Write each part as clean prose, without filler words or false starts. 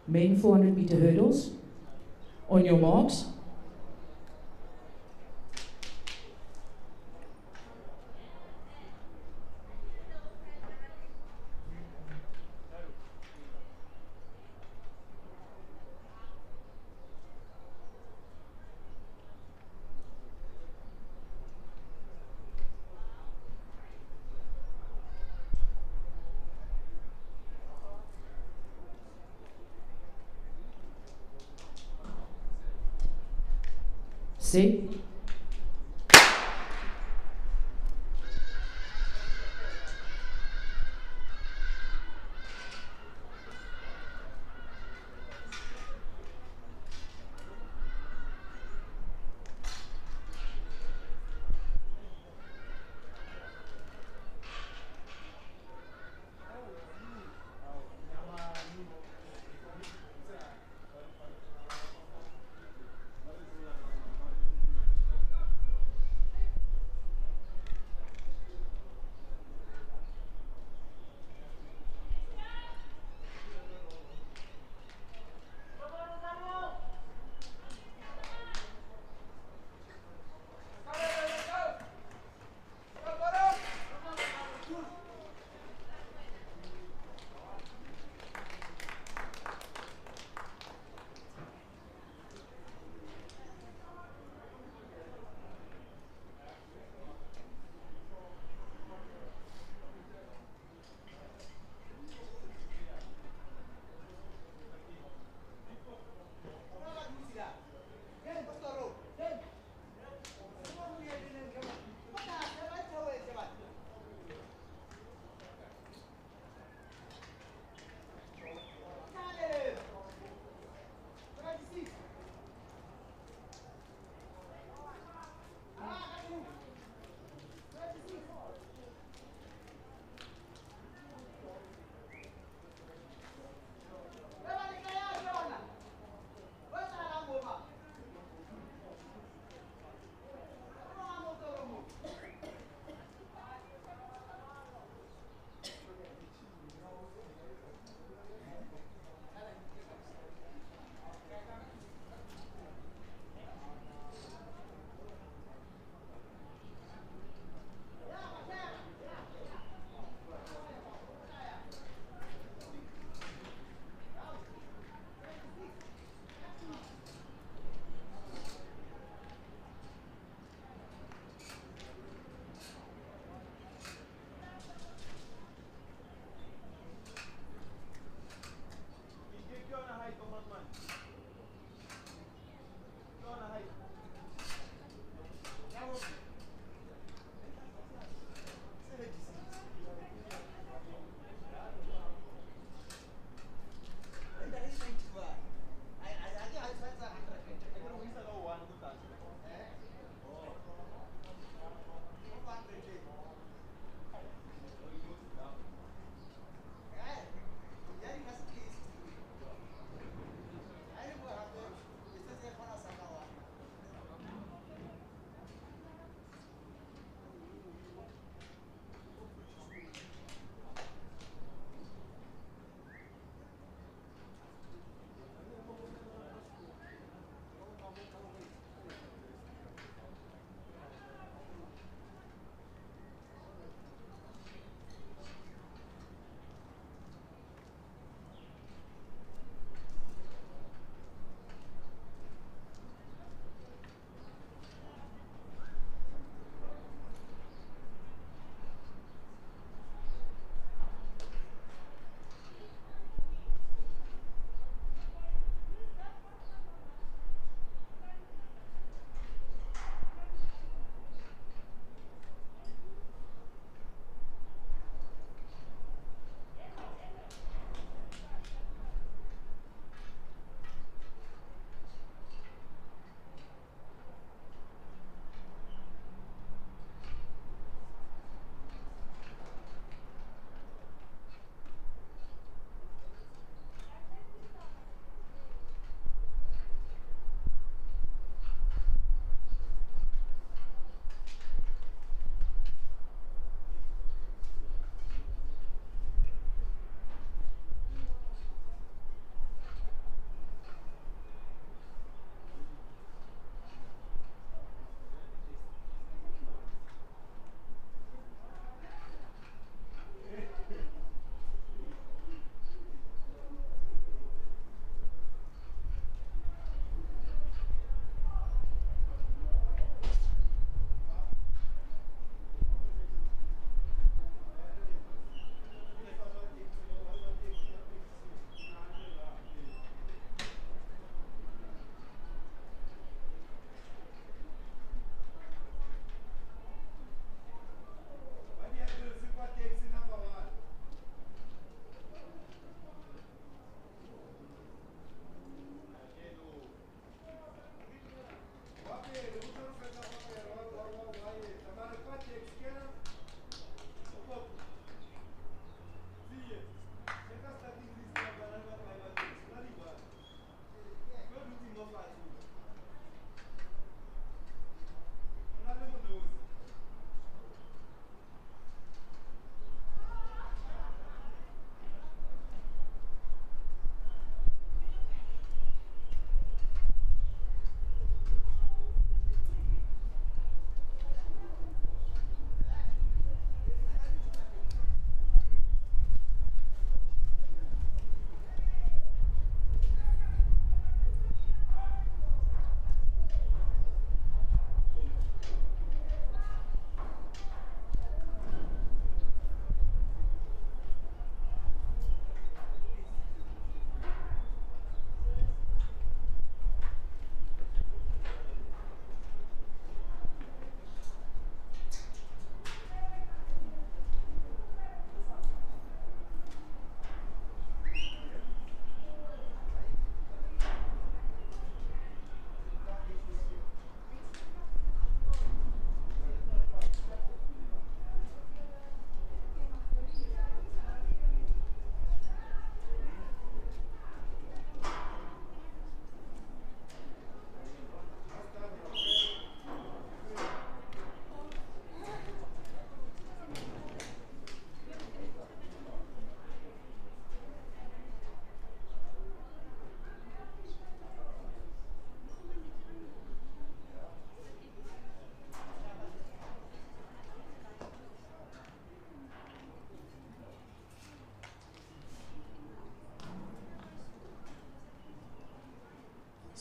Men 400-meter hurdles. On your marks. See?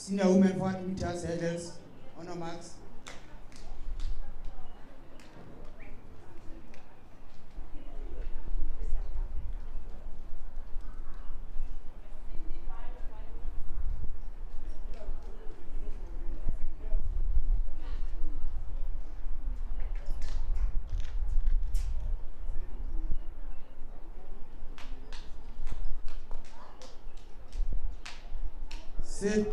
Senior women 400 meters hurdles on our marks. Sit.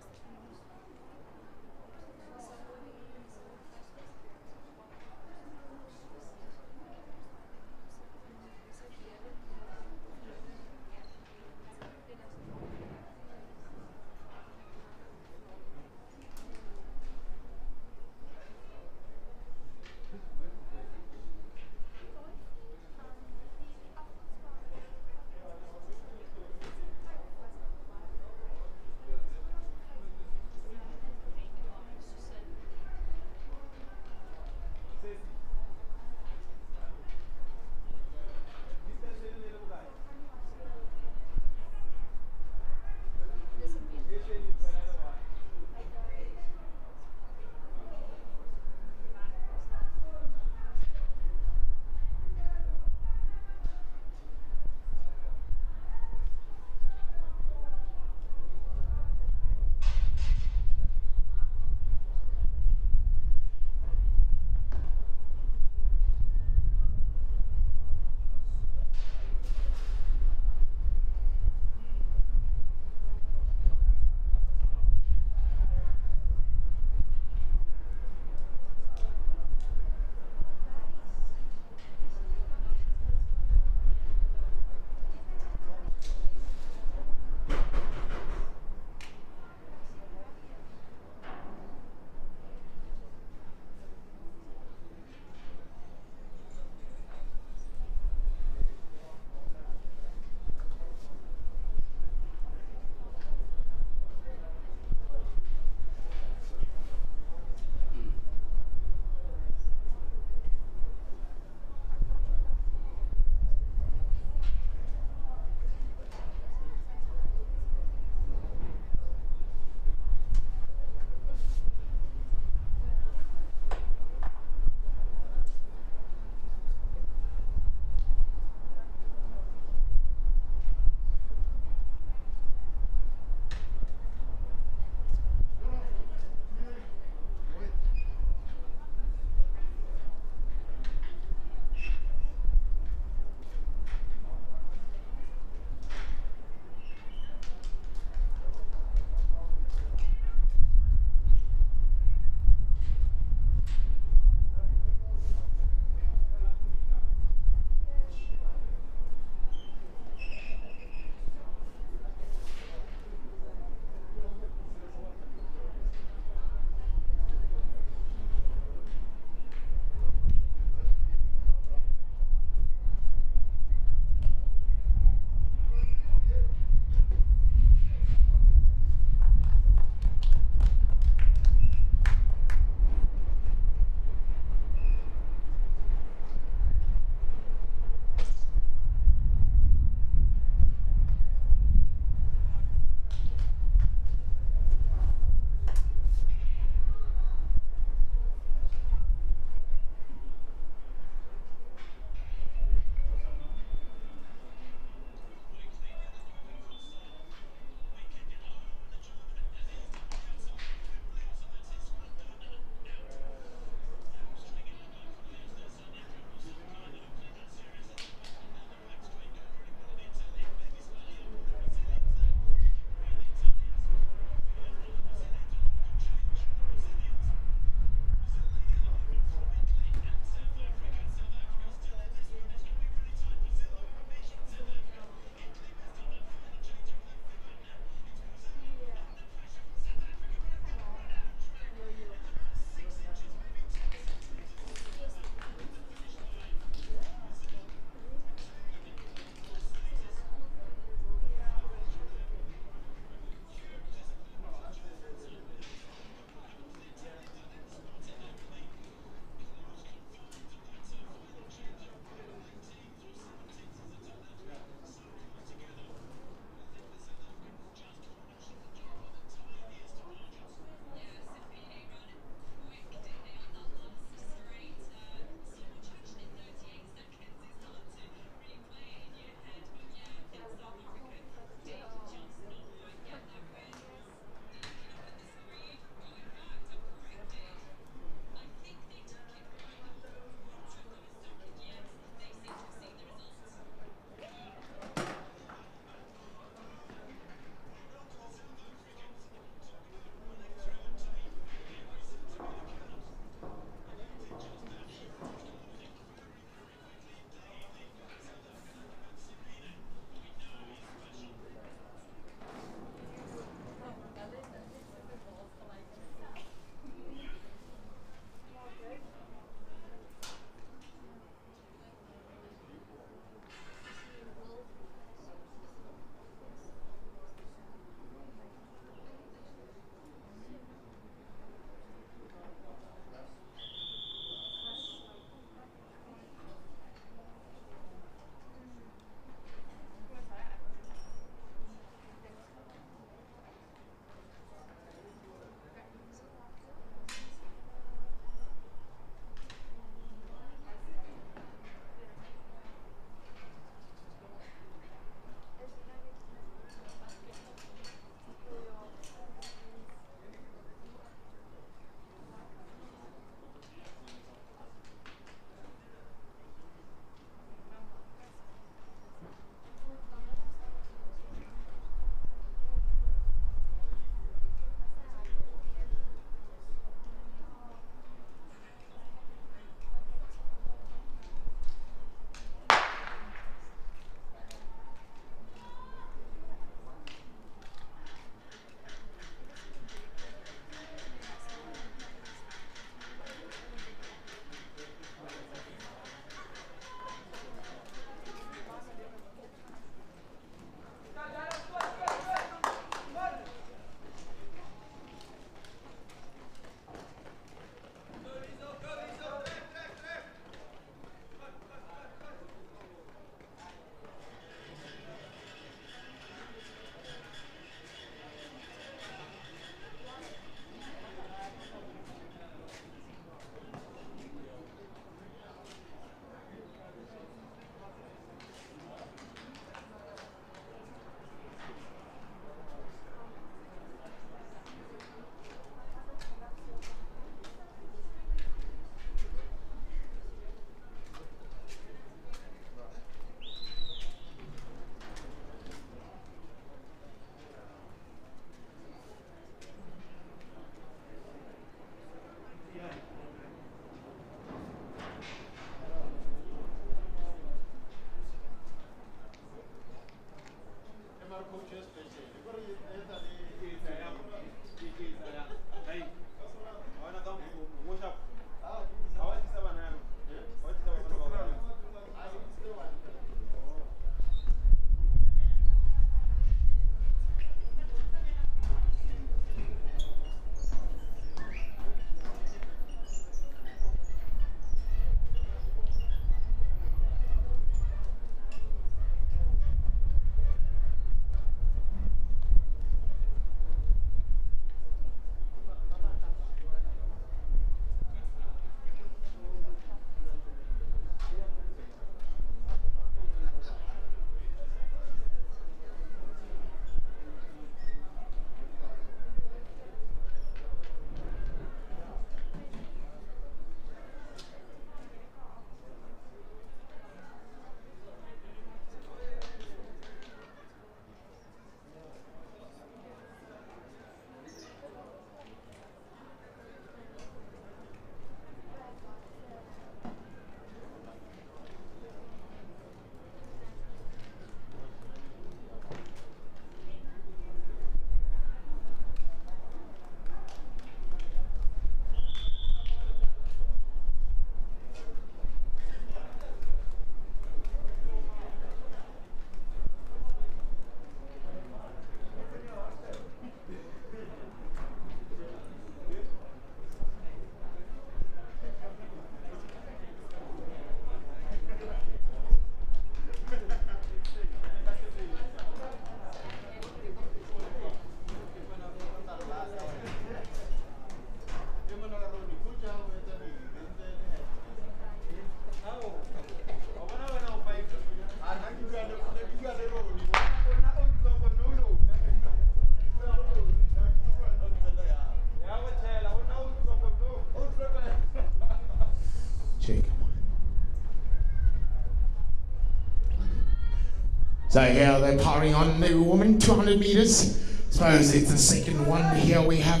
So here they're powering on the woman, 200 meters. Suppose it's the second one. Here we have,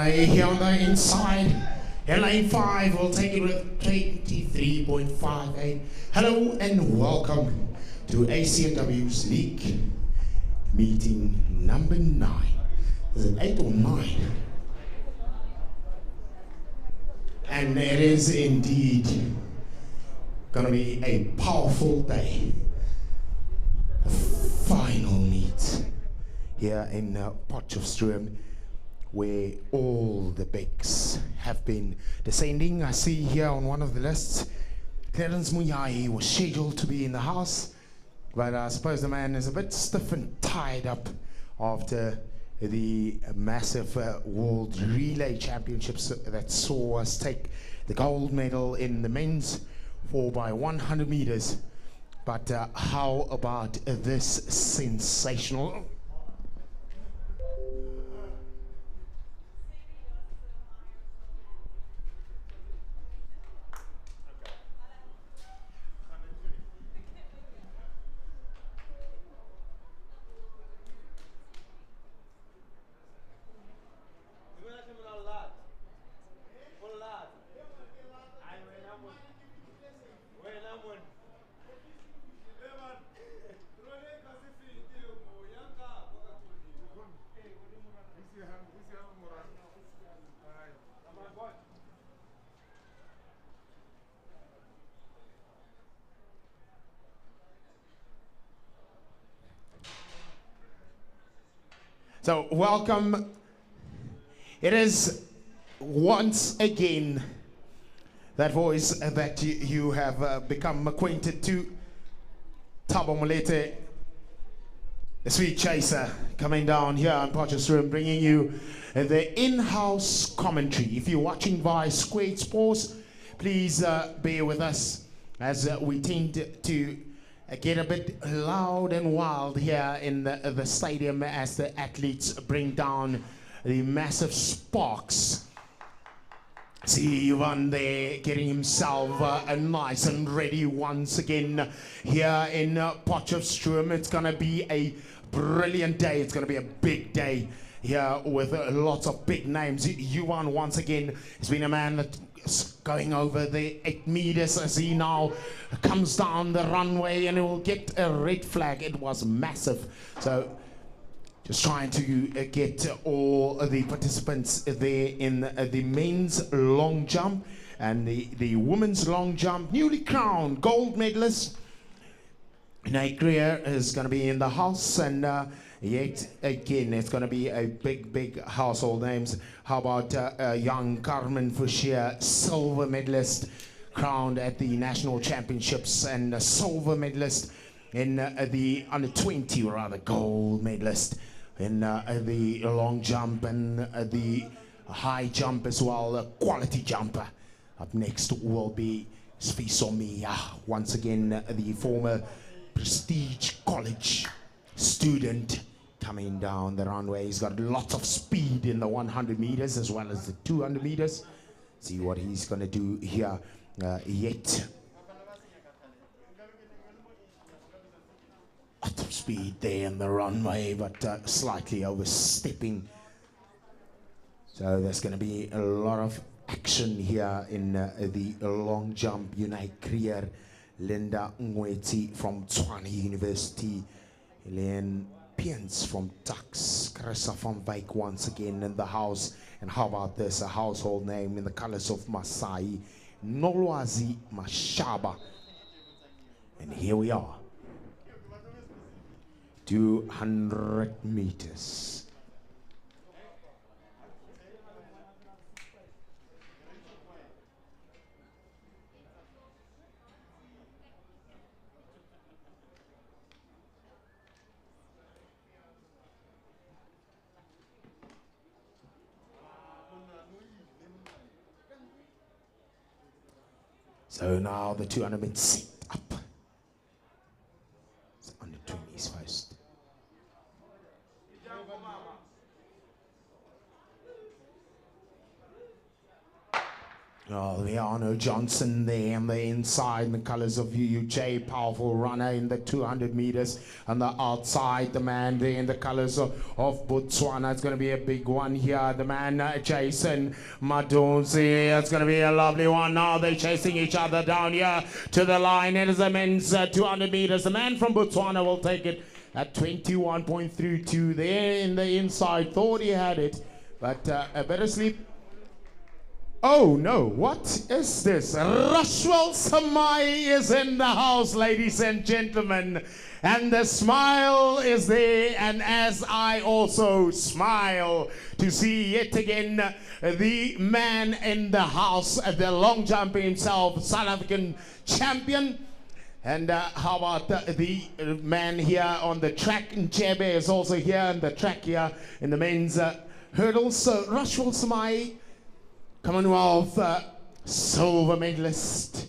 here on the inside, in lane 5, we'll take it with 23.58. Hello and welcome to Acnw's League meeting number 9. Is it 8 or 9? And it is indeed going to be a powerful day. The final meet here in Potchefstroom, where all the bigs have been descending. I see here on one of the lists, Clarence Muyayi was scheduled to be in the house, but I suppose the man is a bit stiff and tied up after the massive World Relay Championships that saw us take the gold medal in the men's 4x100 meters. But how about this sensational? So welcome. It is once again that voice that you have become acquainted to. Thabo Molete, the sweet chaser, coming down here on Potchefstroom, bringing you the in-house commentary. If you're watching via Squared Sports, please bear with us as we tend to get a bit loud and wild here in the stadium as the athletes bring down the massive sparks. See Ivan there getting himself nice and ready once again here in Potchefstroom. It's going to be a brilliant day. It's going to be a big day here with lots of big names. Yuan once again has been a man that going over the 8 meters as he now comes down the runway, and he will get a red flag. It was massive. So just trying to get all the participants there in the men's long jump and the women's long jump. Newly crowned gold medalist Acnw is going to be in the house, and yet again it's going to be a big household names. How about young Carmen Fouchier, silver medalist, crowned at the national championships, and a silver medalist in the under 20, rather gold medalist in the long jump and the high jump as well, a quality jumper. Up next will be Sfisomiya, once again the former Prestige College student, coming down the runway. He's got lots of speed in the 100 meters as well as the 200 meters. See what he's going to do here yet. Lot of speed there in the runway, but slightly overstepping. So there's going to be a lot of action here in the long jump. Untitled Linda Ngweti from Tshwane University, Helene Piens from Tux, Carissa van Wyk once again in the house. And how about this, a household name in the colors of Masai, Nolwazi Mashaba. And here we are, 200 meters. So now the 200 meters set up. It's under 20s first. Oh, the Arno Johnson there on the inside in the colors of UUJ, powerful runner in the 200 meters. On the outside, the man there in the colors of Botswana. It's going to be a big one here. The man Jason Madonzi. It's going to be a lovely one. Now they're chasing each other down here to the line. It is a men's 200 meters. The man from Botswana will take it at 21.32 there in the inside. Thought he had it, but a better sleep. Oh no, what is this? Rashwell Samai is in the house, ladies and gentlemen. And the smile is there, and as I also smile to see yet again the man in the house, the long jumper himself, South African champion. And how about the man here on the track? Njebe is also here on the track here in the men's hurdles. So Rashwell Samai, Commonwealth silver medalist.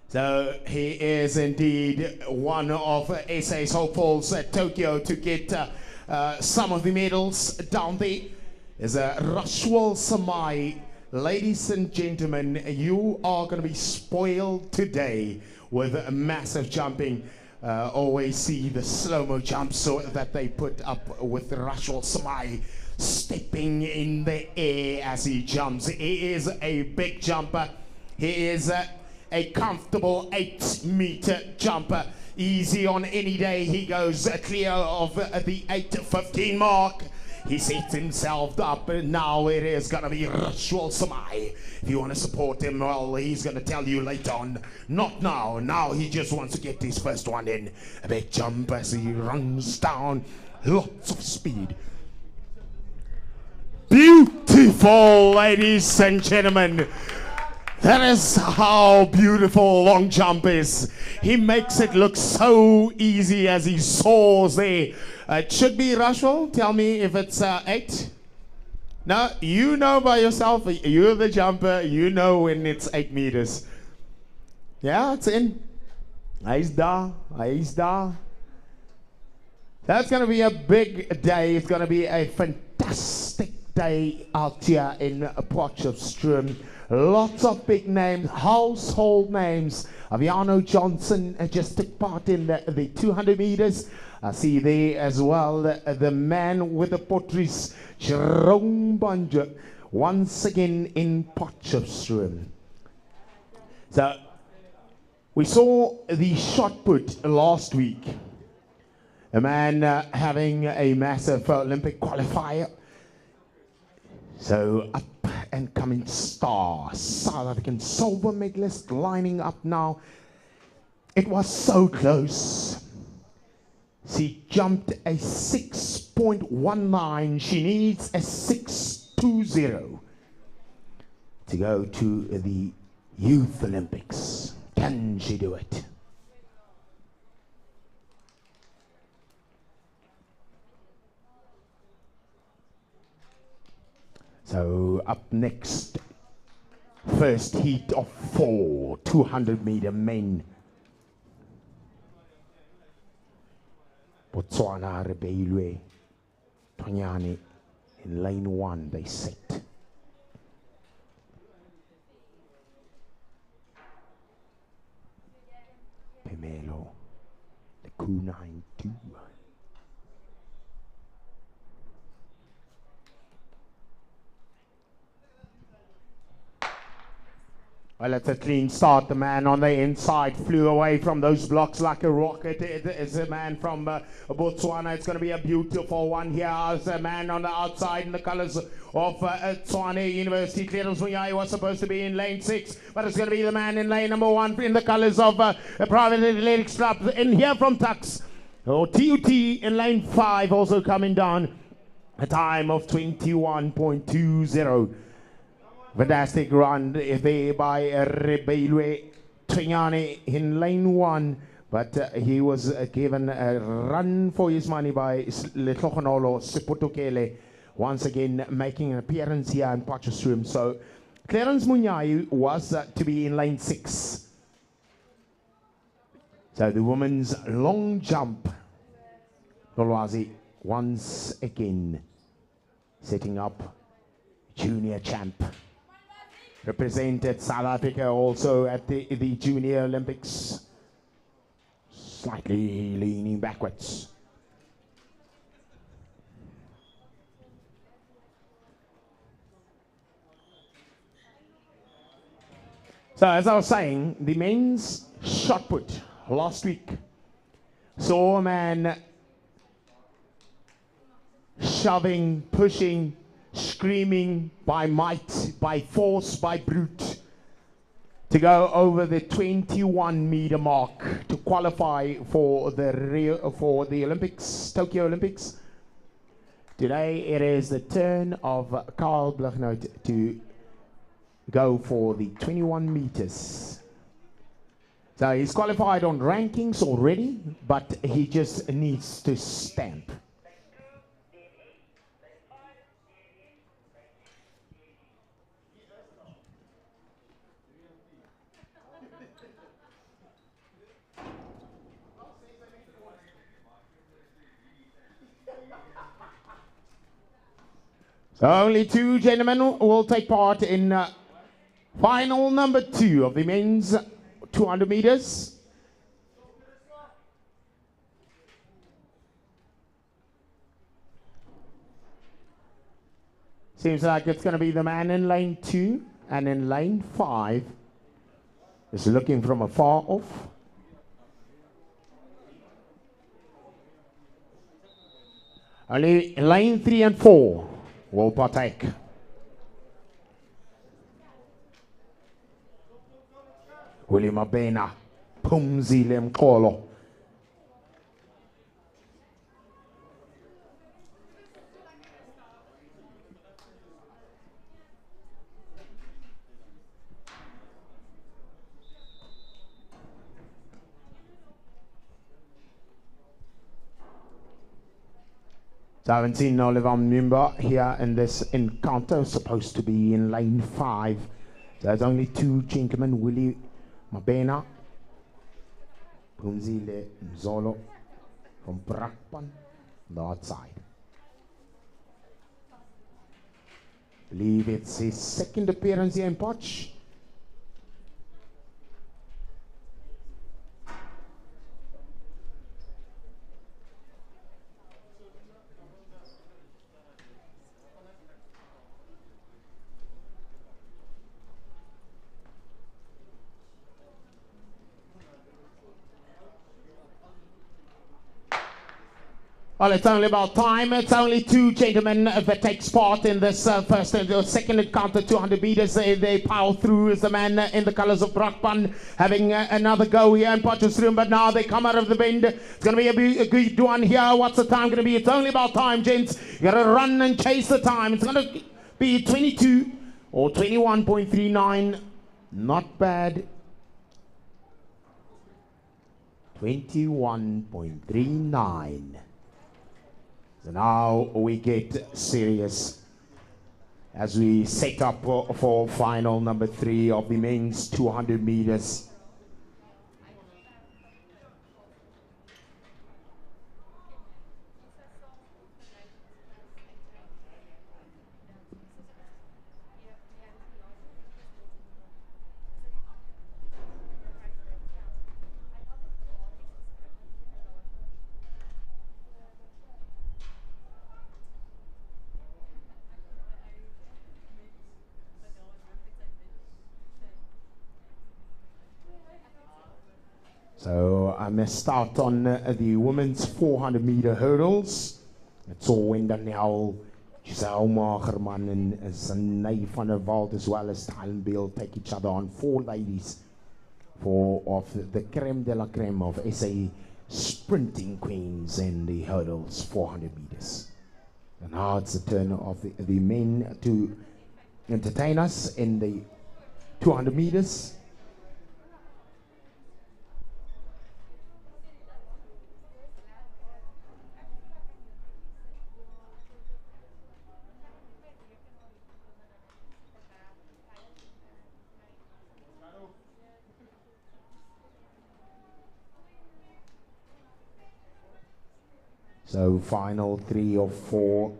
So he is indeed one of SA's hopefuls at Tokyo to get some of the medals down there. Is Rashwell Samai. Ladies and gentlemen, you are going to be spoiled today with massive jumping. Always see the slow-mo jumps so that they put up with Rashwell Samai stepping in the air as he jumps. He is a big jumper. He is a comfortable 8-meter jumper. Easy on any day. He goes clear of the 8:15 mark. He sets himself up, and now it is going to be Rashwell Samai. If you want to support him, well, he's going to tell you later on. Not now. Now he just wants to get his first one in. A big jump as he runs down. Lots of speed. Beautiful, ladies and gentlemen. That is how beautiful long jump is. He makes it look so easy as he soars there. It should be Rashwell. Tell me if it's 8. No, you know by yourself. You're the jumper. You know when it's 8 meters. Yeah, it's in. Hy's daar. Hy's daar. That's going to be a big day. It's going to be a fantastic day out here in Potchefstroom. Lots of big names, household names. Aviano Johnson just took part in the 200 meters. I see there as well the man with the portraits, Jerome Banja, once again in Potchefstroom. So we saw the shot put last week. A man having a massive Olympic qualifier. So up and coming star, South African silver medalist lining up now. It was so close. She jumped a 6.19. She needs a 6.20 to go to the Youth Olympics. Can she do it? So up next, first heat of 4 200-meter men. Botswana Rebelwe Tonyane in lane 1, they set. Pemelo, the Ku92. Well, it's a clean start. The man on the inside flew away from those blocks like a rocket. It is a man from Botswana. It's going to be a beautiful one here. As a man on the outside in the colors of Tshwane University. Clearance Munyai was supposed to be in lane 6, but it's going to be the man in lane number 1 in the colors of Private Athletics Club. In here from Tux, TUT in lane 5 also coming down. A time of 21.20. Fantastic run there by Rebelwe Tonyane in lane 1, but he was given a run for his money by Letlogonolo Sepotokele, once again making an appearance here in Potchefstroom. So Clarence Munyai was to be in lane 6. So the women's long jump, Lolwazi once again setting up junior champ. Represented South Africa also at the Junior Olympics. Slightly leaning backwards. So as I was saying, the men's shot put last week saw a man shoving, pushing, screaming by might, by force, by brute, to go over the 21-meter mark to qualify for the Olympics, Tokyo Olympics. Today it is the turn of Carl Bluchnout to go for the 21 meters. So he's qualified on rankings already, but he just needs to stamp. So only 2 gentlemen will take part in final number 2 of the men's 200 meters. Seems like it's going to be the man in lane 2, and in lane 5 is looking from afar off. Only lane 3 and 4 will partake. Willem Abena, Pumzile Mkolo. So I haven't seen Oliver Mimba here in this encounter, supposed to be in lane 5. There's only 2 gentlemen, Willie Mabena, Pumzile Mzolo from Brakpan, the outside. Believe it's his second appearance here in Potch. Well, it's only about time. It's only two gentlemen that takes part in this first and second encounter, 200 meters. They power through as the man in the colors of Brakpan having another go here in Potchefstroom, but now they come out of the bend. It's going to be a good one here. What's the time going to be? It's only about time, gents. You got to run and chase the time. It's going to be 22 or 21.39. Not bad. 21.39. So now we get serious as we set up for final number 3 of the men's 200 meters. So I must start on the women's 400 meter hurdles. It's all Wendanel, Giselle Magerman and Zanay van der Walt as well as Tylenbeeld take each other on. 4 ladies of the creme de la creme of SA sprinting queens in the hurdles 400 meters. And now it's the turn of the men to entertain us in the 200 meters. So final 3 or 4.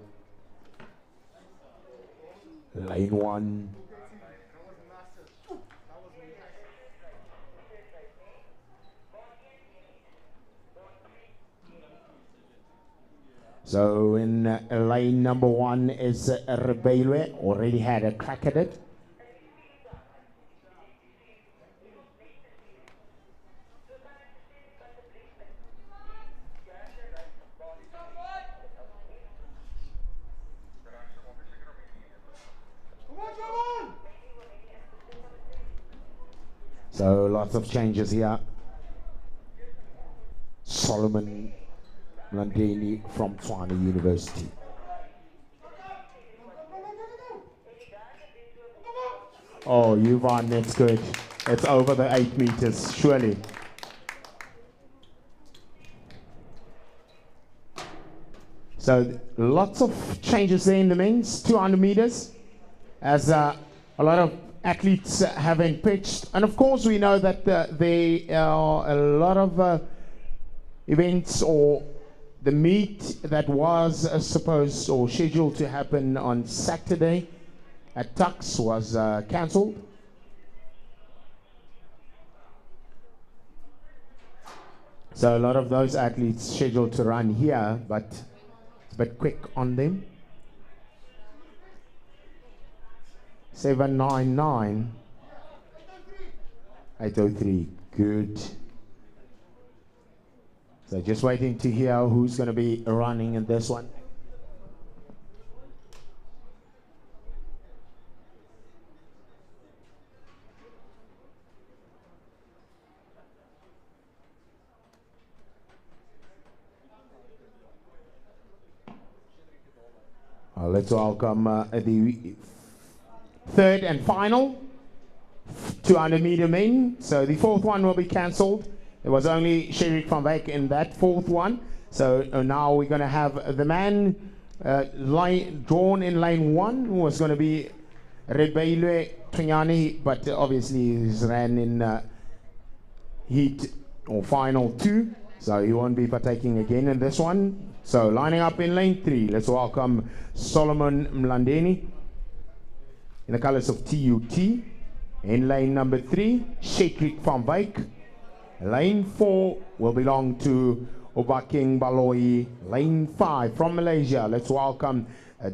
Lane 1. So in lane number 1 is Rebelwe, already had a crack at it. So lots of changes here. Solomon Mlandeni from Tshwane University. Oh, you won, that's good. It's over the 8 meters, surely. So lots of changes there in the men's 200 meters as a lot of athletes have been pitched, and of course we know that there are a lot of events, or the meet that was supposed or scheduled to happen on Saturday at Tux was cancelled. So a lot of those athletes scheduled to run here, but it's a bit quick on them. 799 803, good. So just waiting to hear who's going to be running in this one. Let's welcome the third and final 200 meter men. So the fourth one will be cancelled. There was only Sherik van Wyk in that fourth one. So now we're going to have the man drawn in lane 1, who was going to be Rebelwe Twinyani, but obviously he's ran in heat or final 2. So he won't be partaking again in this one. So lining up in lane 3, let's welcome Solomon Mlandeni in the colors of TUT. In lane number 3, Sherik van Wyk. Lane 4 will belong to Obaking Baloyi. Lane 5 from Malaysia, let's welcome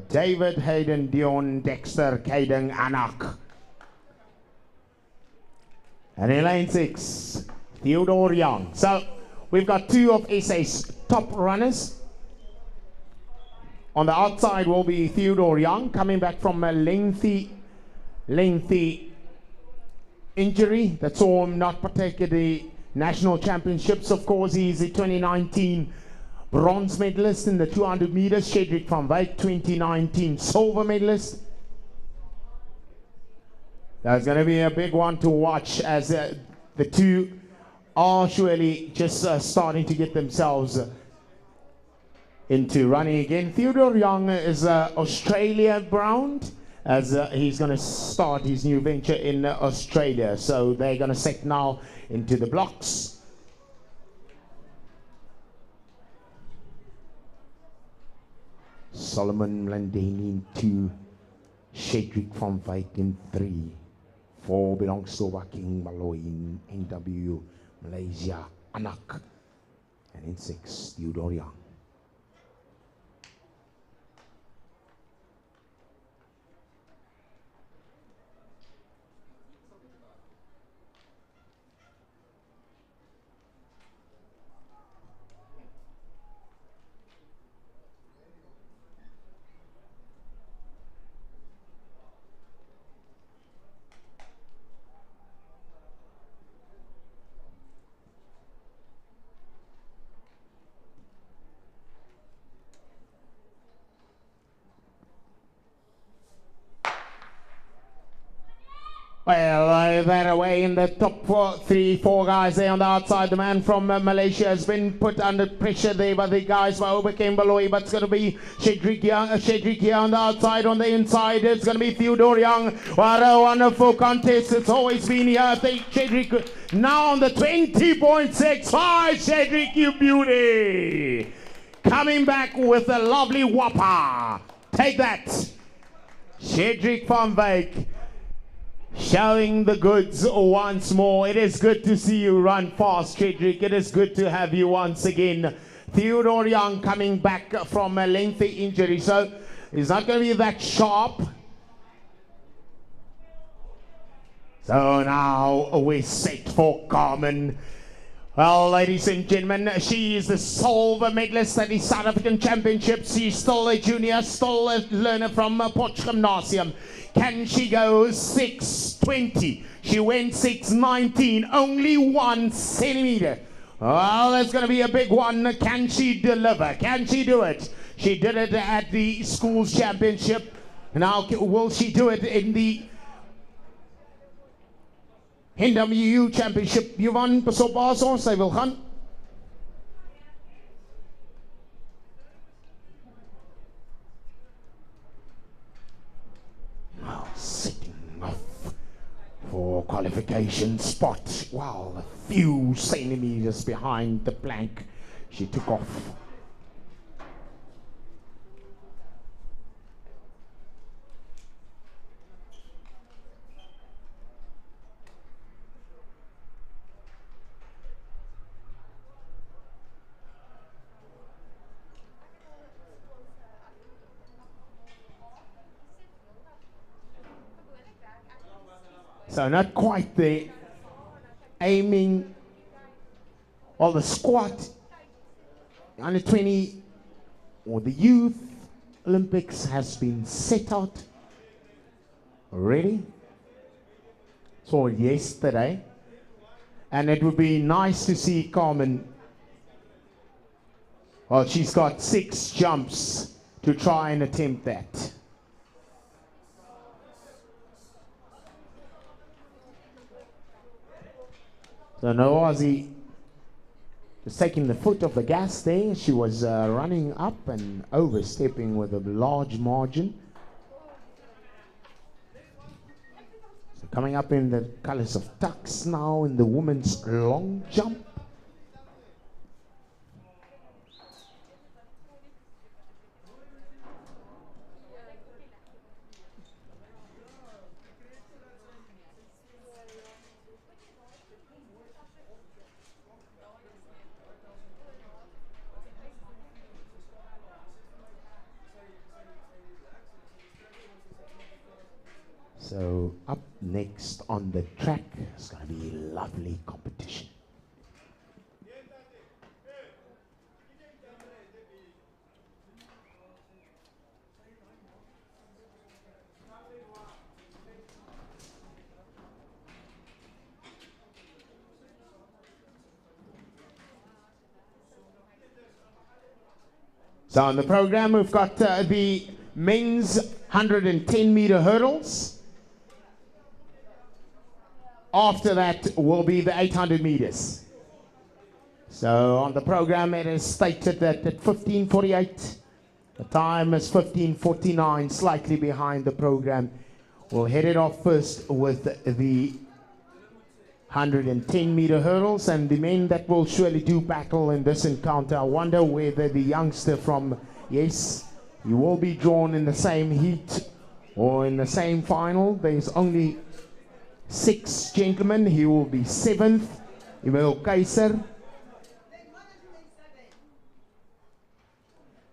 David Hayden Dion Dexter Kaideng Anak. And in lane 6, Theodore Young. So we've got 2 of SA's top runners On the outside will be Theodore Young, coming back from a lengthy injury that saw him not partake in the national championships. Of course, he's the 2019 bronze medalist in the 200 meters. Cedric van Wyk, 2019 silver medalist. That's going to be a big one to watch, as the two are surely just starting to get themselves into running again. Theodore Young is Australia bound, as he's going to start his new venture in Australia. So they're going to set now into the blocks. Solomon Mlandeni in 2, Cedric van Wyk in 3. 4 belongs to Waking Malloy in NW, Malaysia, Anak. And in 6, Theodore Young. Well, that away in the top 4 guys there on the outside. The man from Malaysia has been put under pressure there by the guys by Obake Baloy, but it's going to be Cedric here on the outside. On the inside, it's going to be Theodore Young. What a wonderful contest it's always been here. I think Cedric now on the 20.65. Cedric, you beauty. Coming back with a lovely whopper. Take that. Cedric van Wyk, showing the goods once more. It is good to see you run fast, Cedric. It is good to have you once again. Theodore Young coming back from a lengthy injury, so he's not going to be that sharp. So now we're set for Carmen. Well, ladies and gentlemen, she is the silver medalist at the South African Championships. She's still a junior, still a learner from Potch Gymnasium. Can she go 6.20? She went 6.19, only 1 centimeter. Well, that's going to be a big one. Can she deliver? Can she do it? She did it at the schools championship. Now, will she do it in the NWU championship? Johan, pas op Basel, sy wil gaan. Sitting off for qualification spot. Wow, a few centimeters behind the plank. She took off. So not quite the aiming or the squat. Under 20 or the Youth Olympics has been set out already. So yesterday. And it would be nice to see Carmen. Well, she's got 6 jumps to try and attempt that. So Nawazi just taking the foot off the gas there. She was running up and overstepping with a large margin. So coming up in the colors of tux now in the women's long jump. So up next on the track is going to be lovely competition. So on the program, we've got the men's 110-meter hurdles. After that will be the 800 meters. So on the program, it is stated that at 15:48, the time is 15:49, slightly behind the program. We'll head it off first with the 110-meter hurdles, and the men that will surely do battle in this encounter. I wonder whether the youngster from, yes, he will be drawn in the same heat or in the same final. There's only 6 gentlemen. He will be 7th, Emil Keiser.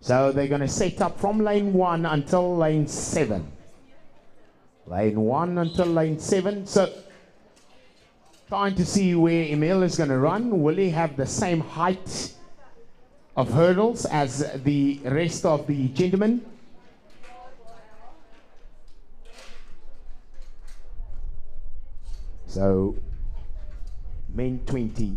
So they're going to set up from lane 1 until lane 7. Lane 1 until lane 7. So trying to see where Emil is going to run. Will he have the same height of hurdles as the rest of the gentlemen? So, men 20,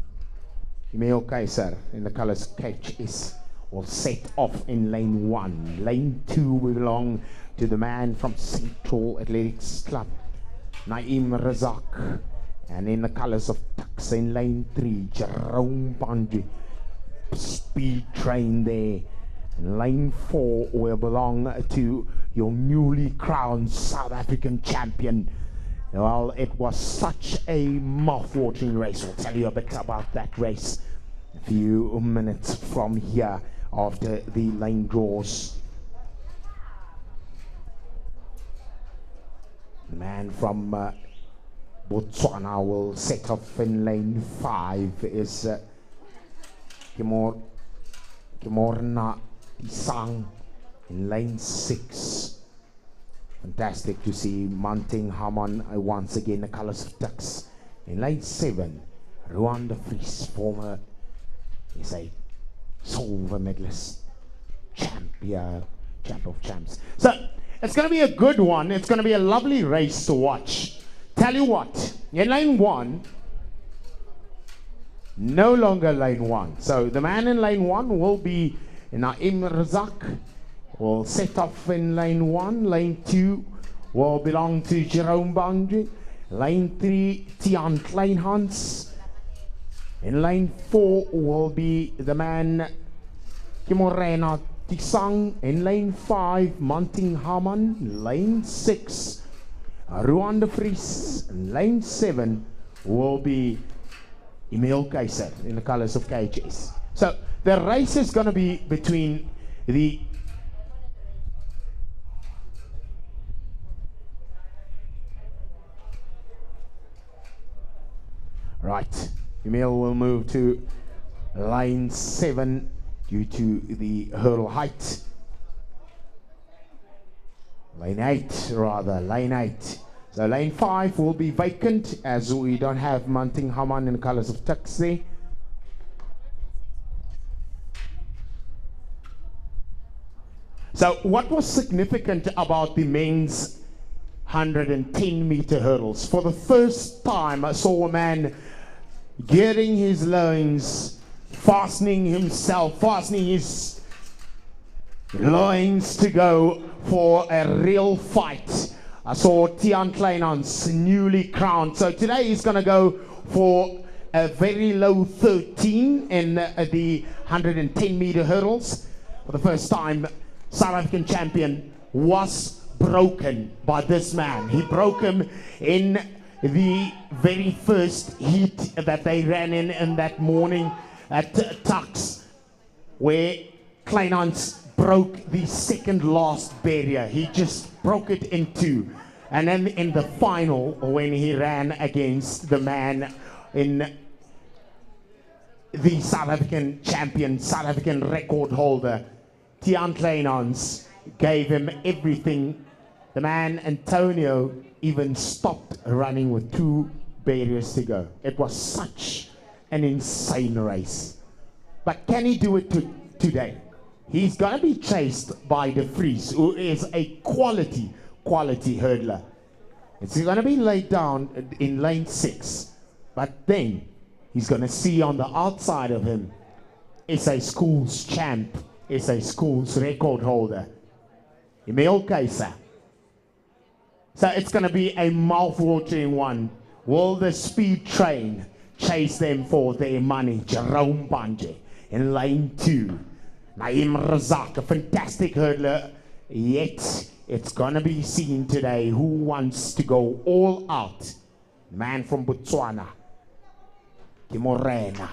Emil Keiser in the colors KHS will set off in lane 1. Lane 2 will belong to the man from Central Athletics Club, Naim Razak. And in the colors of Tux in lane 3, Jerome Banji, speed train there. And lane 4 will belong to your newly crowned South African champion. Well, it was such a mouth-watering race. We'll tell you a bit about that race a few minutes from here after the lane draws. The man from Botswana will set off in lane 5 is Kimorna Isang in lane 6. Fantastic to see Manting Haman once again, the colors of Tux. In lane 7, Rwanda Vries, former SA silver medalist, champ of champs. So it's going to be a good one. It's going to be a lovely race to watch. Tell you what, in lane 1, no longer lane 1. So the man in lane 1 will be Naim Razak. Will set off in lane 1. Lane 2 will belong to Jerome Banji. Lane 3, Tian Kleinhans. In lane 4 will be the man Kimorena Tisang. In lane 5, Manting Haman. Lane 6, Rwanda Vries. Lane 7 will be Emil Keiser in the colors of KHS. So the race is going to be between the right. Emil will move to lane 7 due to the hurdle height. Lane 8 rather, lane 8. So lane 5 will be vacant as we don't have Manting Haman in the colors of Tux there. So what was significant about the men's 110-meter hurdles? For the first time I saw a man gearing his loins, fastening his loins to go for a real fight. I saw Tian Kleinhans, newly crowned. So today he's going to go for a very low 13 in the 110-meter hurdles. For the first time, South African champion was broken by this man. He broke him in the very first heat that they ran in that morning at Tux, where Kleinhans broke the second last barrier. He just broke it in 2. And then in the final, when he ran against the man in the South African champion, South African record holder, Tian Kleinhans, gave him everything. The man, Antonio, even stopped running with 2 barriers to go. It was such an insane race. But can he do it today? He's going to be chased by De Vries, who is a quality hurdler. It's going to be laid down in lane 6. But then he's going to see on the outside of him is a schools champ, is a school's record holder, Emil Keiser. So it's going to be a mouth-watering one. Will the speed train chase them for their money? Jerome Banje in lane 2. Naim Razak, a fantastic hurdler, yet it's going to be seen today who wants to go all out. Man from Botswana, Morena,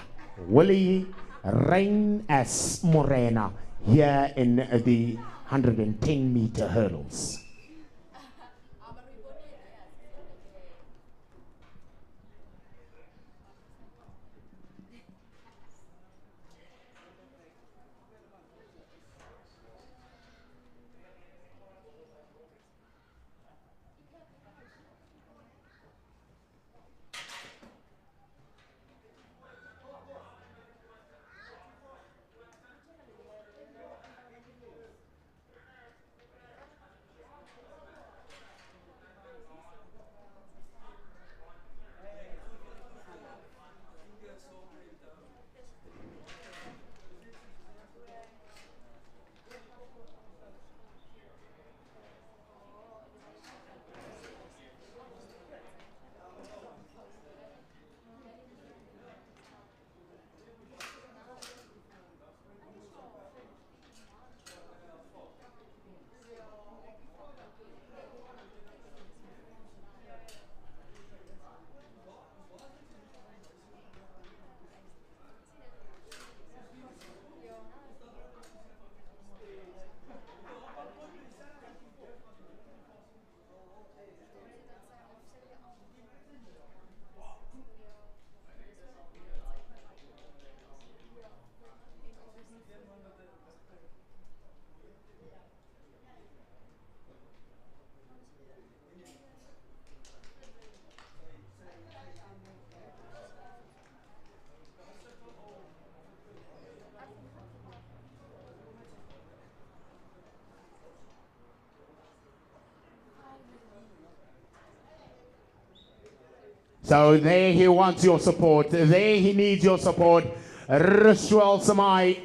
Willie Rain as Morena here in the 110-meter hurdles. So there he wants your support. There he needs your support. Rensburg Samai,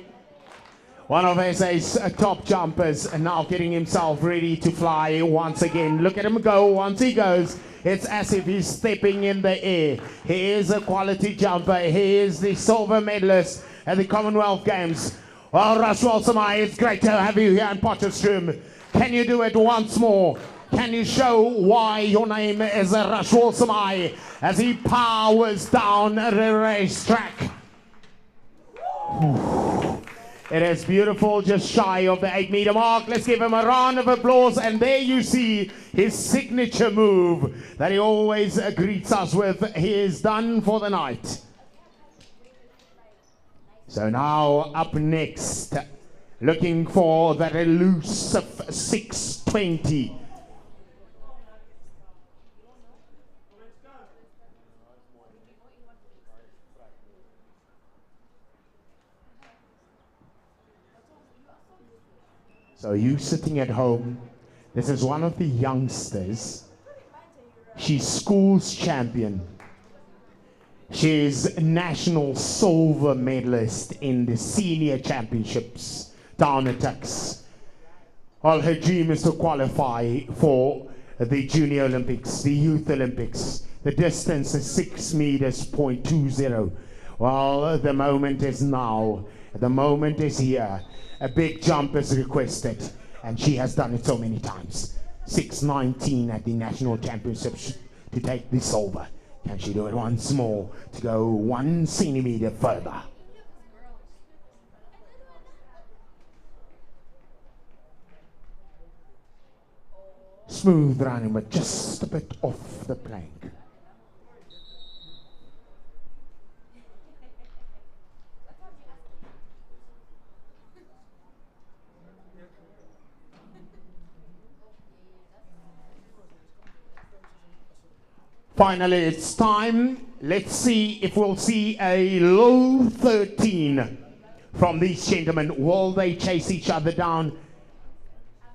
one of SA's top jumpers, and now getting himself ready to fly once again. Look at him go. Once he goes, it's as if he's stepping in the air. He is a quality jumper. He is the silver medalist at the Commonwealth Games. Well, Rensburg Samai, it's great to have you here in Potchefstroom. Can you do it once more? Can you show why your name is Rensburg Samai as he powers down the racetrack? It is beautiful, just shy of the 8-meter mark. Let's give him a round of applause. And there you see his signature move that he always greets us with. He is done for the night. So now up next, looking for that elusive 620. So you sitting at home, this is one of the youngsters. She's school's champion. She's national silver medalist in the senior championships down at Tux. All her dream is to qualify for the Junior Olympics, the Youth Olympics. The distance is 6 meters, 0.20. Well, the moment is now. The moment is here. A big jump is requested, and she has done it so many times. 6:19 at the national championships to take the silver. Can she do it once more to go 1 centimeter further? Smooth running, but just a bit off the plank. Finally, it's time. Let's see if we'll see a low 13 from these gentlemen. Will they chase each other down?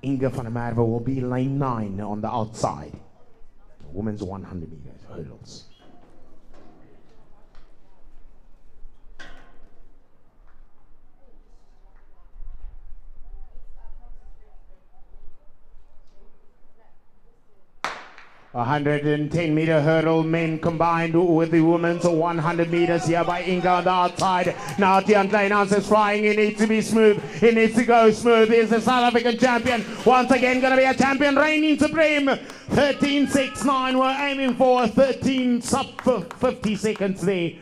Inge van der Merwe will be lane 9 on the outside. The women's 100 meters hurdles. 110-meter hurdle, men combined with the women's 100 meters here by Inga on the outside. Now Tian Kleinans is flying. He needs to be smooth. He needs to go smooth. He's the South African champion. Once again, going to be a champion, reigning supreme. 13.69. We're aiming for 13 sub 50 seconds there.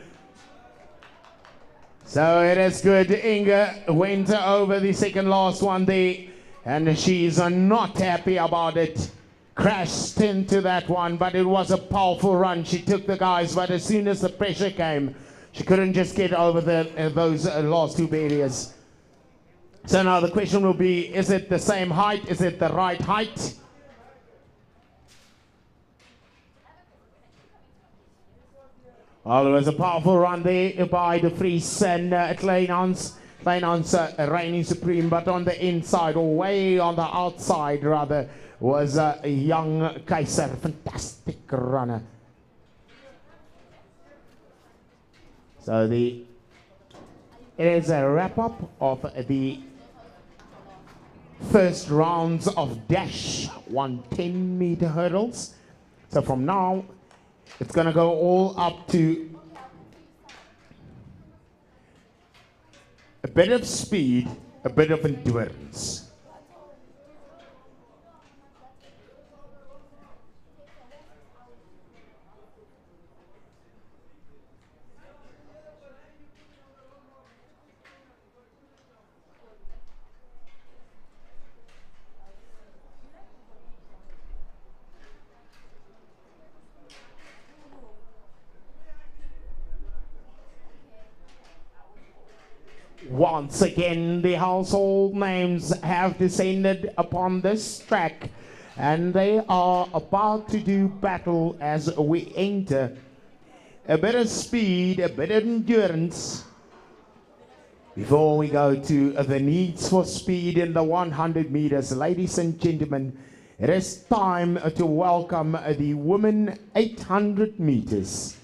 So it is good. Inga went over the second last one there, and she's not happy about it. Crashed into that one, but it was a powerful run. She took the guys, but as soon as the pressure came, she couldn't just get over those last two barriers. So now the question will be, is it the same height? Is it the right height? Well, there was a powerful run there by the Vries and Kleinans. Kleinans reigning supreme, but on the inside, or way on the outside rather, was a young Kaiser. Fantastic runner. So it is a wrap-up of the first rounds of dash 110-meter hurdles. So from now, it's going to go all up to a bit of speed, a bit of endurance. Once again, the household names have descended upon this track, and they are about to do battle as we enter. A bit of speed, a bit of endurance, before we go to the needs for speed in the 100 meters. Ladies and gentlemen, it is time to welcome the women 800 meters.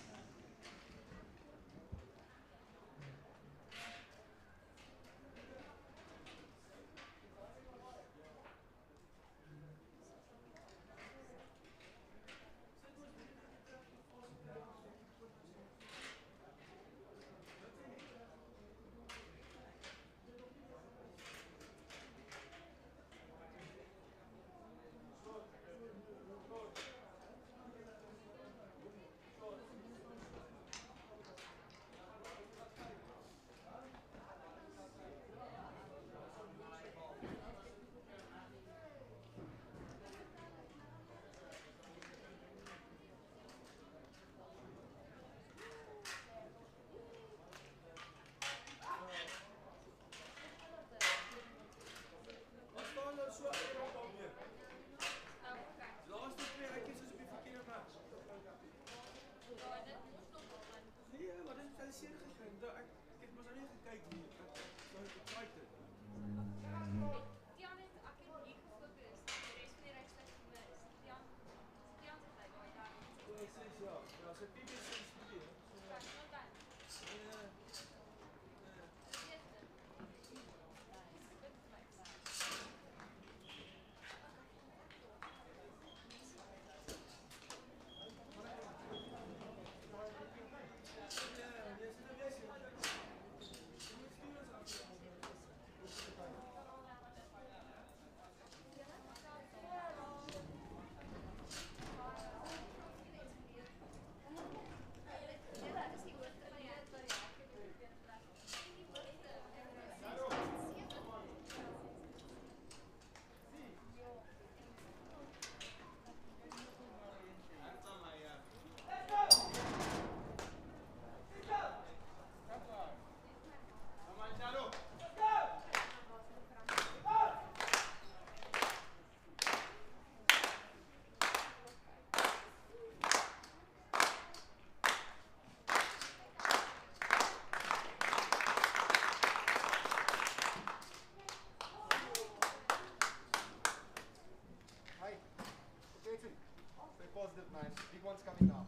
Big one's coming now.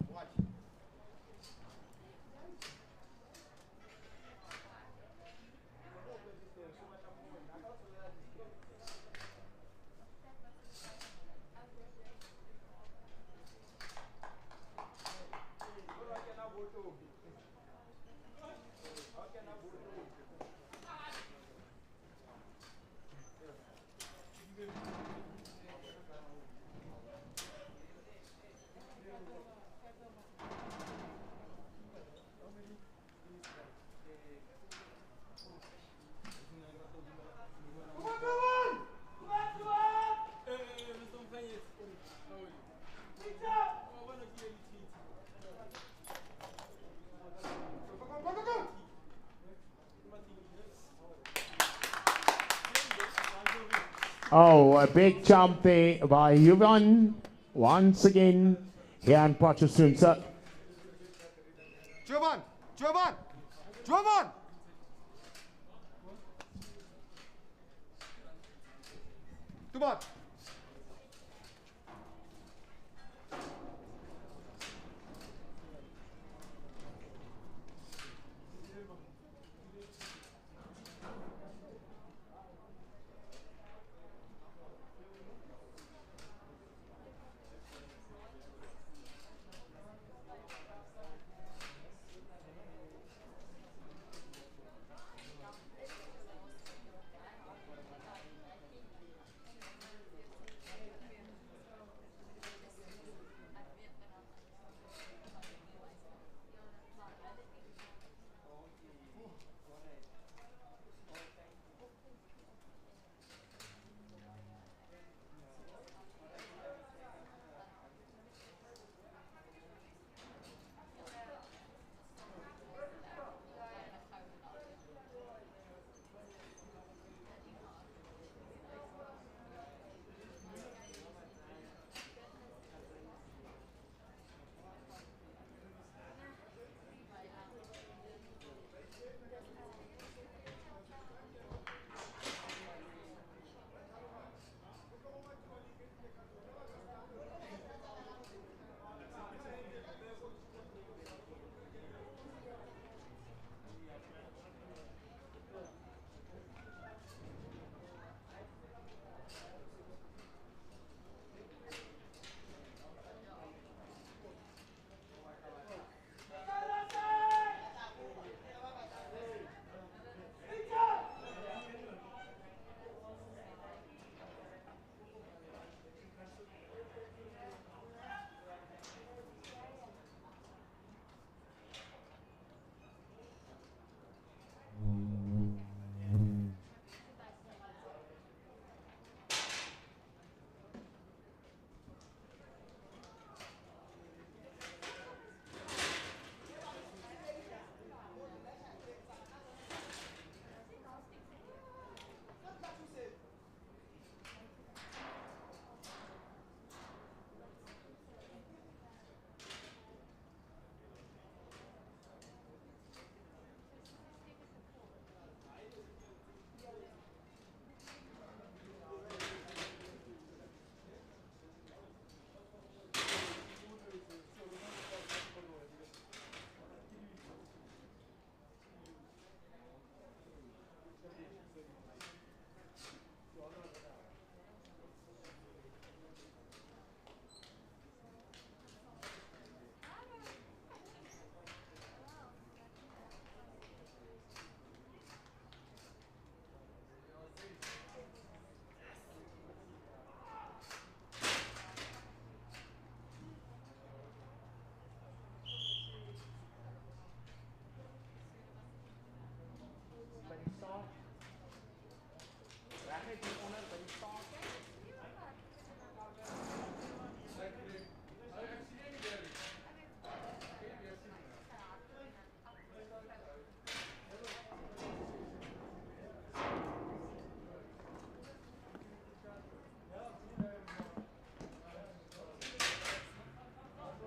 Watch. Oh, a big jump there by Yvonne. Once again, here in Potchefstroom. So, Jovan! Jovan! Jovan! Jovan!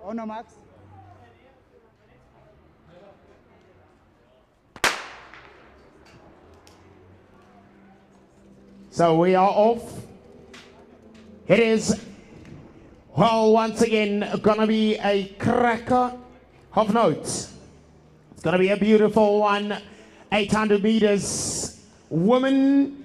Honor Max. so we are off. It is, well, once again, gonna be a cracker of notes. It's gonna be a beautiful one. 800 meters, women.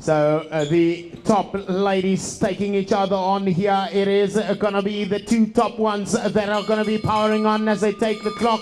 So the top ladies taking each other on here. It is going to be the two top ones that are going to be powering on as they take the clock.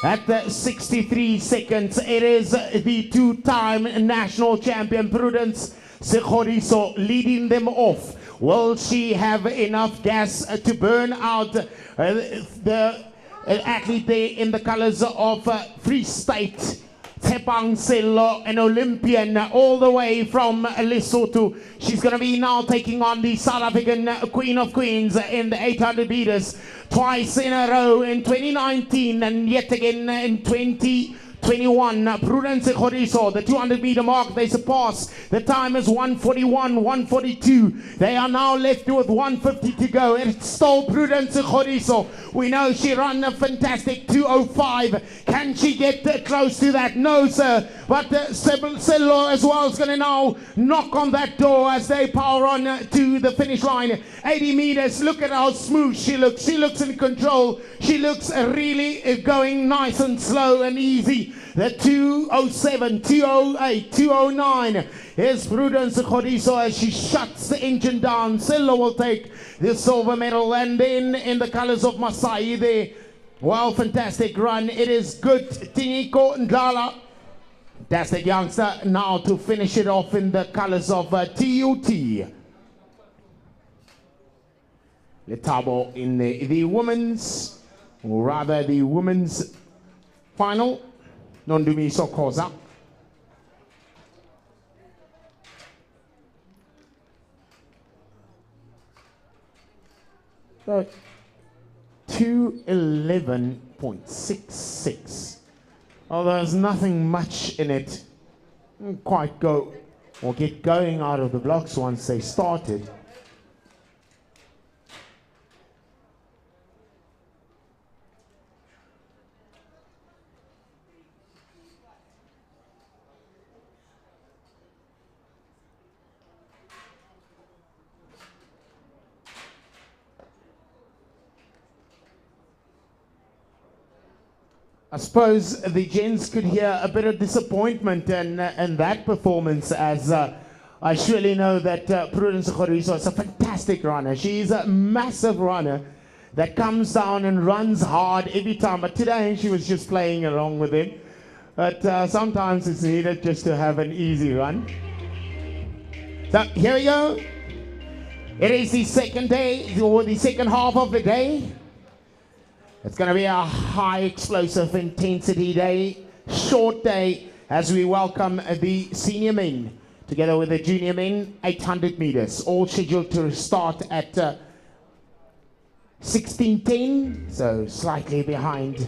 At the 63 seconds, it is the two-time national champion Prudence Sekgodiso leading them off. Will she have enough gas to burn out the athlete there in the colors of Free State? Anzel, an Olympian all the way from Lesotho. She's going to be now taking on the South African Queen of Queens in the 800 meters. Twice in a row in 2019 and yet again in 2021. Prudence Sekgodiso, the 200 meter mark, they surpass. The time is 1:41, 1:42. They are now left with 1:50 to go. It's still Prudence Sekgodiso. We know she ran a fantastic 2:05. Can she get close to that? No, sir. But Sello as well is going to now knock on that door as they power on to the finish line. 80 meters. Look at how smooth she looks. She looks in control. She looks really going nice and slow and easy. The 2:07, 2:08, 2:09 is Prudence Sekgodiso as she shuts the engine down. Sello will take the silver medal, and then in the colors of Masai there, well, fantastic run. It is good. Tiniko Ndlala, fantastic youngster, now to finish it off in the colors of TUT. Thabo in the women's, or rather the women's final. Nondumi Sokoza. So 2:11.66. Oh, there's nothing much in it. Didn't quite go or get going out of the blocks once they started. I suppose the gents could hear a bit of disappointment in that performance, as I surely know that Prudence Sekgodiso is a fantastic runner. She's a massive runner that comes down and runs hard every time. But today she was just playing along with him. But sometimes it's needed just to have an easy run. So here we go. It is the second day, or the second half of the day. It's going to be a high explosive intensity day, short day, as we welcome the senior men together with the junior men, 800 meters, all scheduled to start at 16:10, so slightly behind.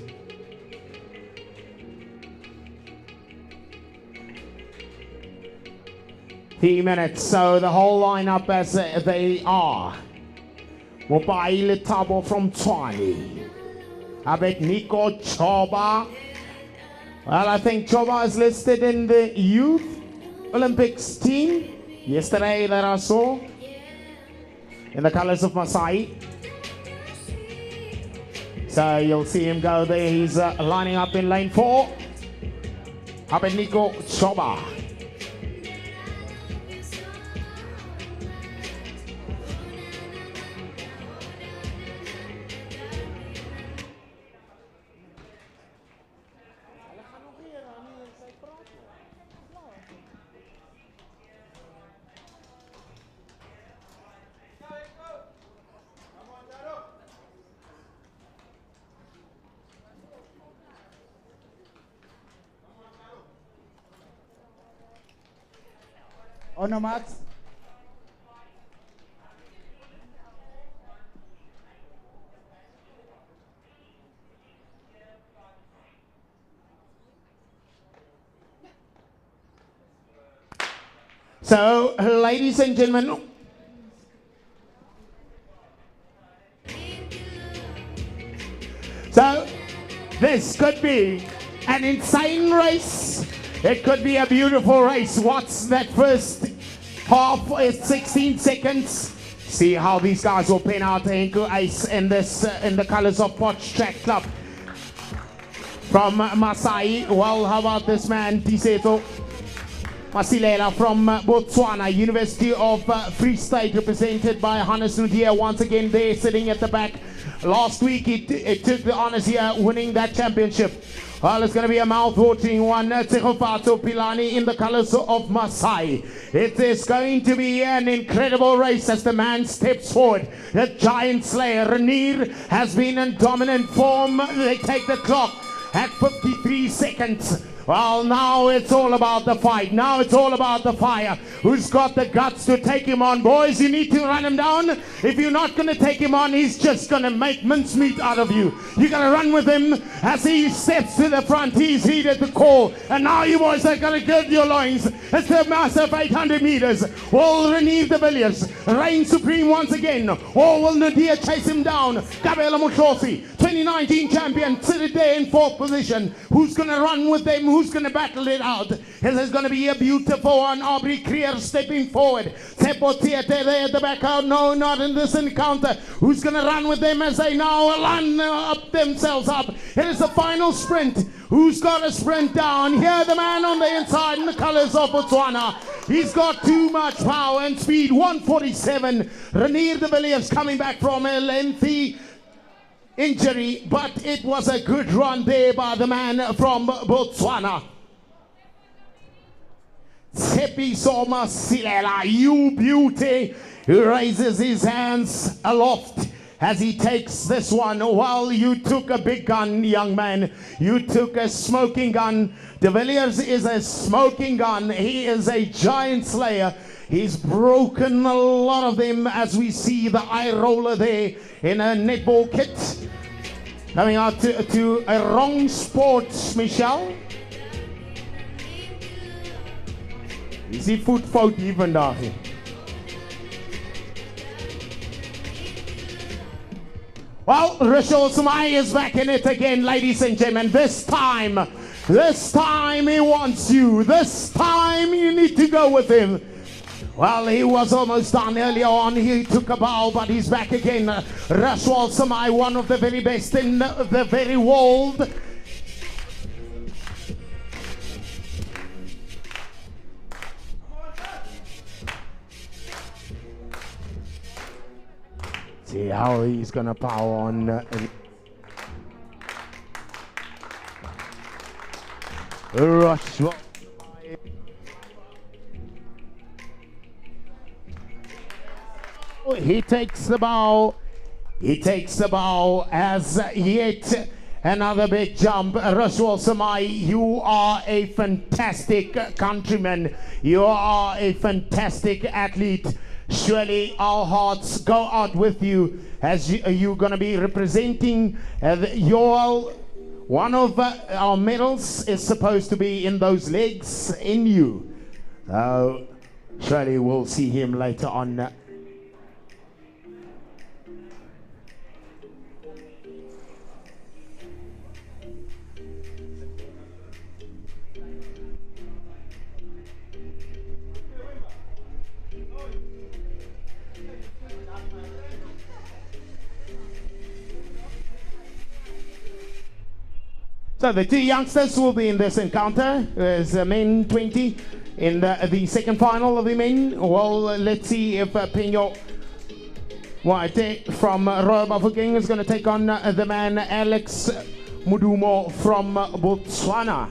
Three minutes, so the whole lineup as they are. Mopai Thabo from Tshwane. Nico Choba. Well, I think Choba is listed in the Youth Olympics team. Yesterday that I saw. In the colors of Masai. So you'll see him go there. He's lining up in lane 4. Nico Choba. On your marks. So, ladies and gentlemen, so this could be an insane race. It could be a beautiful race. What's that first half? Is 16 seconds. See how these guys will pin out the ankle ice in this in the colors of Potch Track Club. From Masai, well, how about this man, Tiseto Masilela from Botswana, University of Free State, represented by Hannes Nudia, once again there sitting at the back. Last week it took the honors here, winning that championship. Well, it's going to be a mouth-watering one. Tsegofatso Pilani in the colors of Masai. It is going to be an incredible race as the man steps forward. The giant slayer, Renier, has been in dominant form. They take the clock at 53 seconds. Well, now it's all about the fight. Now it's all about the fire. Who's got the guts to take him on? Boys, you need to run him down. If you're not going to take him on, he's just going to make mincemeat out of you. You got to run with him as he steps to the front. He's heeded the call. And now you boys are going to gird your loins. It's the massive 800 meters. Will Renier de Villiers reign supreme once again? Or will Nadia chase him down? Gabriela Mukhosi, 2019 champion, sitting there in 4th position. Who's going to run with them? Who's going to battle it out? There's going to be a beautiful one. Aubrey Creer stepping forward. Seppo Theater there at the back out. No, not in this encounter. Who's going to run with them as they now run up themselves up? It is the final sprint. Who's got a sprint down? Here the man on the inside in the colors of Botswana. He's got too much power and speed. 147. Renier de Villiers coming back from a lengthy injury, but it was a good run there by the man from Botswana. Tsepi Soma Silela, you beauty. He raises his hands aloft as he takes this one. Well, you took a big gun, young man. You took a smoking gun. De Villiers is a smoking gun. He is a giant slayer. He's broken a lot of them as we see the eye roller there in a netball kit. Coming out to a wrong sport, Michelle. Is die voetfout hier vandag? Well, Rachel Sumai is back in it again, ladies and gentlemen. This time he wants you. This time you need to go with him. Well, he was almost done earlier on. He took a bow, but he's back again. Rashwal Samai, one of the very best in the very world. See how he's going to power on. Rashwal. He takes the bow. He takes the bow as yet another big jump. Rashwal Samai, you are a fantastic countryman. You are a fantastic athlete. Surely our hearts go out with you as you're going to be representing your one of our medals is supposed to be in those legs in you. Surely we'll see him later on. So the two youngsters will be in this encounter. There's men 20 in the second final of the men. Well, let's see if Penyo White from Royal Bafokeng is going to take on the man Alex Mudumo from Botswana.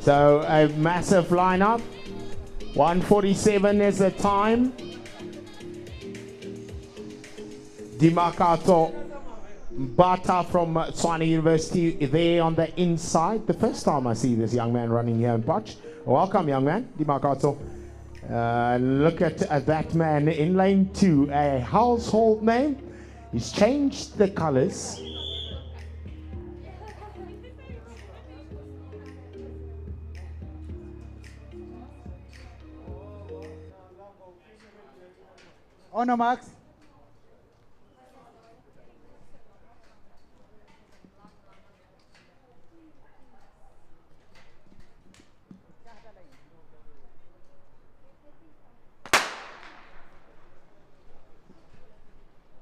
So a massive lineup. 1:47 is the time. Dimakato Botha from Tshwane University there on the inside. The first time I see this young man running here in Potch. Welcome, young man, Dimakato. Look at that man in lane 2, a household name. He's changed the colors. Honor Max.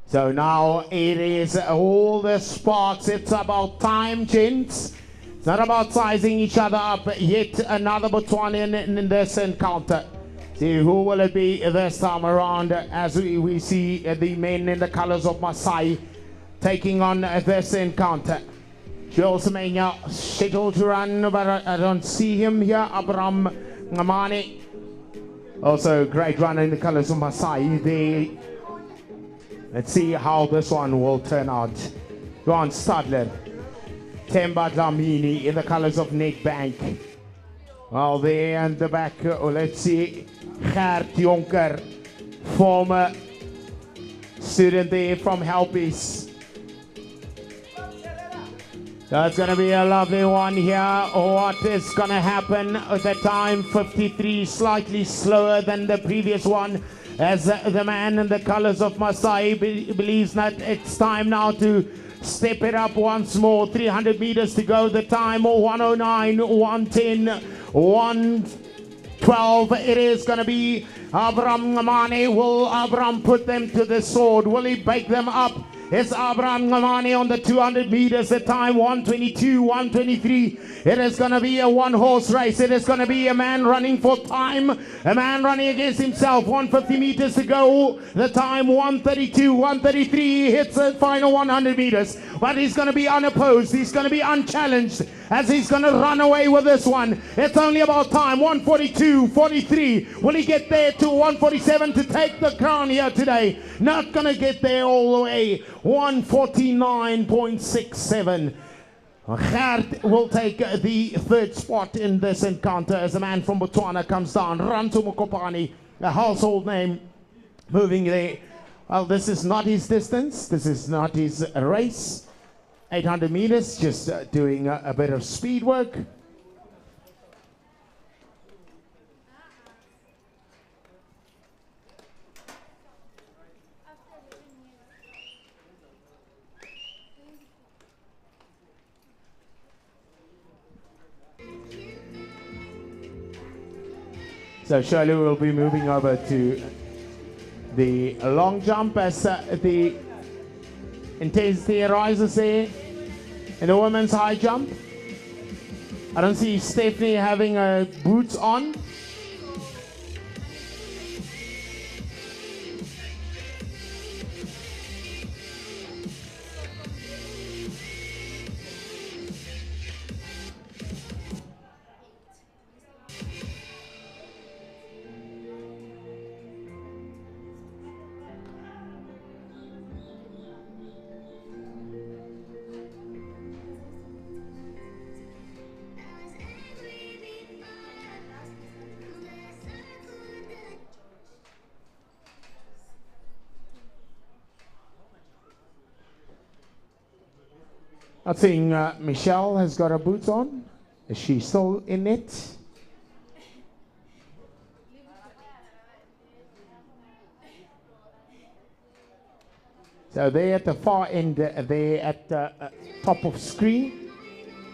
So now it is all the sparks. It's about time, gents. It's not about sizing each other up. Yet another Botswanian in this encounter. See, who will it be this time around as we see the men in the colors of Maasai taking on this encounter. Jules Mania scheduled to run, but I don't see him here. Abraham Ngamane, also a great runner in the colors of Maasai. Let's see how this one will turn out. Johan Stadler, Themba Dlamini in the colors of Nedbank. Well, there in the back, let's see, Gert Jonker, former student there from Helpies. That's going to be a lovely one here. What is going to happen at the time? 53, slightly slower than the previous one, as the man in the colors of Maasai believes that it's time now to step it up once more. 300 meters to go. The time 109, 110, 112. It is going to be Abraham Ngamane. Will Abraham put them to the sword? Will he bake them up? It's Abraham Ngamane on the 200 meters. The time 122, 123. It is going to be a one-horse race. It is going to be a man running for time, a man running against himself. 150 meters to go. The time 132, 133. He hits the final 100 meters, but he's going to be unopposed. He's going to be unchallenged as he's going to run away with this one. It's only about time. 142, 43. Will he get there to 147 to take the crown here today? Not going to get there all the way. 149.67. Gert will take the third spot in this encounter as a man from Botswana comes down. Ranto Mokopane, a household name, moving there. Well, this is not his distance. This is not his race. 800 meters, just doing a bit of speed work. So surely we'll be moving over to the long jump as the intensity rises there in the women's high jump. I don't see Stephanie having boots on. Not seeing Michelle has got her boots on. Is she still in it? So they're at the far end, they're at the top of screen.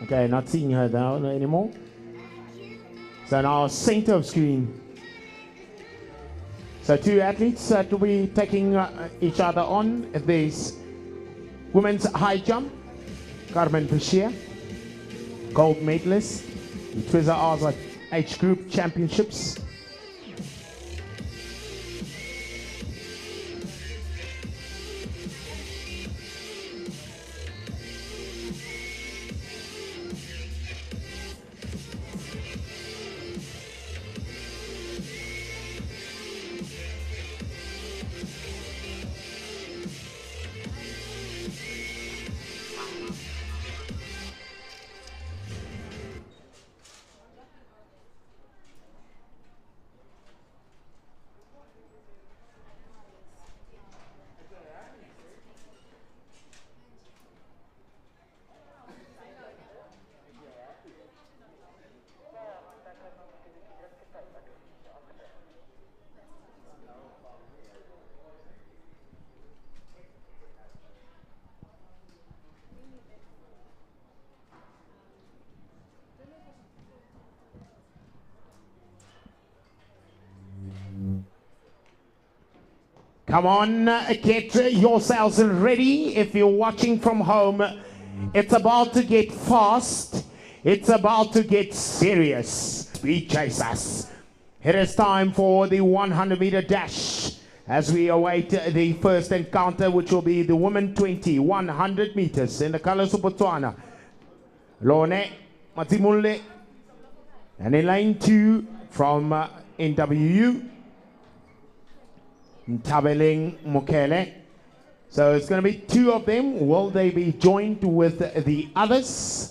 Okay, not seeing her down anymore. So now center of screen. So two athletes that will be taking each other on. There's women's high jump. Carmen Bashir, gold medalist in Twizzler Arza Age Group Championships. Come on, get yourselves ready. If you're watching from home, it's about to get fast. It's about to get serious. Speed chasers. It is time for the 100-meter dash as we await the first encounter, which will be the women 100 meters in the colors of Botswana. Lone Matimule, and in lane 2 from NWU, Ntabeling Mokele. So it's going to be 2 of them. Will they be joined with the others?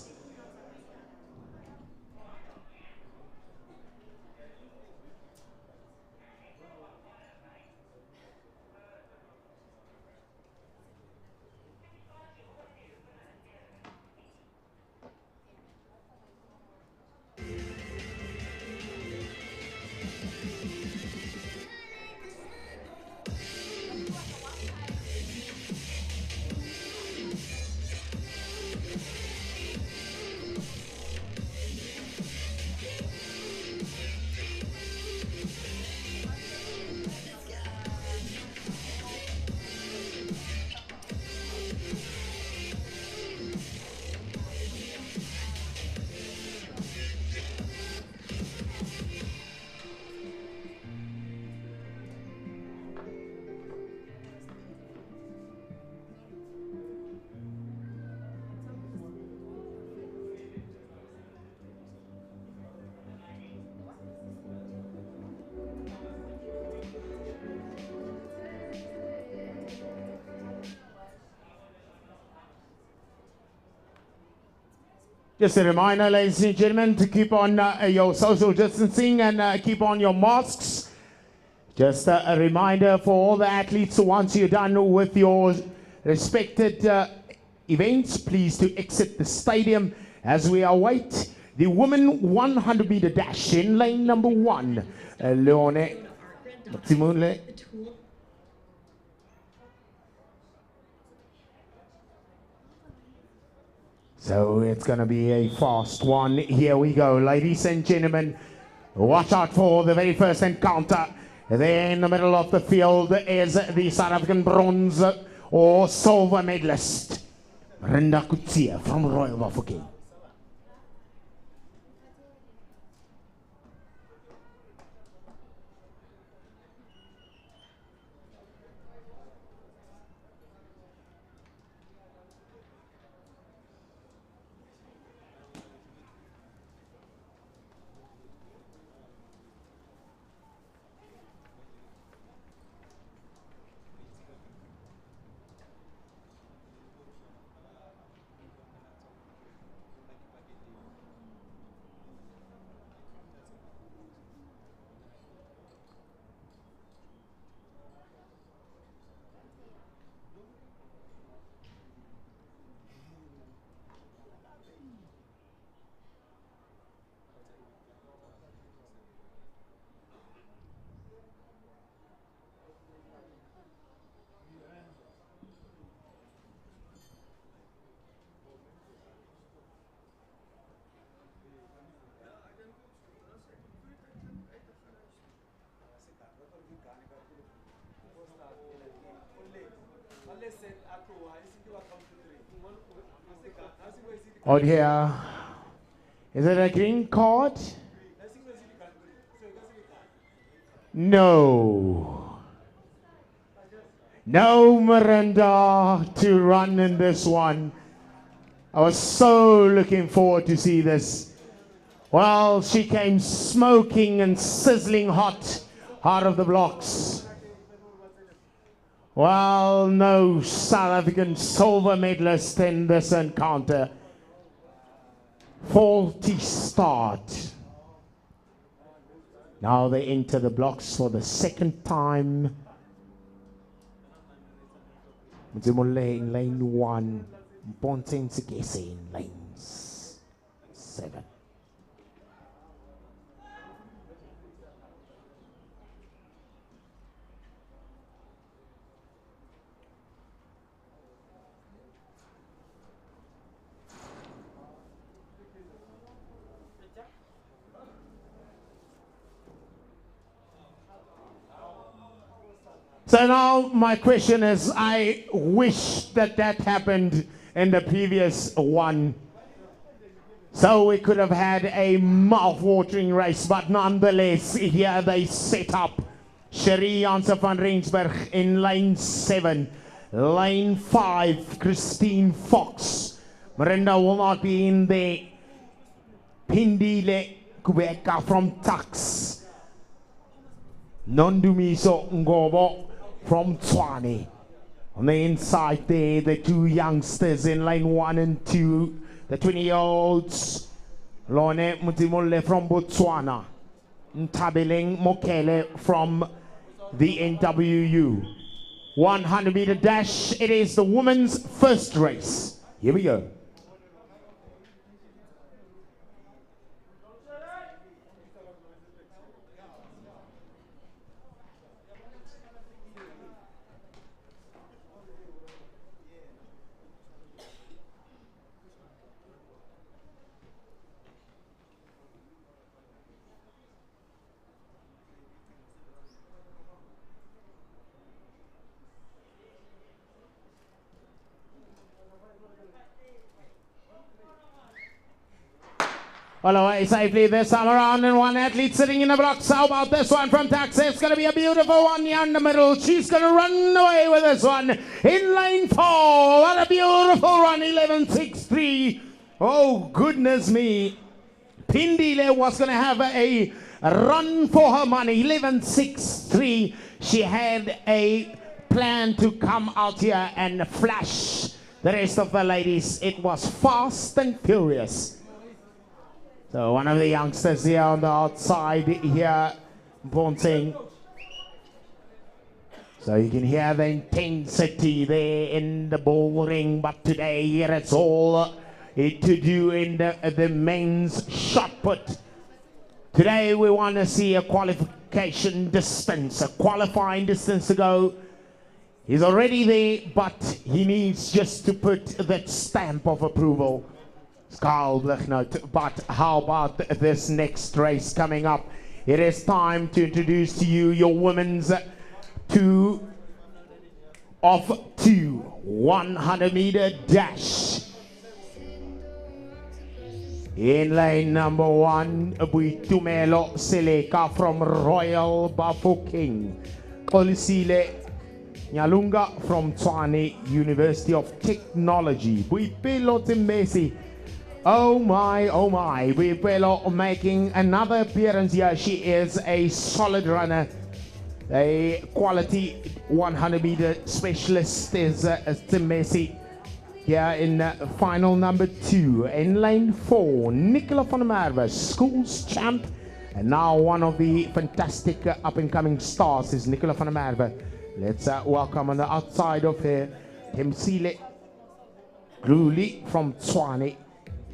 Just a reminder, ladies and gentlemen, to keep on your social distancing and keep on your masks. Just a reminder for all the athletes, once you're done with your respected events, please to exit the stadium as we await the women 100-meter dash in lane number 1. Leone Matimule. So it's going to be a fast one. Here we go, ladies and gentlemen. Watch out for the very first encounter. There in the middle of the field is the South African bronze or silver medalist, Brenda Kutsia from Royal Bafokeng. On here, is it a green card? No. No Miranda to run in this one. I was so looking forward to see this. Well, she came smoking and sizzling hot out of the blocks. Well, no South African silver medalist in this encounter. Faulty start. Now they enter the blocks for the second time. Mzimole in lane 1. Bonten Sigese in lanes 7. So now my question is, I wish that happened in the previous one. So we could have had a mouth-watering race, but nonetheless, here they set up Cherie Jansen van Rensburg in lane 7. Lane 5, Christine Fox. Marinda will not be in there. Pindile Kubeka from Tax. Nondumiso Ngobo from Tshwane. On the inside there, the two youngsters in lane 1 and 2. The 20-year-olds, Lone Mutimole from Botswana, Ntabeleng Mokele from the NWU. 100-meter dash, it is the women's first race. Here we go. All away safely this time around, and one athlete sitting in the blocks. How about this one from Taxi? It's going to be a beautiful one here in the middle. She's going to run away with this one in lane 4. What a beautiful run, 11.63. Oh, goodness me. Pindile was going to have a run for her money, 11.63. She had a plan to come out here and flash the rest of the ladies. It was fast and furious. So one of the youngsters here on the outside here, bouncing. So you can hear the intensity there in the bull ring, but today here it's all to do in the men's shot put. Today we want to see a qualification distance, a qualifying distance to go. He's already there, but he needs just to put that stamp of approval. But how about this next race coming up? It is time to introduce to you your women's 2 of 2 100-meter dash. In lane number 1, Buitumelo Seleka from Royal Bafokeng. Polisile Nyalunga from Tshwane University of Technology. Buipelo Timbesi. Oh my, Buipelo making another appearance here. She is a solid runner. A quality 100-meter specialist is Timbesi. Here in final number 2. In lane 4, Nicola van der Merwe, schools champ. And now one of the fantastic up-and-coming stars is Nicola van der Merwe. Let's welcome on the outside of her, Temsile Gruli from Tshwane.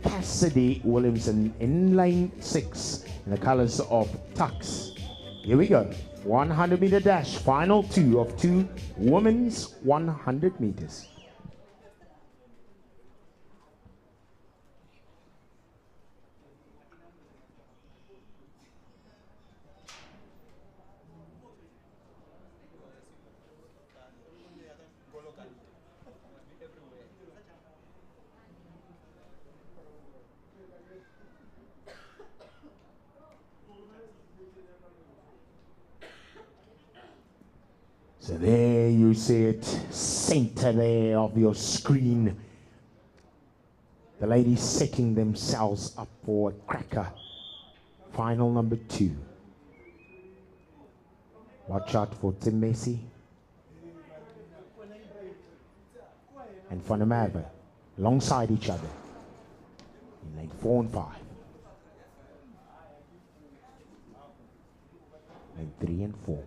Cassidy Williamson in lane 6 in the colors of Tux. Here we go. 100-meter dash, final 2 of 2 women's 100 meters. So there you see it, center there of your screen. The ladies setting themselves up for a cracker. Final number 2. Watch out for Tim Messi and Van der Merwe alongside each other in lane 4 and 5. Lane 3 and 4.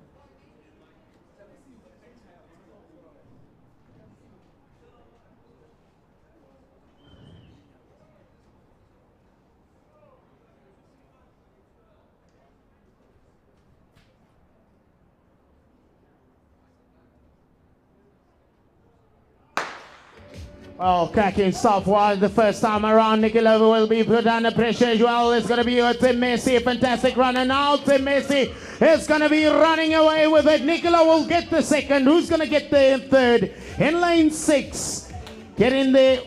Well, cracking stuff was the first time around. Nicola will be put under pressure as well. It's going to be Tim Messi, a fantastic runner. Now Tim Messi is going to be running away with it. Nicola will get the second. Who's going to get the third? In lane 6. Get in there.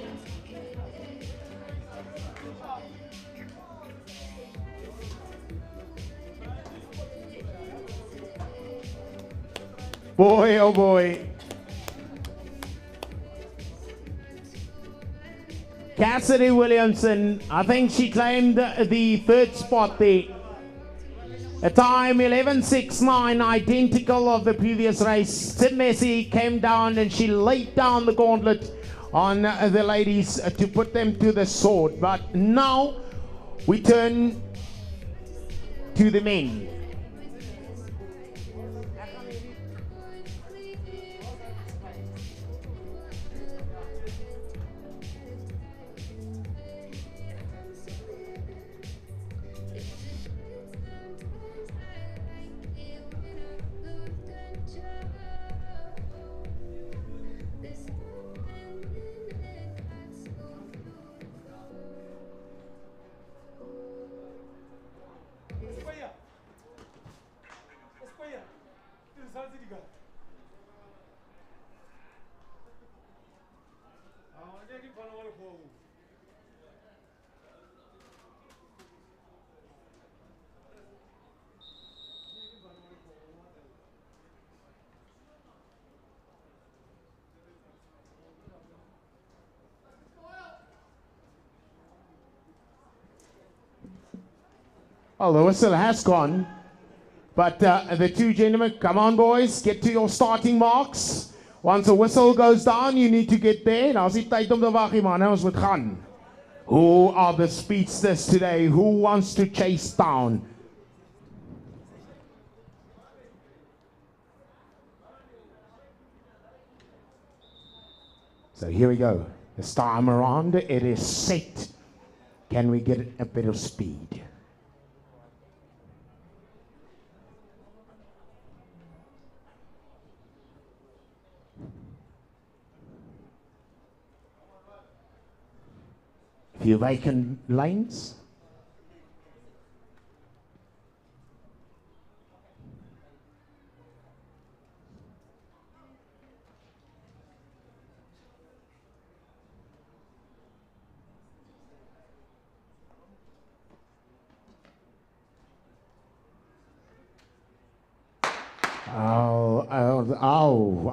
Boy, oh boy. Cassidy Williamson, I think she claimed the third spot there. A time 11:69, identical of the previous race. Sid Messi came down and she laid down the gauntlet on the ladies to put them to the sword. But now we turn to the men. Well, the whistle has gone, but the two gentlemen, come on boys, get to your starting marks. Once the whistle goes down, you need to get there. Nou is die tyd om te wag, man. Ons moet gaan. Who are the speedsters today? Who wants to chase down? So here we go. This time around, it is set. Can we get a bit of speed? Few vacant lanes.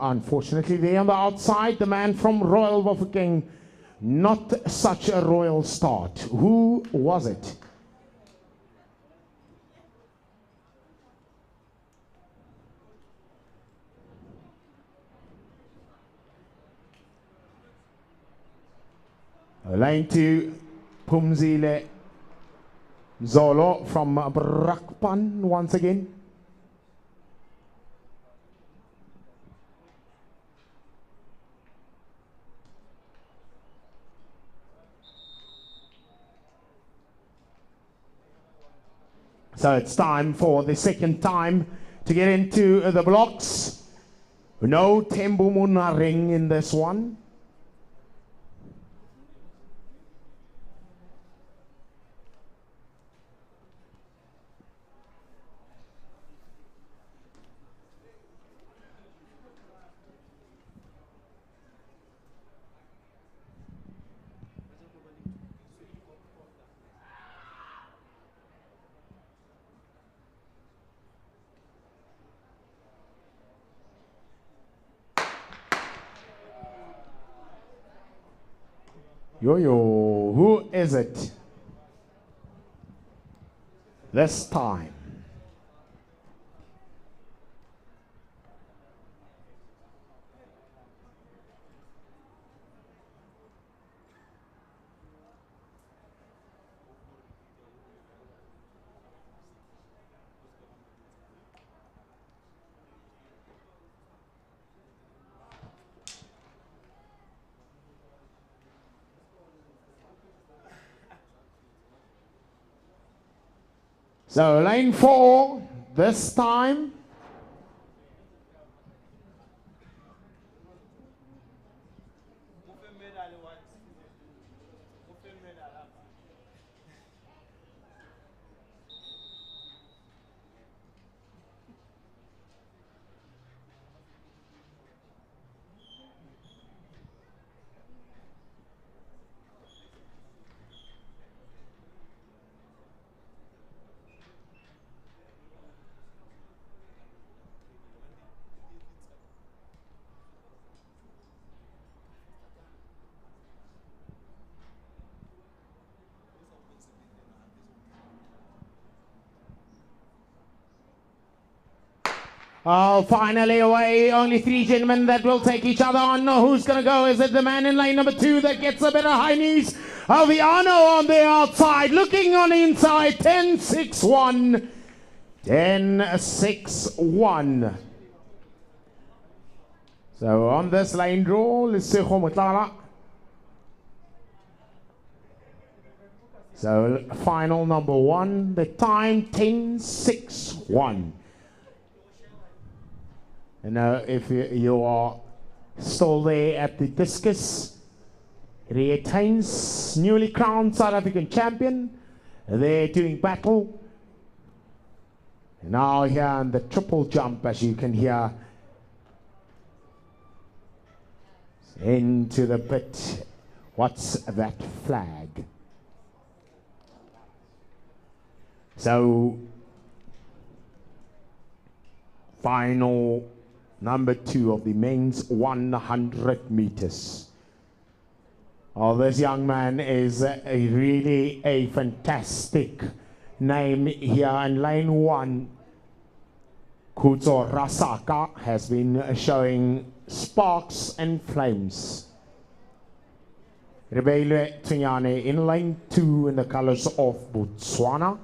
Unfortunately, there on the outside, the man from Royal Bafokeng. Not such a royal start. Who was it? Lane 2, Pumzile Zolo from Brakpan once again. So it's time for the second time to get into the blocks. No Tembu Munareng in this one. Yo, who is it this time? So lane 4 this time. Oh, finally away. Only 3 gentlemen that will take each other on. Who's going to go? Is it the man in lane number 2 that gets a bit of high knees? Aviano on the outside. Looking on the inside. 10-6-1. 10-6-1. So on this lane draw, let's see Mutlala. So final number 1. The time 10-6-1. And if you are still there at the discus, retains newly crowned South African champion. They're doing battle. Now here in the triple jump, as you can hear, into the pit. What's that flag? So final number 2 of the men's 100 meters. Oh, this young man is really a fantastic name here in lane 1. Kutso Rasaka has been showing sparks and flames. Rebele Tunyane in lane 2 in the colors of Botswana.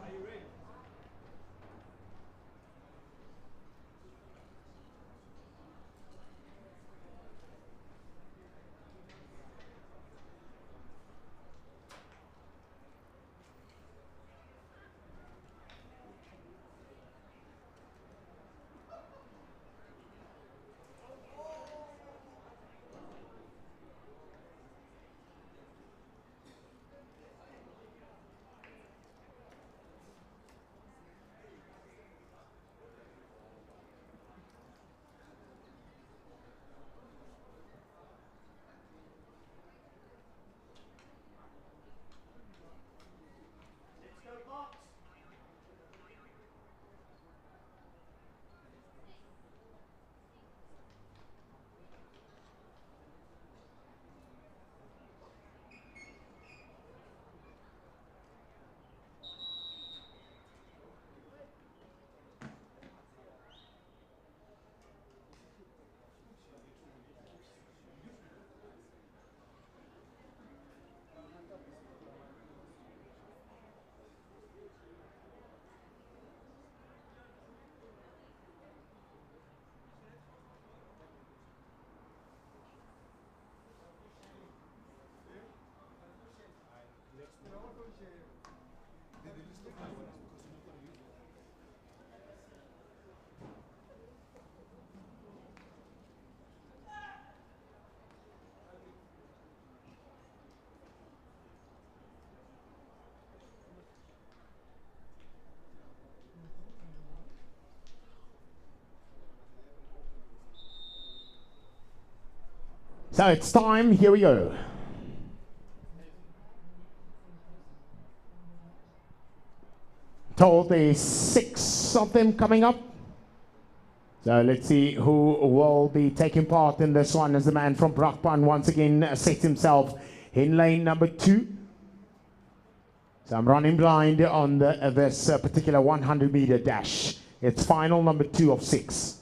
So it's time, here we go. Told there's 6 of them coming up. So let's see who will be taking part in this one as the man from Brakpan once again sets himself in lane number 2. So I'm running blind on this particular 100-meter dash. It's final number 2 of 6.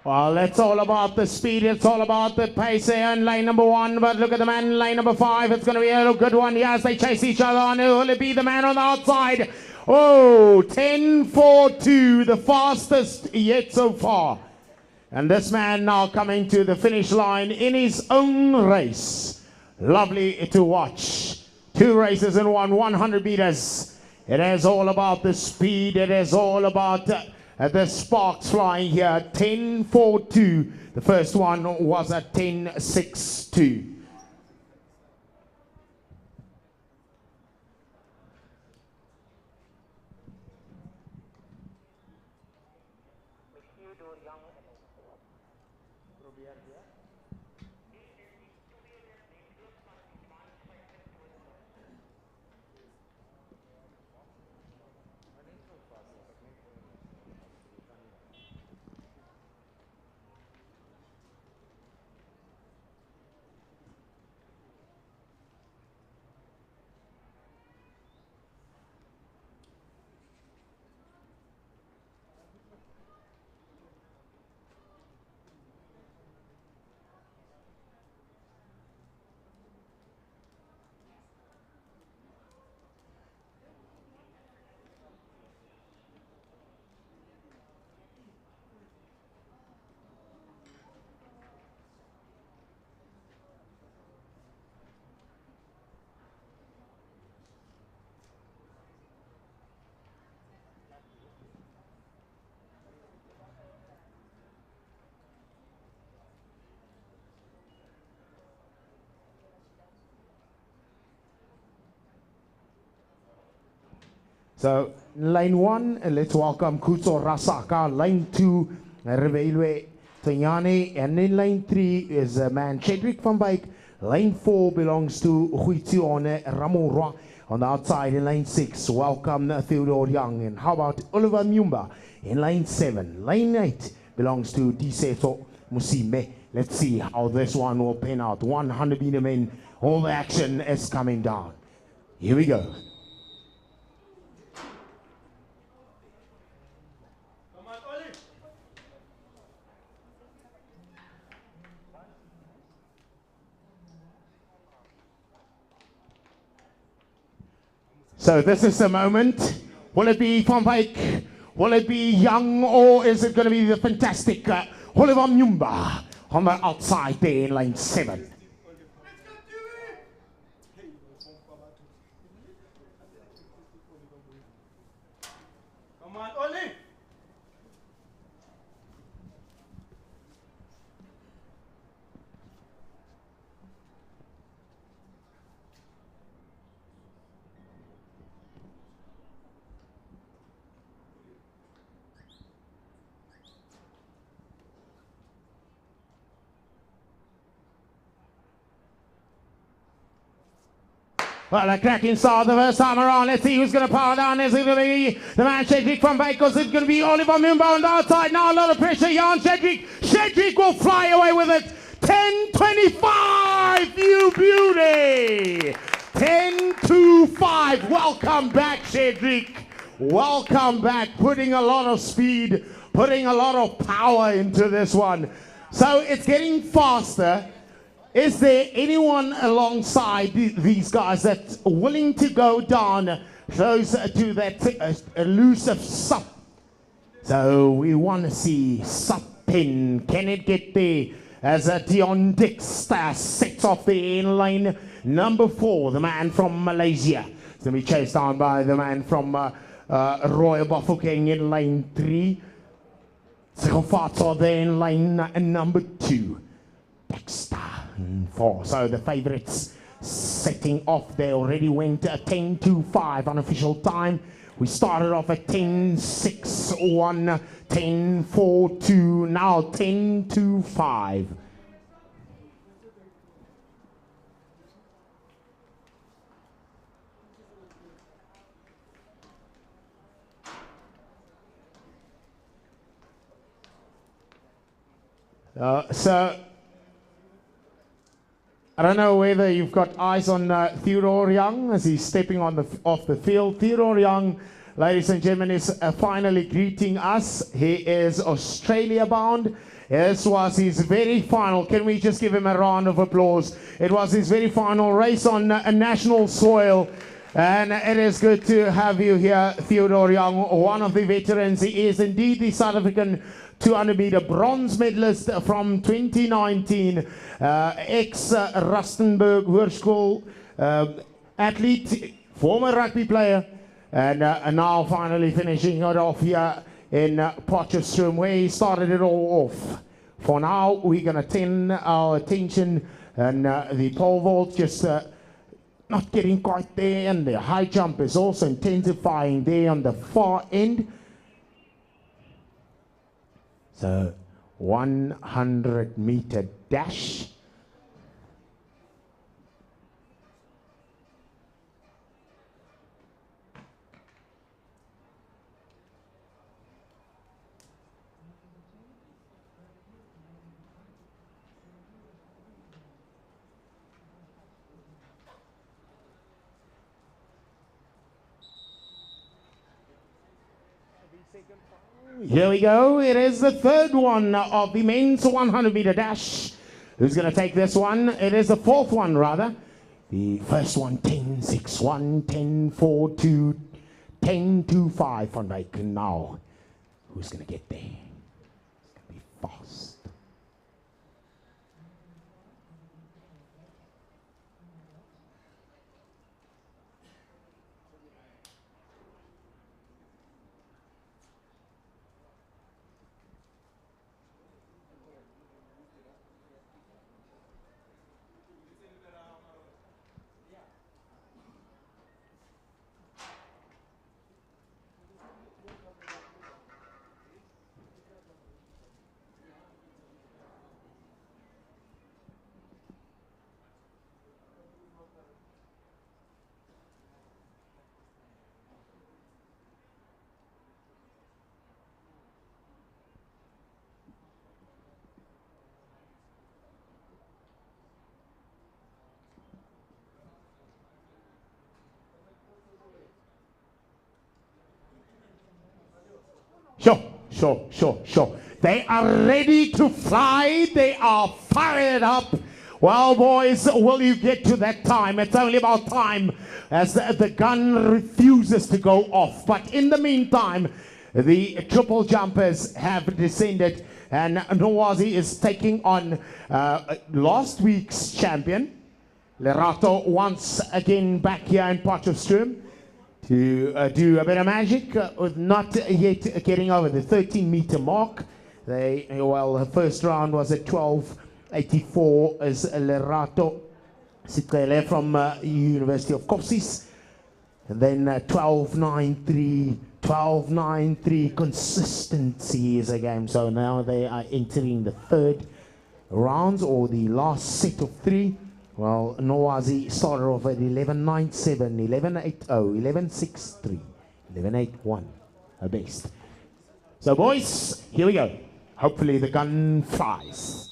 Well, it's all about the speed. It's all about the pace here in lane number 1. But look at the man in lane number 5. It's going to be a good one. Yes, they chase each other on. Will it be the man on the outside? Oh, 10-4-2, the fastest yet so far. And this man now coming to the finish line in his own race. Lovely to watch. 2 races in one, 100 meters. It is all about the speed. It is all about the sparks flying here. 10-4-2. The first one was at 10-6-2. So, line 1, let's welcome Kutso Rasaka. Line 2, Revelwe Tanyane. And in line 3 is a man, Chedrick van Wyk. Line 4 belongs to Huitione Ramorwa. On the outside in line 6, welcome Theodore Young. And how about Oliver Mumba in line 7? Line 8 belongs to Diseto Musime. Let's see how this one will pan out. 100 meter men, all the action is coming down. Here we go. So this is the moment. Will it be Van Wyk? Will it be Young? Or is it going to be the fantastic Oliver Mumba on the outside there in line 7? Come on, Oli. Well, a cracking start the first time around. Let's see who's going to power down. Is it going to be the man Chedrick from Wyk? Is it going to be Oliver Mumba on the outside? Now a lot of pressure here on Chedrick. Chedrick will fly away with it. 10-25, you beauty. 10-5. Welcome back, Chedrick. Welcome back. Putting a lot of speed, putting a lot of power into this one. So it's getting faster. Is there anyone alongside these guys that's willing to go down close to that elusive Sup? So we want to see Suppin. Can it get there as Dion Dixter sets off the in line number 4, the man from Malaysia. It's going to be chased down by the man from Royal Bafokeng in line 3. Sekofatso there in line number 2. Dexter 4. So the favorites setting off. They already went 10-5 unofficial time. We started off at 10-6-1, 10-4-2, now 10-5. So I don't know whether you've got eyes on Theodore Young as he's stepping on off the field. Theodore Young, ladies and gentlemen, is finally greeting us. He is Australia bound. This was his very final. Can we just give him a round of applause? It was his very final race on a national soil. And it is good to have you here, Theodore Young, one of the veterans. He is indeed the South African 200-meter bronze medalist from 2019, ex-Rustenburg Hoërskool athlete, former rugby player, and now finally finishing it off here in Potchefstroom, where he started it all off. For now, we're going to turn our attention and the pole vault just not getting quite there, and the high jump is also intensifying there on the far end. So 100-meter dash. Here we go. It is the third one of the men's 100-meter dash. Who's going to take this one? It is the fourth one, rather. The first one, 10-6-1, 10-4-2, 10-2-5 Van Wyk. Now, who's going to get there? It's going to be fast. Sure. They are ready to fly. They are fired up. Well, boys, will you get to that time? It's only about time as the gun refuses to go off. But in the meantime, the triple jumpers have descended, and Nwazi is taking on last week's champion, Lerato, once again back here in Potchefstroom to do a bit of magic with not yet getting over the 13-meter mark. The first round was at 12.84 as Lerato Sitkele from University of Kopsies. And then 12.93 consistency is a game. So now they are entering the third rounds, or the last set of three. Well, Nwazi started off at 11.97, 11.80, 11.63, 11.81, her best. So boys, here we go. Hopefully the gun flies.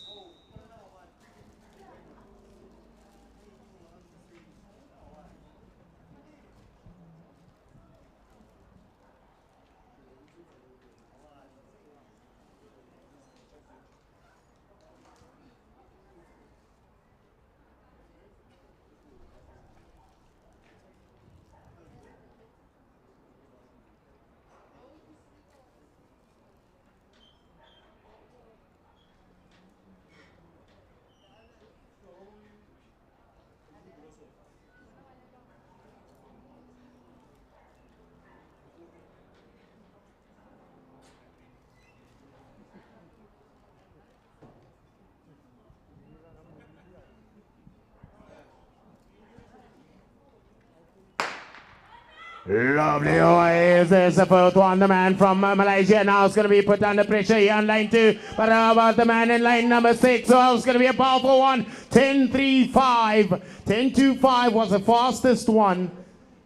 Lovely boys. There's the fourth one. The man from Malaysia now is going to be put under pressure here on lane 2. But how about the man in lane number 6? Oh, it's going to be a powerful one. 10.35. 10.25 was the fastest one.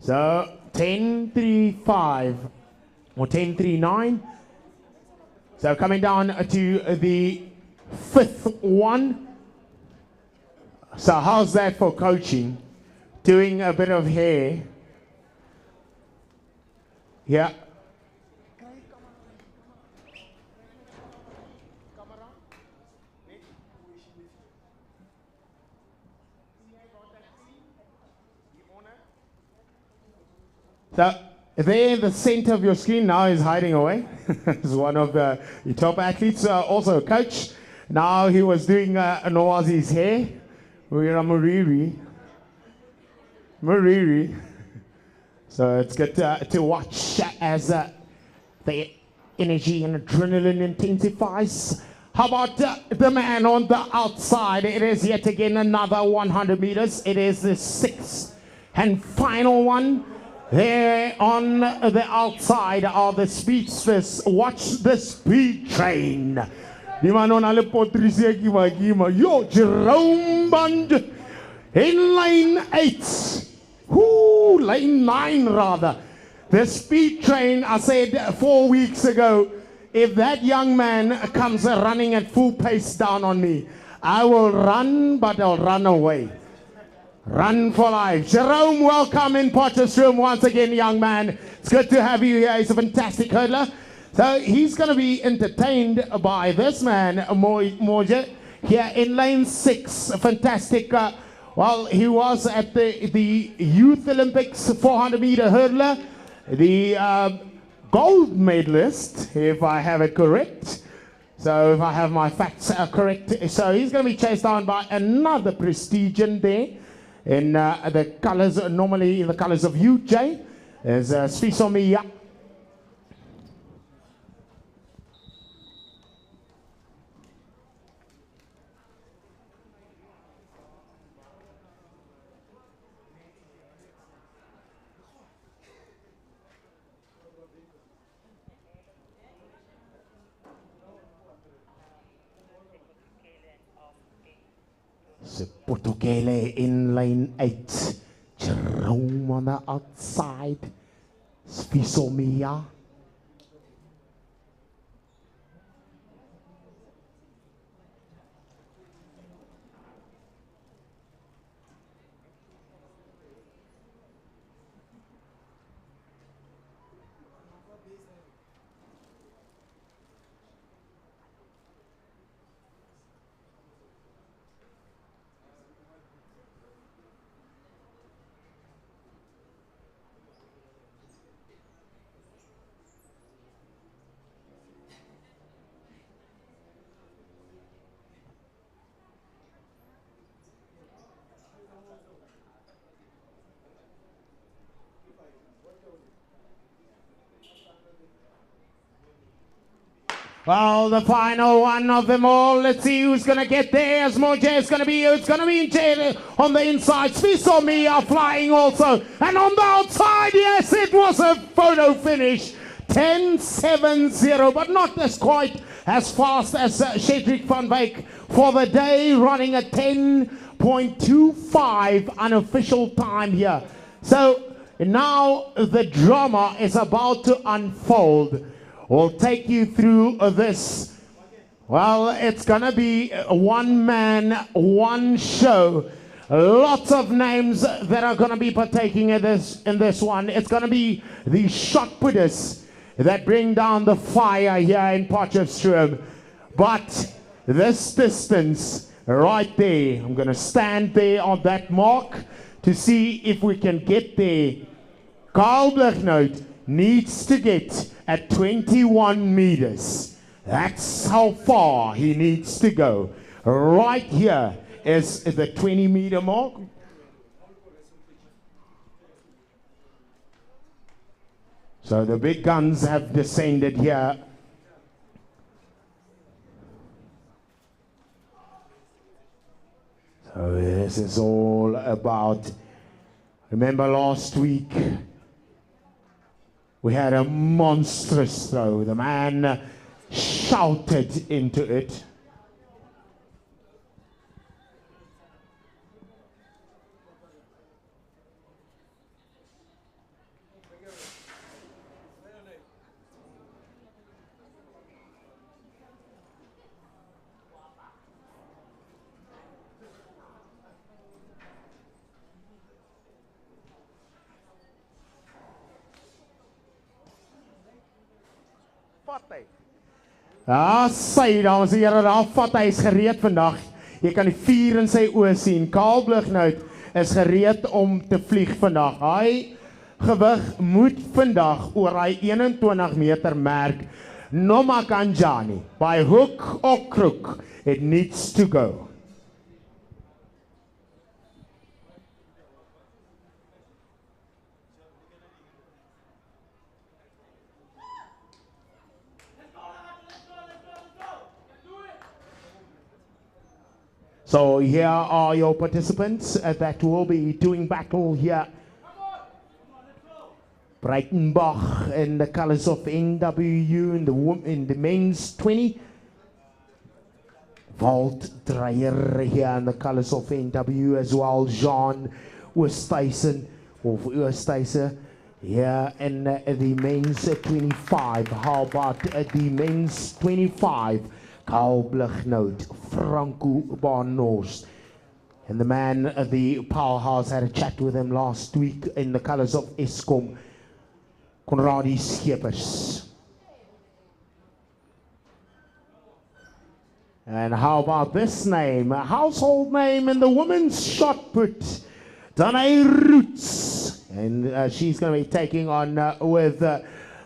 So 10.35 or 10.39. So coming down to the fifth one. So how's that for coaching? Doing a bit of hair. Yeah. So there in the center of your screen now is hiding away. He's one of the top athletes, also a coach. Now he was doing Nwazi's hair. We're a Mariri. So it's good to watch as the energy and adrenaline intensifies. How about the man on the outside? It is yet again another 100 meters. It is the sixth and final one. There on the outside are the speedsters. Watch the speed train. Yo, Jerome Bund in lane 8. Ooh, lane 9 rather. The speed train, I said 4 weeks ago, if that young man comes running at full pace down on me, I will run, but I'll run away. Run for life. Jerome, welcome in Potchefstroom once again, young man. It's good to have you here. He's a fantastic hurdler. So he's going to be entertained by this man, Moje, here in lane 6. Fantastic. Well, he was at the Youth Olympics 400-meter hurdler, the gold medalist, if I have it correct. So if I have my facts correct. So he's going to be chased down by another prestigian there in the colors, normally in the colors of UJ. There's Sfisomiya. Sepotokele in lane 8. Jerome on the outside. Sfisomiya. Well, the final one of them all. Let's see who's going to get there. As Moje is going to be, it's going to be in jail on the inside. Swiss on me are flying also. And on the outside, yes, it was a photo finish. 10-7-0, but not as quite as fast as Shedrick van Wyk for the day, running a 10.25 unofficial time here. So now the drama is about to unfold. We'll take you through this. Well, it's going to be one man, one show. Lots of names that are going to be partaking in this one. It's going to be the shot putters that bring down the fire here in Potchefstroom. But this distance right there, I'm going to stand there on that mark to see if we can get there. Carl Blichnout needs to get at 21 meters. That's how far he needs to go. Right here is the 20-meter mark. So the big guns have descended here. So this is all about, remember last week, we had a monstrous throw. The man shouted into it. Ja, sy dames en here, daar vat hy is gereed vandag. Jy kan die vuur in sy oë sien. Carl Blichnout is gereed om te vlieg vandag. Hy gewig moet vandag oor hy 21 meter merk Noma Kanjani. By hook or crook, it needs to go. So here are your participants that will be doing battle here. Breitenbach in the colors of NWU in the men's 20. Walt Dreyer here in the colors of NW as well. Jean Oosthuizen of Oosthuizen here in the men's 25. How about the men's 25? Carl Blichnout, Franco Barnos. And the man, the powerhouse, had a chat with him last week in the colors of Eskom, Conradie Schippers. And how about this name? A household name in the women's shot put, Danae Roots. And she's going to be taking on with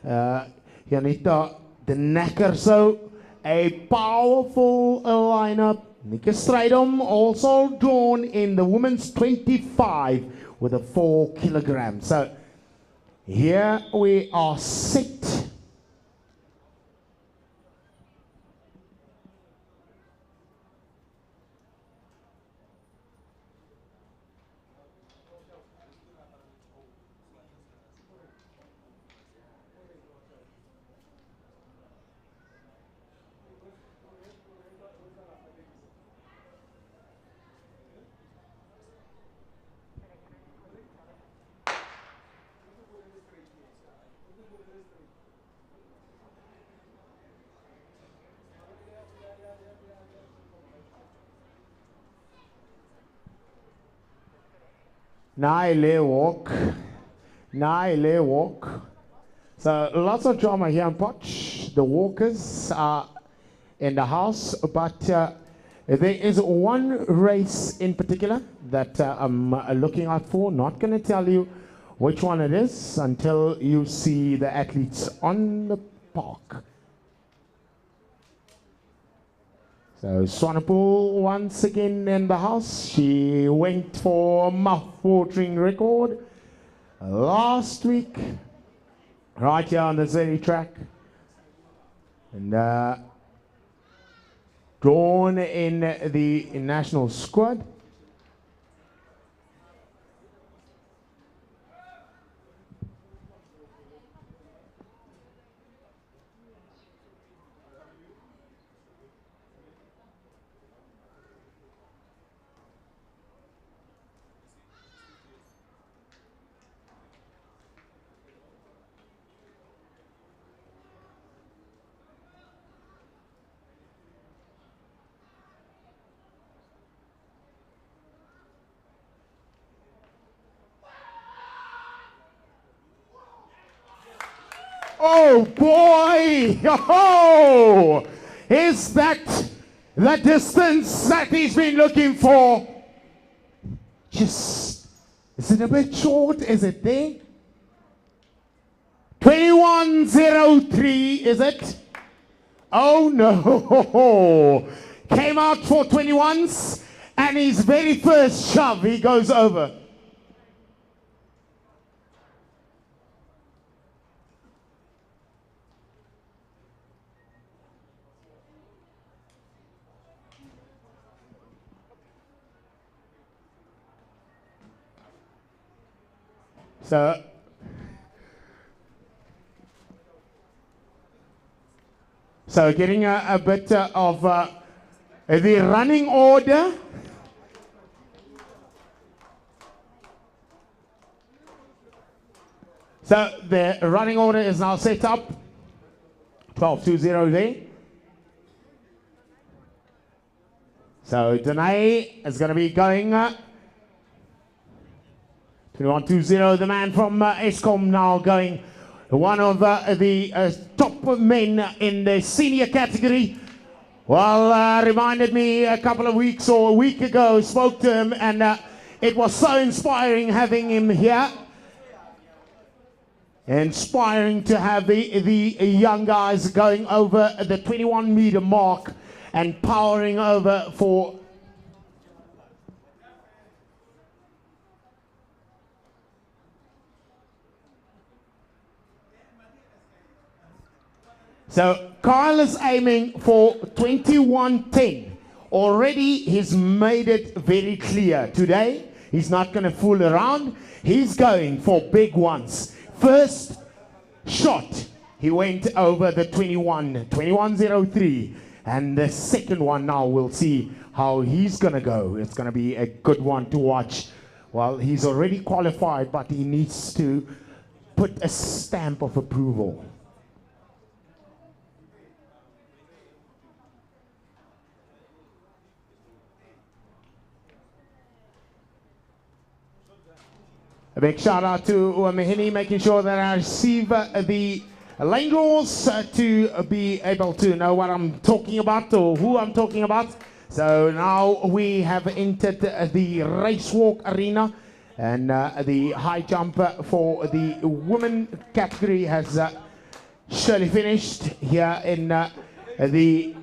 Janita de Necker. So a powerful lineup. Nika Strydom also drawn in the women's 25 with a 4 kilograms. So here we are set. Naile walk. So lots of drama here in Potch. The walkers are in the house, but there is one race in particular that I'm looking out for. Not going to tell you which one it is until you see the athletes on the park. So Swanepoel once again in the house. She went for a mouth-watering record last week, right here on this very track. And drawn in the national squad. Oh boy! Oh, is that the distance that he's been looking for? Just, is it a bit short? Is it there? 21.03, is it? Oh no! Came out for 21s, and his very first shove, he goes over. So getting a bit of the running order. So the running order is now set up. 12-2-0 there. So Danae is going to be going 21-2-0, the man from Eskom now going, one of the top men in the senior category. Well, reminded me a couple of weeks or a week ago, spoke to him, and it was so inspiring having him here. Inspiring to have the young guys going over the 21-meter mark and powering over for so Kyle is aiming for 21.10. Already he's made it very clear. Today he's not going to fool around. He's going for big ones. First shot, he went over the 21.03. And the second one now, we'll see how he's going to go. It's going to be a good one to watch. Well, he's already qualified, but he needs to put a stamp of approval. A big shout out to Mahini, making sure that I receive the lane rules to be able to know what I'm talking about or who I'm talking about. So now we have entered the race walk arena, and the high jump for the women category has surely finished here in the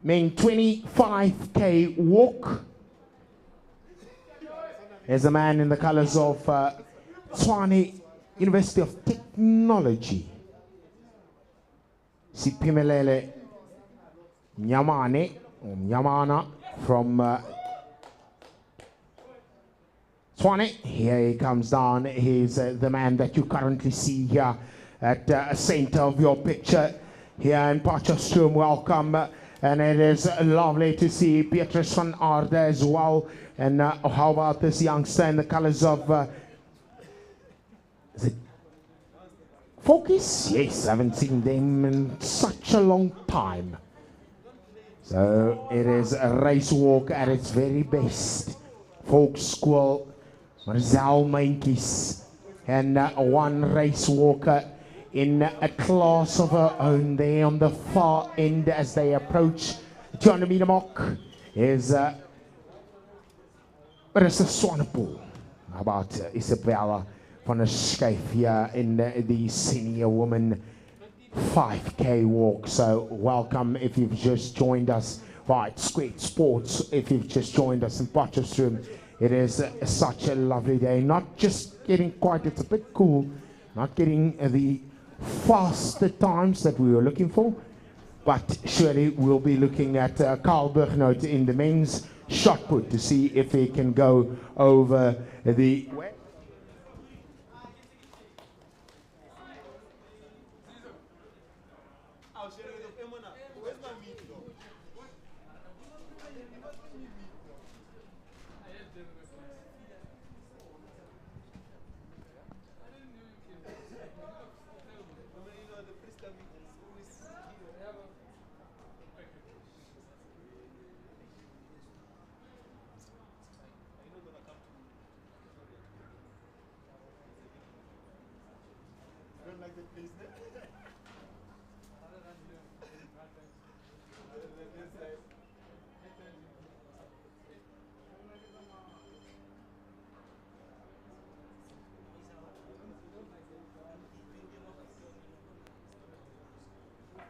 main 25K walk. There's a man in the colors of Tshwane University of Technology. Sipimelele Nyamane, or Nyamana, from Tshwane. Here he comes down. He's the man that you currently see here at the center of your picture here in Potchefstroom. Welcome. And it is lovely to see Beatrice van Aarde as well. And how about this youngster in the colors of is it Focus? Yes, I haven't seen them in such a long time. So it is a race walk at its very best. Volksskool, Marzel Meintjies, and one race walker in a class of her own there on the far end as they approach the 200-meter mark is Marissa Swanepoel. How about Isabella van der Schuyf here in the senior woman 5K walk. So welcome if you've just joined us. Right, Squared Sports, if you've just joined us in Potchefstroom. It is such a lovely day. Not just getting quite, it's a bit cool, Not getting the faster times that we were looking for, but surely we'll be looking at Carl Bergnoot in the men's shot put to see if he can go over the...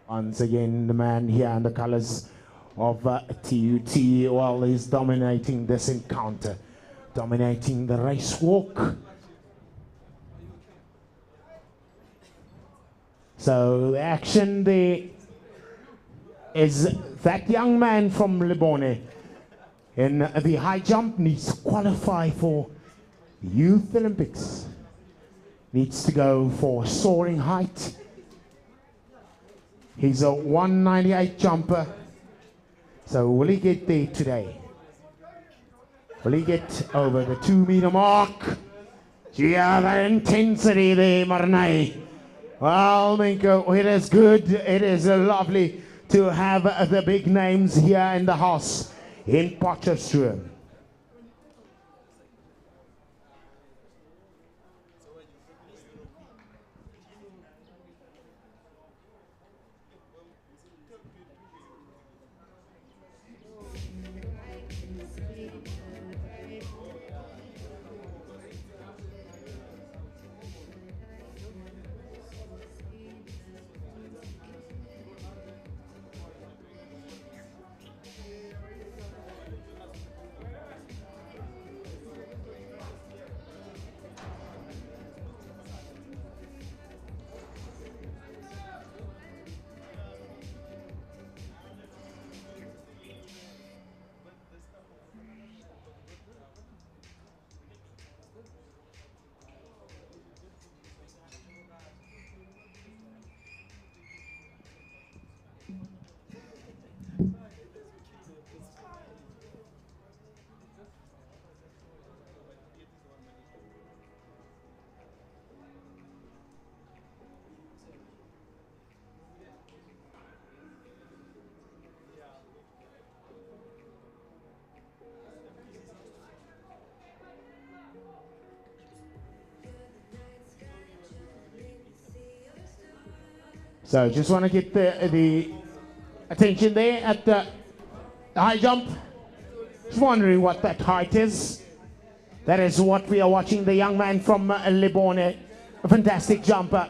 Once again, the man here in the colors of TUT, well, is dominating this encounter, dominating the race walk. So the action there is that young man from Lebone in the high jump needs to qualify for Youth Olympics, needs to go for soaring height. He's a 198 jumper. So will he get there today? Will he get over the 2 meter mark? Yeah, the intensity there, Marnay. Well, Minko, it is good. It is lovely to have the big names here in the house in Potchefstroom. So just want to get the attention there at the high jump. Just wondering what that height is. That is what we are watching, the young man from Lebone, a fantastic jumper.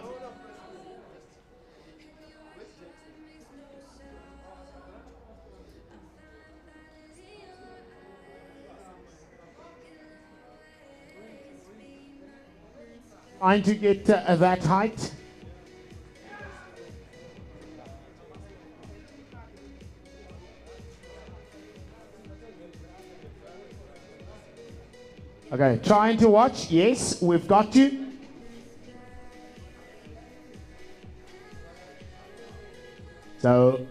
Trying to get that height. Okay, trying to watch. Yes, we've got you. So,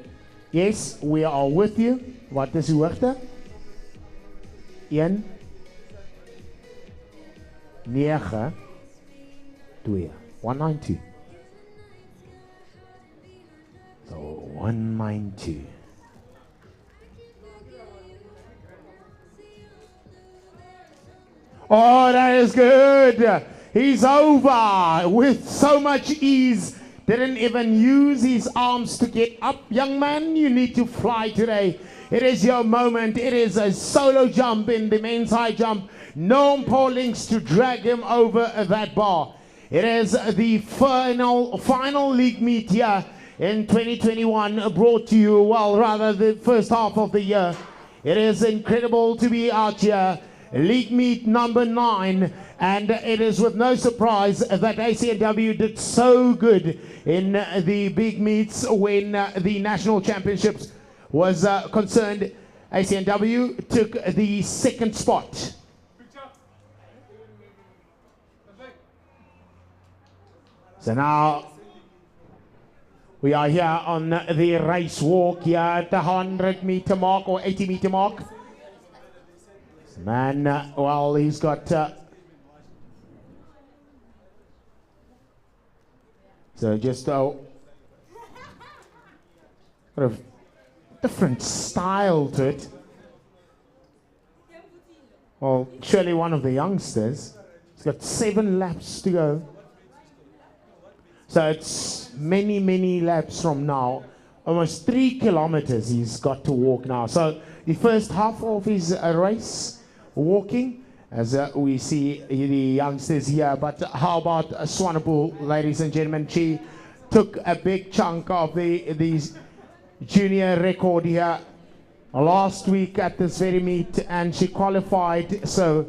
yes, we are with you. Wat is uw hoogte? 1, 9, 2, 192. So, 192. Oh, that is good. He's over with so much ease. Didn't even use his arms to get up. Young man, you need to fly today. It is your moment. It is a solo jump in the men's high jump. No links to drag him over that bar. It is the final league meet here in 2021 brought to you, well, rather the first half of the year. It is incredible to be out here. league meet number 9, and it is with no surprise that ACNW did so good in the big meets when the national championships was concerned. ACNW took the 2nd spot. So now we are here on the race walk here at the 100-meter mark or 80-meter mark. Man, well, he's got so just got a different style to it. Well, surely one of the youngsters. He's got 7 laps to go. So it's many, many laps from now. Almost 3 kilometers he's got to walk now. So the first half of his race walking, as we see the youngsters here. But how about Swanepoel, ladies and gentlemen? She took a big chunk of the junior record here last week at this very meet, and she qualified. So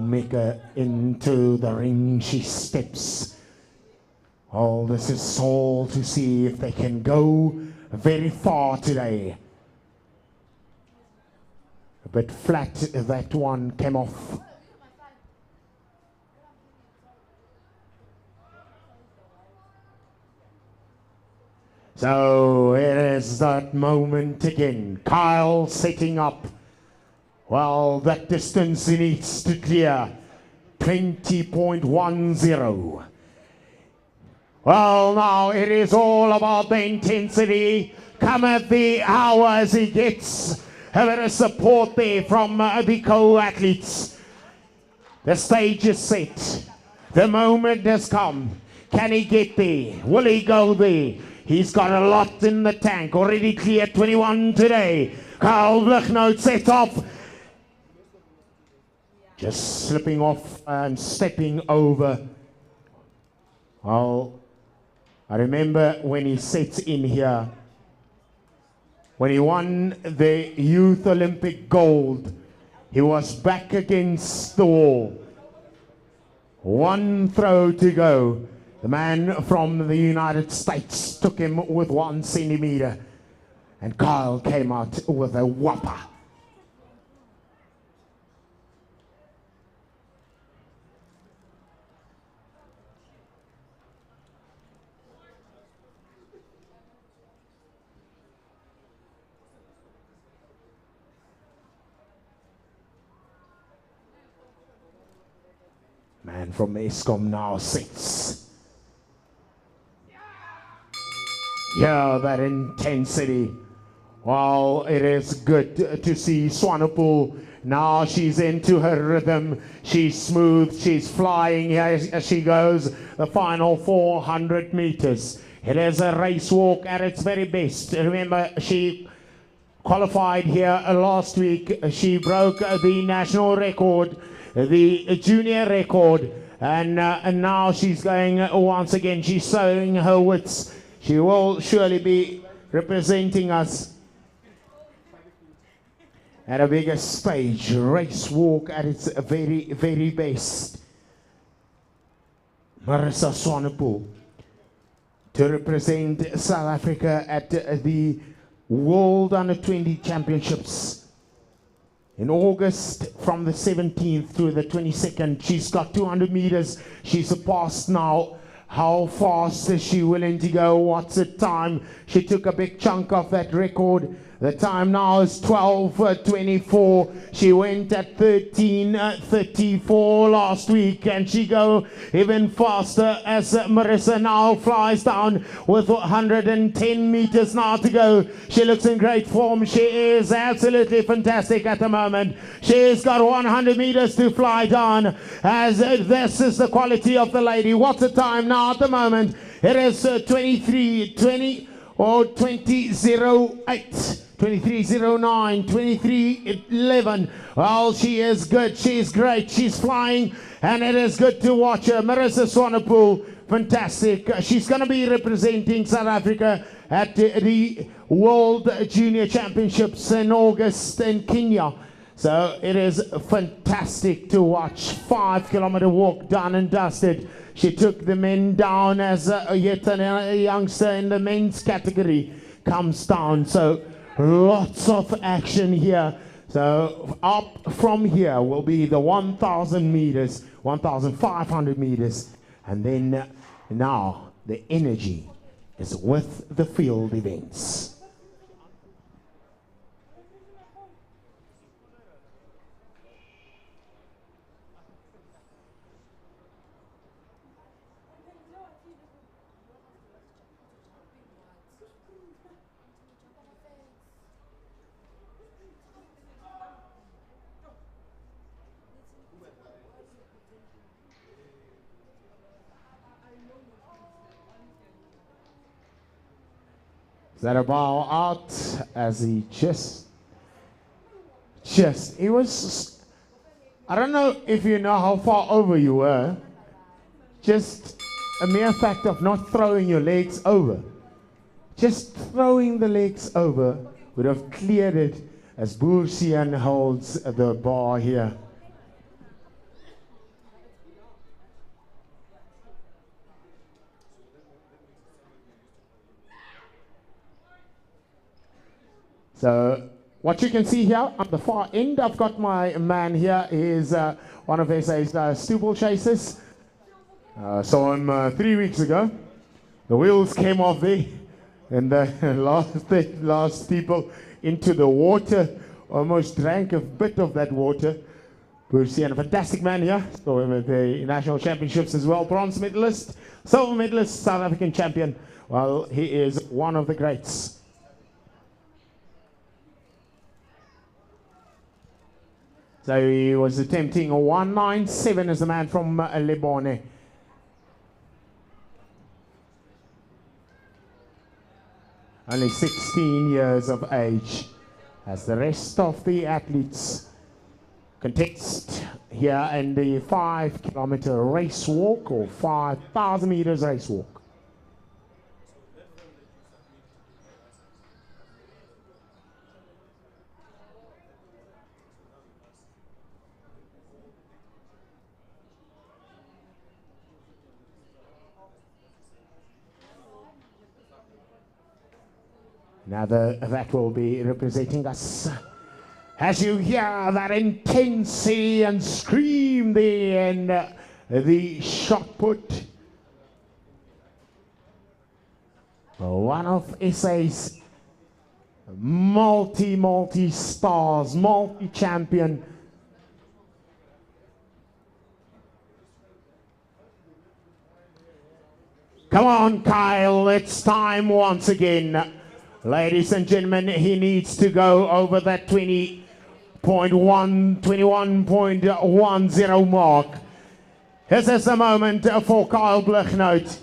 Mika into the ring she steps. All this is all to see if they can go very far today. A bit flat, that one came off. So it is that moment again. Kyle setting up. Well, that distance he needs to clear, 20.10. Well, now it is all about the intensity. Come at the hour as he gets a bit of support there from the co-athletes. The stage is set. The moment has come. Can he get there? Will he go there? He's got a lot in the tank. Already cleared 21 today. Kyle Blichnout set off. Just slipping off and stepping over. Well, I remember when he sets in here, when he won the Youth Olympic gold, he was back against the wall. One throw to go. The man from the United States took him with 1 centimeter, and Kyle came out with a whopper. Man from Eskom now sits. Yeah, that intensity. Well, it is good to see Swanepoel. Now she's into her rhythm. She's smooth. She's flying here as she goes the final 400 meters. It is a race walk at its very best. Remember, she qualified here last week. She broke the national record, the junior record, and now she's going once again. She's showing her wits. She will surely be representing us at a bigger stage. Race walk at its very, very best. Marissa Swanepoel to represent South Africa at the World Under-20 Championships in August from the 17th through the 22nd. She's got 200 meters. She's surpassed now. How fast is she willing to go? What's the time? She took a big chunk of that record. The time now is 12:24. She went at 13:34 last week, and she go even faster as Marissa now flies down with 110 meters now to go. She looks in great form. She is absolutely fantastic at the moment. She's got 100 meters to fly down, as this is the quality of the lady. What's the time now at the moment? It is 20:08. 23:09, 23:11. Well, she is good. She's great. She's flying, and it is good to watch her. Marissa Swanepoel, fantastic. She's going to be representing South Africa at the World Junior Championships in August in Kenya. So it is fantastic to watch. 5-kilometer walk done and dusted. She took the men down as yet a youngster in the men's category comes down. So lots of action here. So up from here will be the 1,000 meters, 1,500 meters, and then now the energy is with the field events. Thabo out as he he was, I don't know if you know how far over you were, just a mere fact of not throwing your legs over. Just throwing the legs over would have cleared it as Boersian holds the bar here. So what you can see here on the far end, I've got my man here. He is one of SA's stupid chasers. Saw him 3 weeks ago. The wheels came off there, and the last people into the water almost drank a bit of that water. We've seen a fantastic man here. Saw him at the national championships as well. Bronze medalist, silver medalist, South African champion. Well, he is one of the greats. So he was attempting a 197 as the man from Lebone. Only 16 years of age, as the rest of the athletes contest here in the 5-kilometer race walk, or 5,000 meters race walk. Now that will be representing us. As you hear that intensity and scream there, and the shot put. One of SA's multi-stars, multi-champion. Come on, Kyle, it's time once again. Ladies and gentlemen, he needs to go over that 21.10 mark. This is the moment for Kyle Blichnout.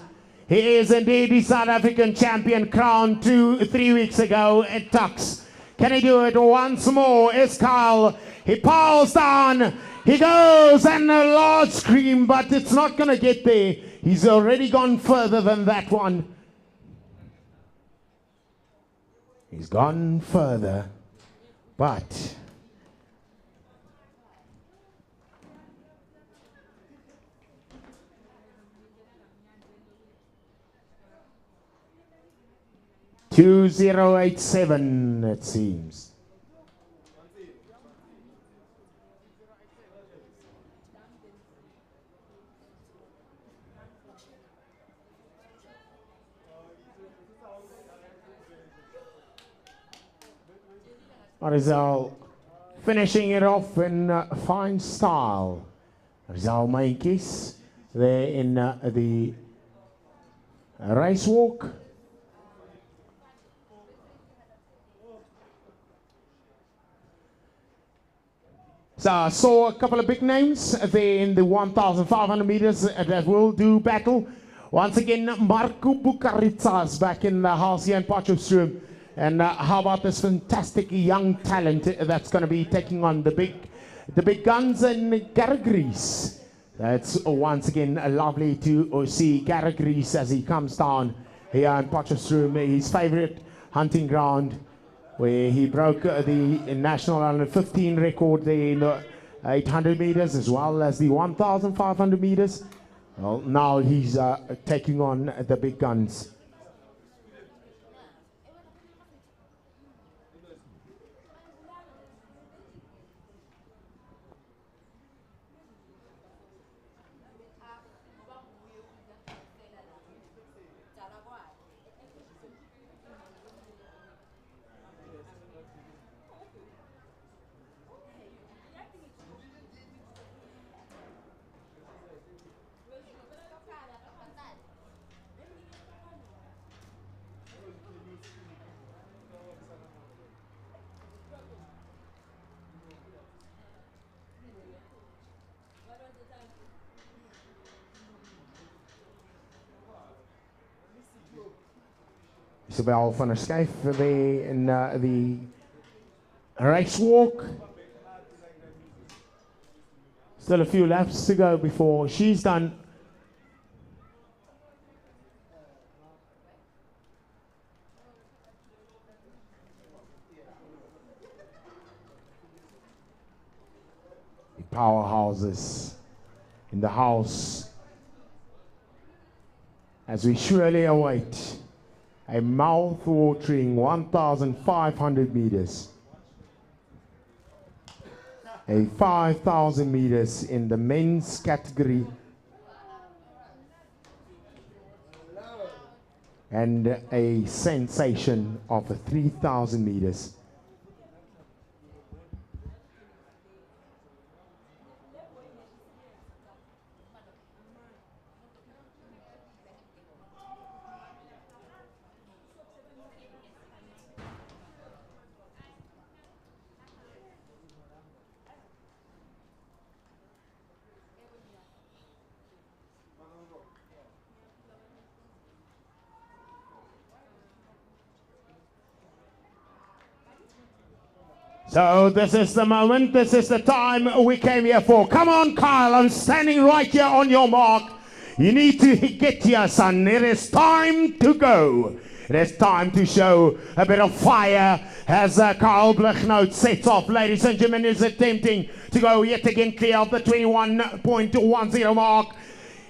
He is indeed the South African champion, crowned 3 weeks ago at Tux. Can he do it once more? Is Kyle. He piles down. He goes, and a large scream, but it's not going to get there. He's already gone further than that one. He's gone further, but $2087, it seems. Anzel finishing it off in fine style. Anzel Maintjies there in the race walk. So I saw a couple of big names there in the 1,500 meters that will do battle. Once again, Marco Bukaritsa is back in the house here in Potchefstroom. And how about this fantastic young talent that's going to be taking on the big guns in Garagries. That's once again lovely to see Garagries as he comes down here in Potchefstroom, his favorite hunting ground, where he broke the national under 15 record there in the 800 meters as well as the 1,500 meters. Well, now he's taking on the big guns. Isabel van der Schijf there in the race walk. Still a few laps to go before she's done. The powerhouses in the house as we surely await a mouth-watering 1,500 meters. A 5,000 meters in the men's category. And a sensation of 3,000 meters. So this is the moment, this is the time we came here for. Come on, Kyle, I'm standing right here on your mark. You need to get here, son. It is time to go. It is time to show a bit of fire as Kyle Blichnout sets off. Ladies and gentlemen, is attempting to go yet again clear of the 21.10 mark.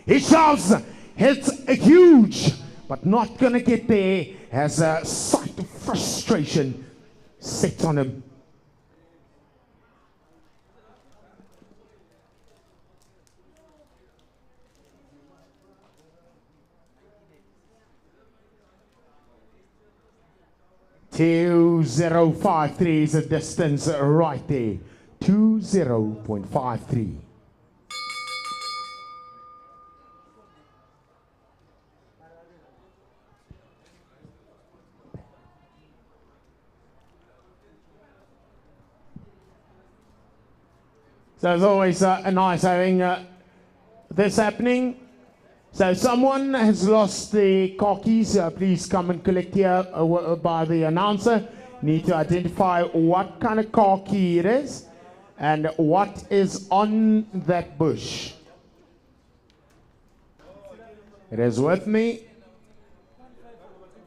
He shoves, hits huge, but not going to get there as a sight of frustration sets on him. .2053 is the distance right there. 20.53. So it's always nice having this happening. So someone has lost the car keys. Please come and collect here by the announcer. Need to identify what kind of car key it is and what is on that bush. It is with me.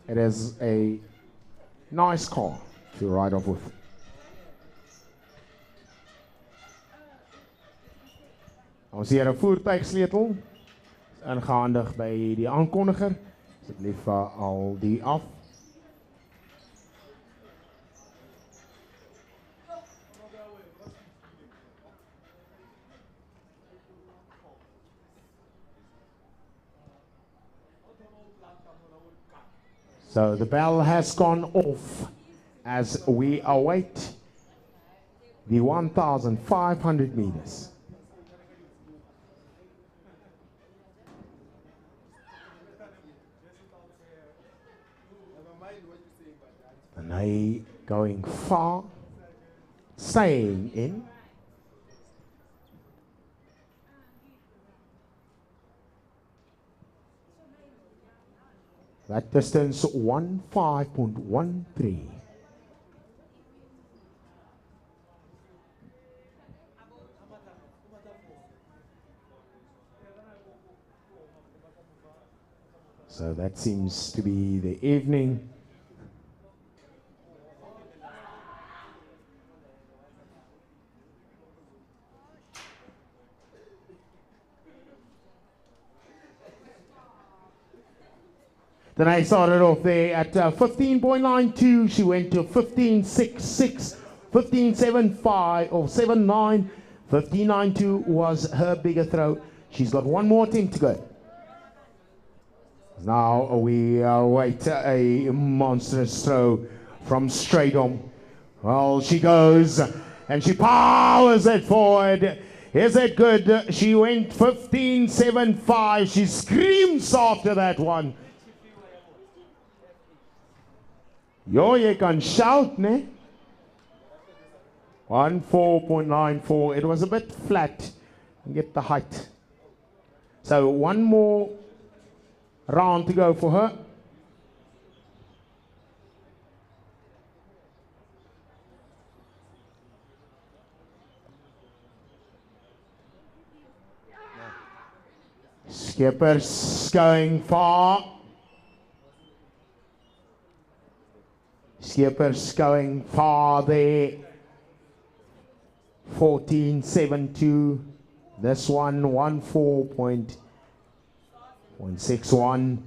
It is a nice car to ride off with. Ons hier 'n voertuigsleutel. Ingehandig by die aankondiger. Asseblief al die af. So the bell has gone off as we await the 1,500 meters. And they going far, staying in. That distance 15.13. So that seems to be the evening. Then I started off there at 15.92. She went to 15.66, 15.75 or 7.9. 15.92 was her bigger throw. She's got one more attempt to go. Now we await a monstrous throw from Stradom. Well, she goes and she powers it forward. Is it good? She went 15.75. She screams after that one. Yo, you can shout, ne? 14.94. It was a bit flat. Get the height. So one more round to go for her. Skippers going far. Skippers going far there. 14.72. This one 14.61.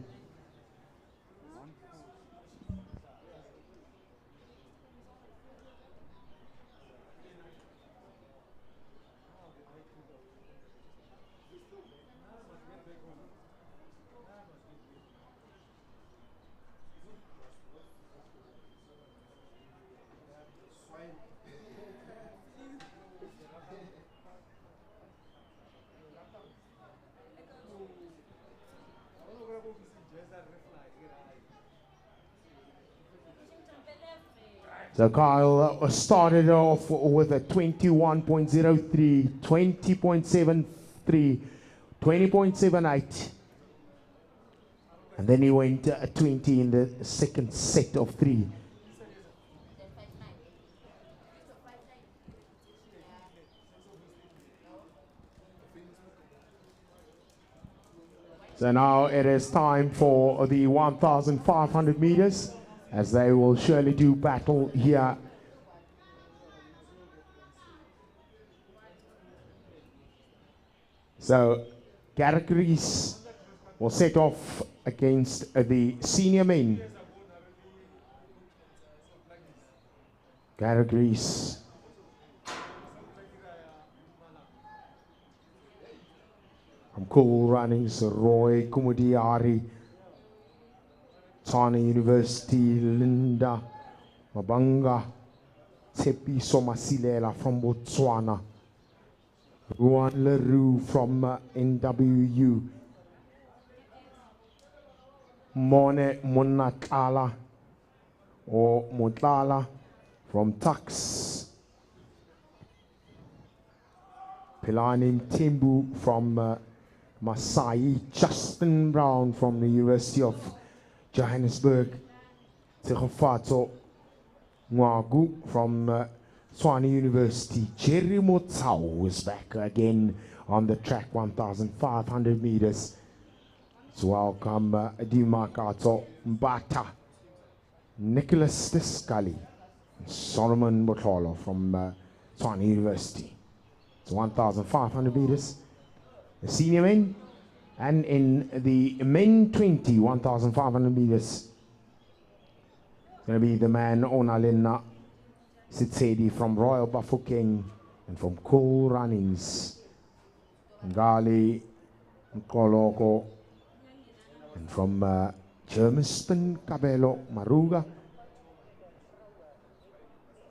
So Kyle started off with a 21.03, 20.73, 20.78. And then he went 20 in the second set of 3. So now it is time for the 1,500 meters, as they will surely do battle here. So categories will set off against the senior men. Categories. From Cool Runnings, Roy Kumudiari, Tshwane University, Linda Mabanga, Tshepi Somasilela from Botswana, Ruan Leroux from NWU, Mone Monatlala or Motlala from Tux, Pilani Timbu from Masai, Justin Brown from the University of Johannesburg, Tegofato Ngwagu from Tshwane University. Jerry Motsau is back again on the track, 1,500 meters. Let's welcome Dimakato Mbata, Nicholas Tiscali, Solomon Botolo from Tshwane University. It's 1,500 meters. The senior men, and in the men 20, 1,500 meters, it's going to be the man Onalena Sitsedi from Royal Bafokeng and from Cool Runnings, Ngali Nkoloko, and from Germiston Kabelo Maruga,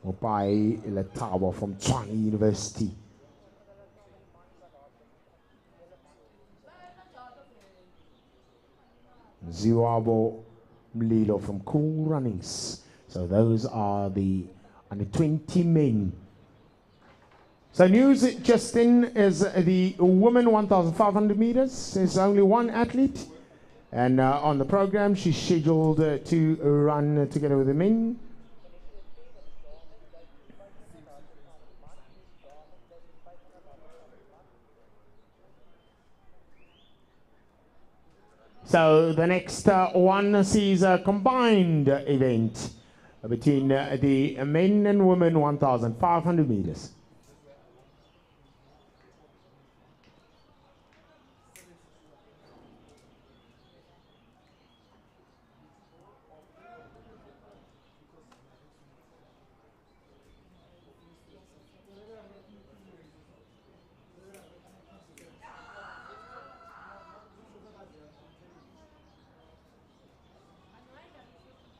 Mopai Thabo from Tshwane University. Ziwabo Mlilo from Cool Runnings. So those are the under 20 men. So news just in is the women 1,500 meters. There's only one athlete, and on the program she's scheduled to run together with the men. So the next one sees a combined event between the men and women 1,500 meters.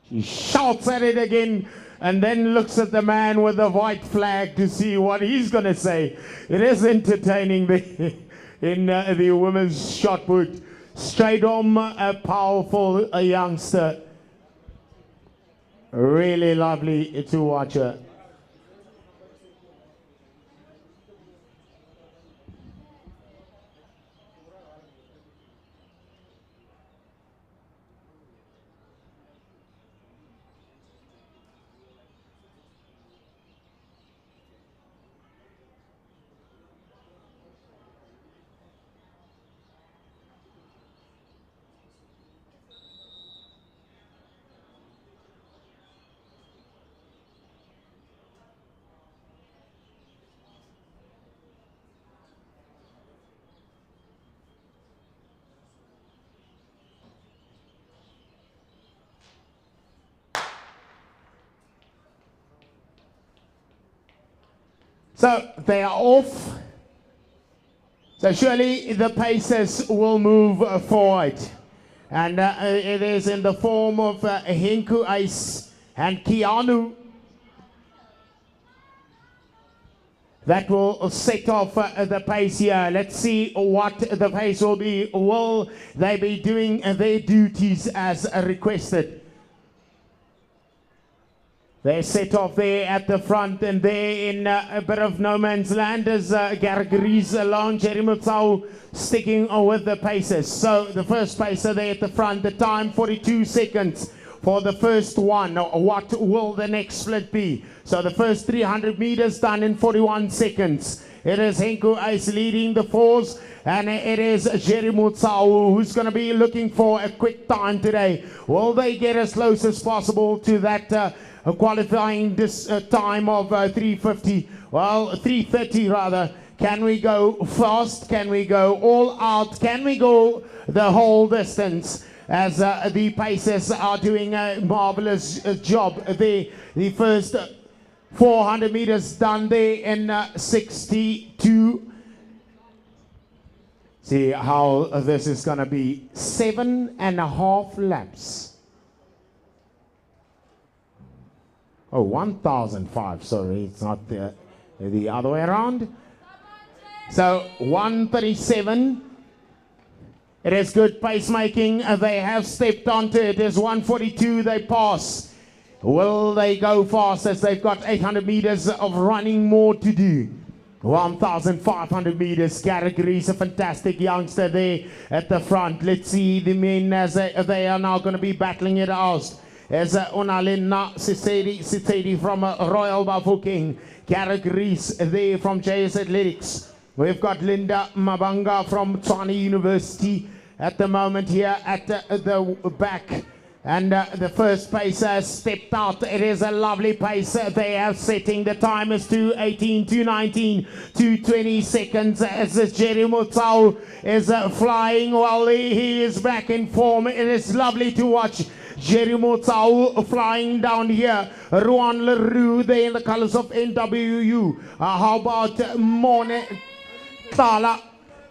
She shouts at it again and then looks at the man with the white flag to see what he's going to say. It is entertaining in the women's shot put. Straight on, a powerful youngster. Really lovely to watch her. So they are off. So surely the Pacers will move forward. And it is in the form of Hinku Ice and Keanu that will set off the pace here. Let's see what the pace will be. Will they be doing their duties as requested? They set off there at the front, and there in a bit of no man's land is Gargries along, Jerry Mutsau sticking with the Pacers. So the first pacer there at the front, the time 42 seconds for the first one. What will the next split be? So the first 300 meters done in 41 seconds. It is Henku Ice leading the fours, and it is Jerry Mutsau who's going to be looking for a quick time today. Will they get as close as possible to that qualifying this time of 350, well 330 rather? Can we go fast? Can we go all out? Can we go the whole distance? As the Pacers are doing a marvelous job there. The first 400 meters done there in 62. See how this is going to be 7.5 laps. Oh, 1,005, sorry, it's not the other way around. So 137. It is good pacemaking. They have stepped onto it. It is 142. They pass. Will they go fast as they've got 800 meters of running more to do? 1,500 meters. Category is a fantastic youngster there at the front. Let's see the men as they are now going to be battling it out. As Onalina Sitedi from Royal Bafokeng. Categories there from JS Athletics. We've got Linda Mabanga from Tshwane University at the moment here at the back. And the first pacer has stepped out. It is a lovely pace they are setting. The time is 2:18, 2:19, 2:20 seconds as Jerry Mutsau is flying while he is back in form. It is lovely to watch Jerry Mutsau flying down here. Ruan Leroux there in the colors of NWU. How about Mone Tala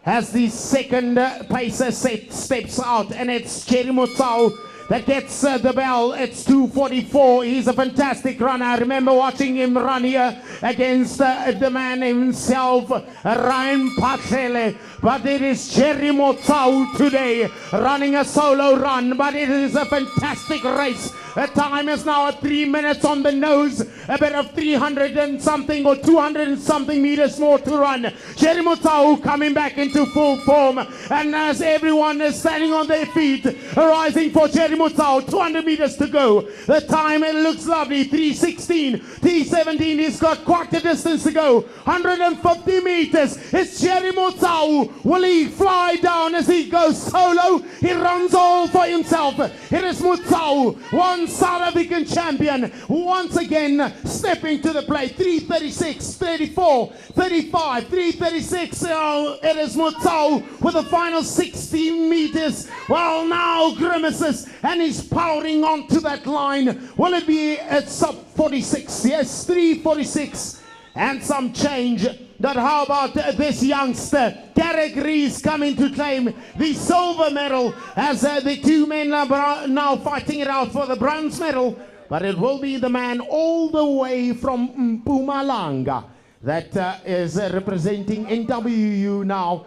has the second pacer steps out, and it's Jerry Mutsau that gets the bell. It's 2:44. He's a fantastic runner. I remember watching him run here against the man himself, Ryan Patrele. But it is Jerry Mutsau today running a solo run, but it is a fantastic race. The time is now at 3 minutes on the nose, a bit of 300 and something or 200 and something meters more to run. Jerry Mutsau coming back into full form, and as everyone is standing on their feet, rising for Jerry Mutsau, 200 meters to go. The time, it looks lovely, 3:16, 3:17. He's got quite a distance to go, 150 meters. It's Jerry Mutsau. Will he fly down as he goes solo? He runs all for himself. It is Mutsau, one South African champion, once again stepping to the plate. 3:36, 34, 35, 3:36. Oh, it is Mutsau with the final 60 meters. Well, now grimaces, and he's powering onto that line. Will it be at sub 46? Yes, 3:46 and some change. But how about this youngster? Garrick Rees coming to claim the silver medal as the two men are now fighting it out for the bronze medal. But it will be the man all the way from Mpumalanga that is representing NWU now,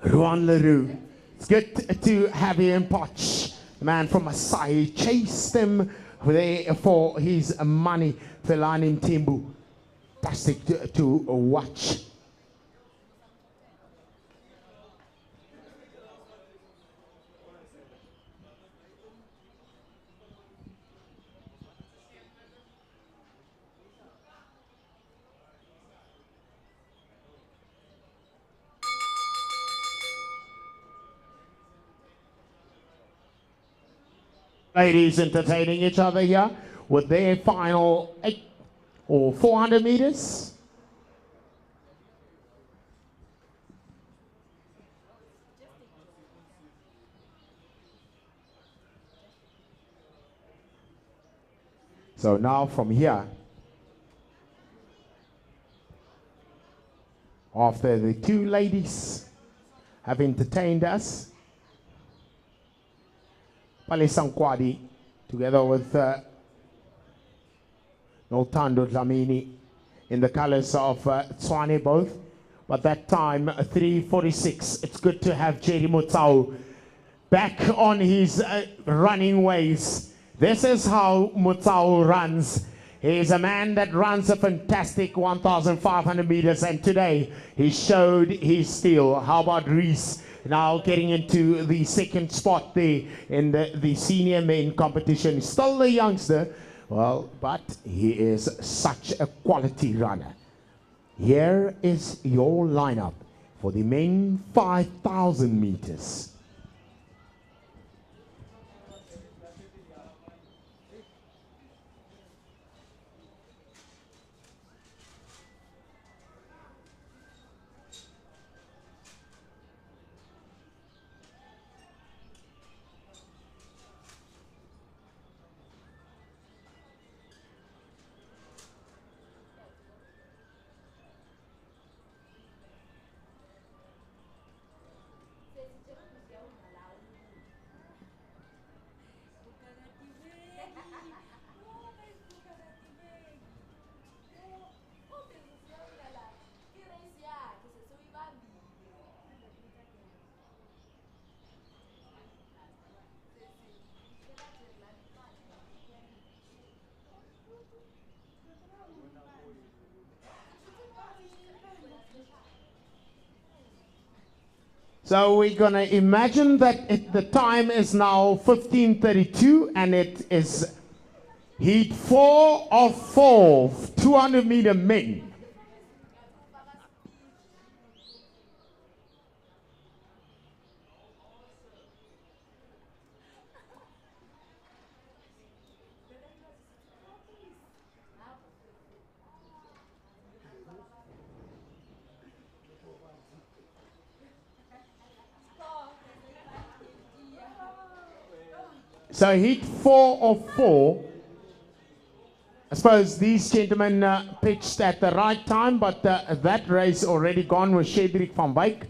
Ruan Leroux. It's good to have him Potch. The man from Masai chased him there for his money. Felani Mtimbu. Fantastic to watch. Ladies entertaining each other here with their final 8 or 400 meters. So now from here, after the two ladies have entertained us. Pale Sankwadi, together with Noltando Dlamini, in the colors of Tswane both. But that time, 3:46. It's good to have Jerry Mutau back on his running ways. This is how Mutau runs. He's a man that runs a fantastic 1,500 meters, and today he showed his steel. How about Reese? Now getting into the second spot there in the senior men competition. Still a youngster, well, but he is such a quality runner. Here is your lineup for the men 5,000 meters. So we're going to imagine that the time is now 15:32 and it is heat 4 of 4, 200-meter men. So heat 4 of 4. I suppose these gentlemen pitched at the right time, but that race already gone with Shedrick van Wyk.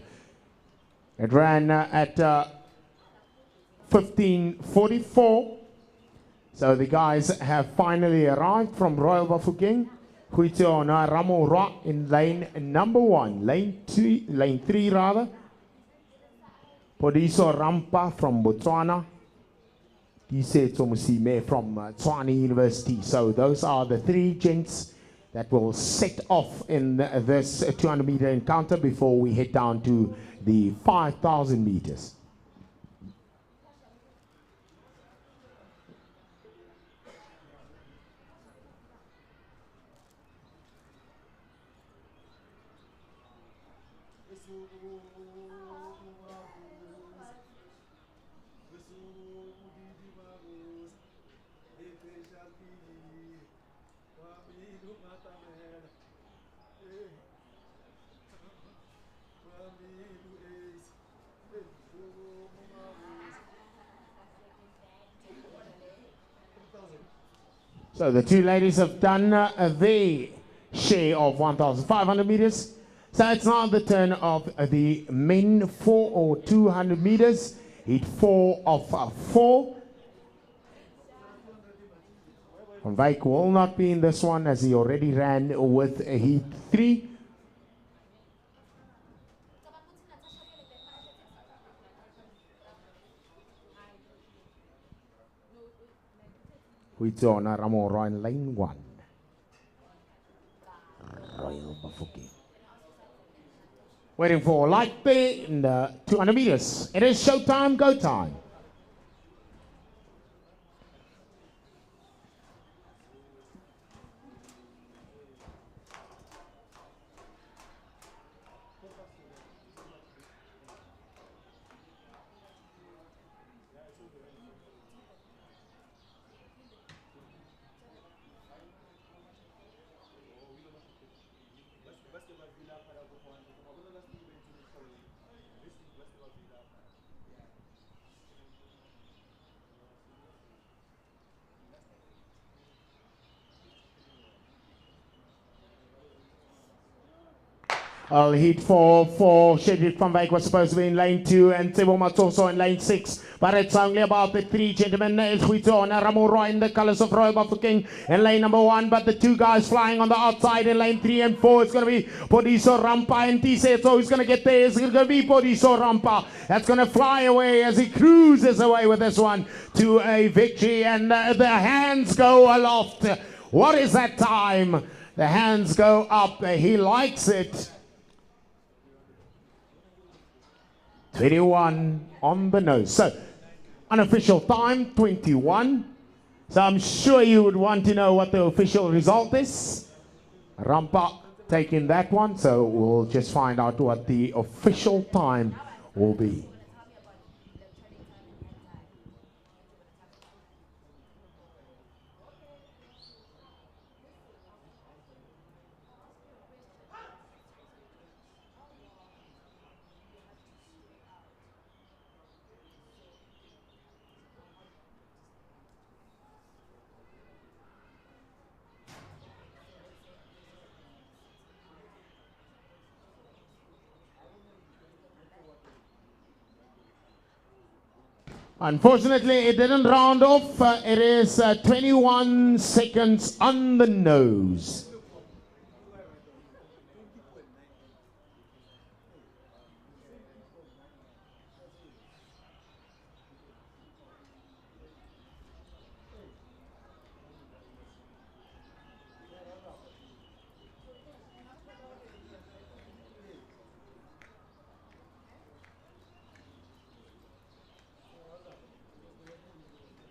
It ran at 15:44. So the guys have finally arrived from Royal Bafokeng. Huitiona Ramora in lane number 1, lane 3 rather. Podiso Rampa from Botswana. Disetso Musime from Tshwane University. So those are the 3 gents that will set off in this 200-meter encounter before we head down to the 5,000 meters. So the 2 ladies have done their share of 1,500 meters. So it's now the turn of the men 4 or 200 meters. Heat 4 of 4. Van Wyk will not be in this one as he already ran with heat 3. Huitiona Ramora in lane 1. Royal Bafokeng. Waiting for light there in the 200 meters. It is showtime, go time. Heat 4, Shedrick van Wyk was supposed to be in lane 2 and Thabo also in lane 6. But it's only about the 3 gentlemen. It's Huito and Ramo Roy in the colors of Roy Buffalo King in lane number 1. But the 2 guys flying on the outside in lane 3 and 4. It's going to be Podiso Rampa and Tise. So who's going to get there? It's going to be Podiso Rampa. That's going to fly away as he cruises away with this one to a victory. And the hands go aloft. What is that time? The hands go up. He likes it. 21 on the nose. So, unofficial time, 21. So I'm sure you would want to know what the official result is. Rampa taking that one. So we'll just find out what the official time will be. Unfortunately, it didn't round off. It is 21 seconds on the nose.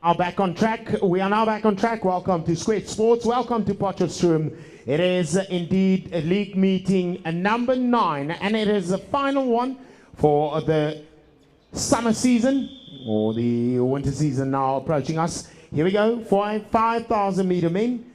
Are back on track. We are now back on track. Welcome to Square Sports. Welcome to Potchefstroom. It is indeed a league meeting number 9, and it is the final one for the summer season, or the winter season now approaching us. Here we go, 5,000 meter men.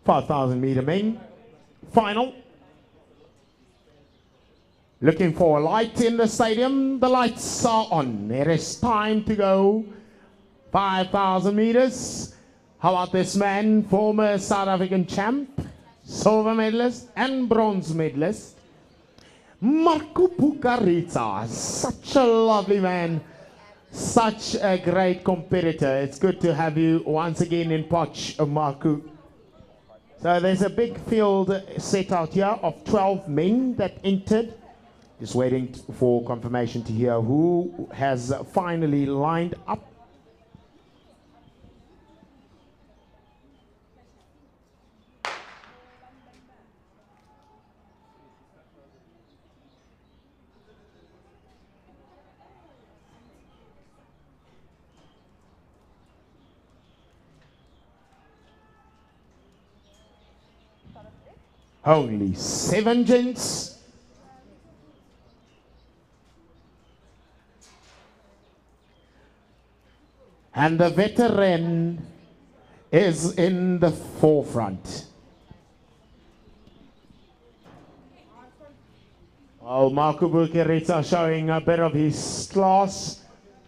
$5,000 meter men, final. Looking for a light in the stadium. The lights are on. It is time to go. 5,000 meters. How about this man, former South African champ, silver medalist and bronze medalist, Marco Pucarita. Such a lovely man. Such a great competitor. It's good to have you once again in Potch, Marco. So there's a big field set out here of 12 men that entered. Just waiting for confirmation to hear who has finally lined up. Only 7 gents. And the veteran is in the forefront. Well, Marco Pucarita showing a bit of his class.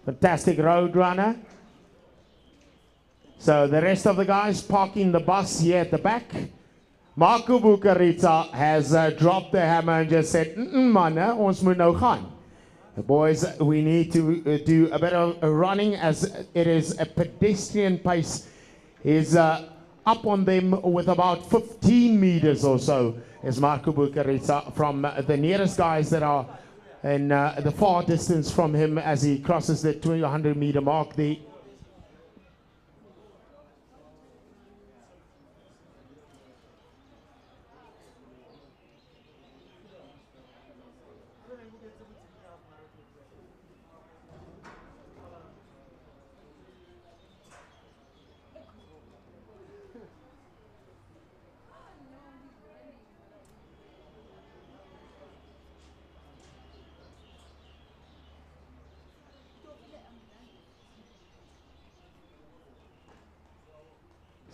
Fantastic road runner. So the rest of the guys parking the bus here at the back. Marco Pucarita has dropped the hammer and just said, manne, ons moet nou gaan. Boys, we need to do a bit of running as it is a pedestrian pace. He's up on them with about 15 meters or so, is Marco Pucarita, from the nearest guys that are in the far distance from him as he crosses the 200 meter mark there.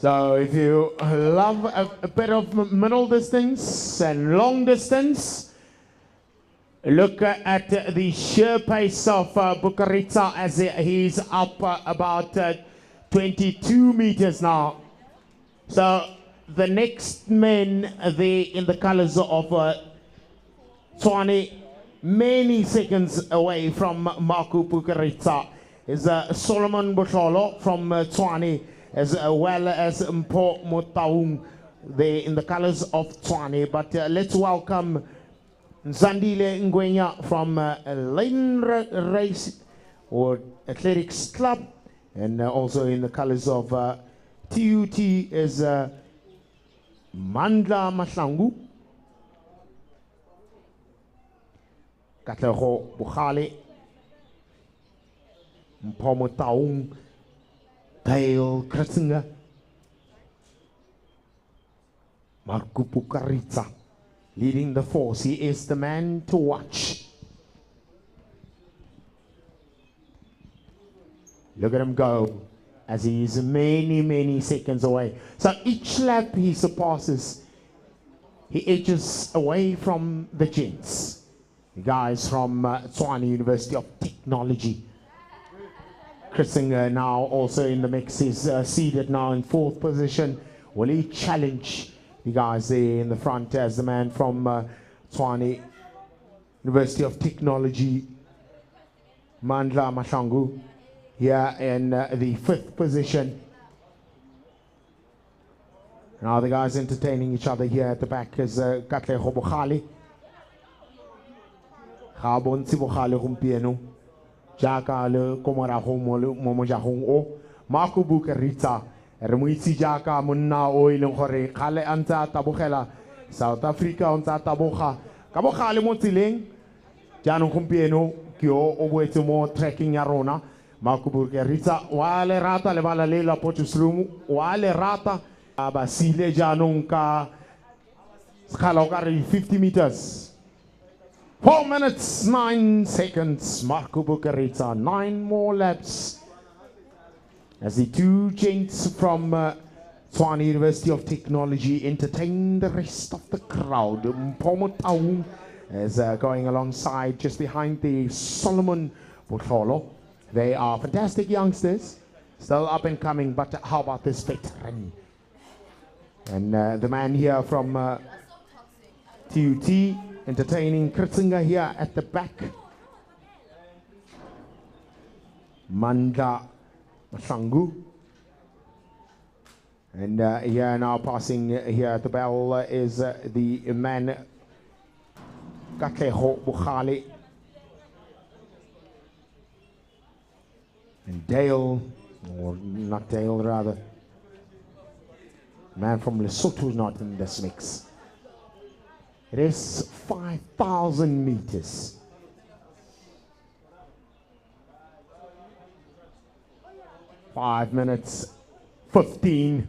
So if you love a bit of middle distance and long distance, look at the sheer pace of Bukaritsa as he's up about 22 meters now. So the next men there in the colors of Tshwane, many seconds away from Marco Bukaritsa, is Solomon Botlolo from Tshwane, as well as Mpho Motaung there in the colors of Tshwane. But let's welcome Zandile Ngwenya from Lane Race or Athletics Club, and also in the colors of TUT is Mandla Mahlangu, Katlego Bukhale, Mpho Motaung, Dale Kritzinger, Marco Bukaritsa leading the force. He is the man to watch. Look at him go as he is many seconds away. So each lap he surpasses, he edges away from the gents, the guys from Tshwane University of Technology. Kritzinger now also in the mix. Is seated now in 4th position. Will he challenge the guys there in the front as the man from Tshwane University of Technology, Mandla Mahlangu, here in the 5th position. Now the guys entertaining each other here at the back is Katlego Bukhale, Thabo Bukhale gompieno jaaka le komorago mo mojagong o Marco Bukaritsa re mo itse jaaka monna o ileng gore khale a ntse a tabogela South Africa, o ntse a taboga ka bogale mo tseleng jaanong gompieno ke o boetse mo trekking ya rona. Marco Bukaritsa wa le rata lebala le la Potchefstroom, wa le rata ba sile jaanong ka skala ka re 50 meters. 4 minutes, 9 seconds, Marco Bukaritsa, 9 more laps. As the two gents from Tshwane University of Technology entertain the rest of the crowd. Mpho Motaung is going alongside just behind the Solomon Botlolo. They are fantastic youngsters, still up and coming, but how about this veteran? And the man here from TUT, entertaining Kritzinger here at the back. Mandla Mahlangu. And here now passing here at the bell is the man Katlego Bukhale. And Dale, or not Dale rather, man from Lesotho not in this mix. It is 5,000 meters. Five minutes, 15.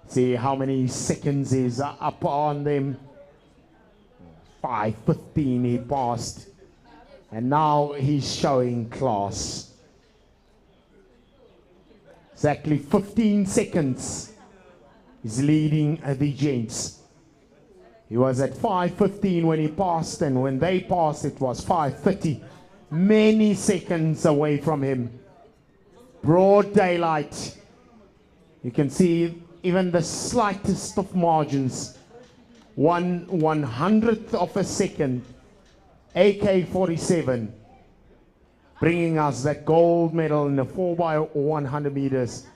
See how many seconds is up on them. 5:15 he passed. And now he's showing class. Exactly 15 seconds. He's leading the gents. He was at 5:15 when he passed, and when they passed it was 5:30. Many seconds away from him. Broad daylight. You can see even the slightest of margins. 1/100th of a second. AK-47 bringing us that gold medal in the 4x100 meters.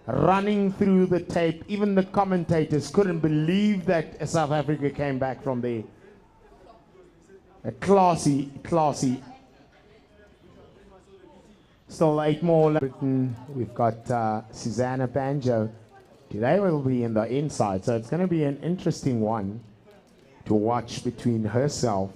Running through the tape, even the commentators couldn't believe that South Africa came back from there. A classy. Still 8 more left. We've got Susanna Banjo. Today will be in the inside, so it's going to be an interesting one to watch between herself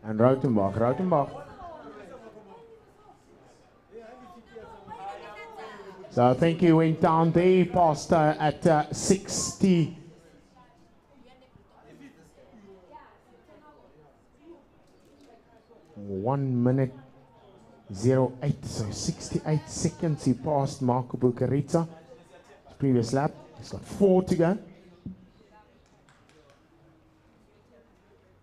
and Rautenbach. So I think he went down there past at 60. One minute 08, so 68 seconds he passed Marco Bucarica. Previous lap, he's got 4 to go.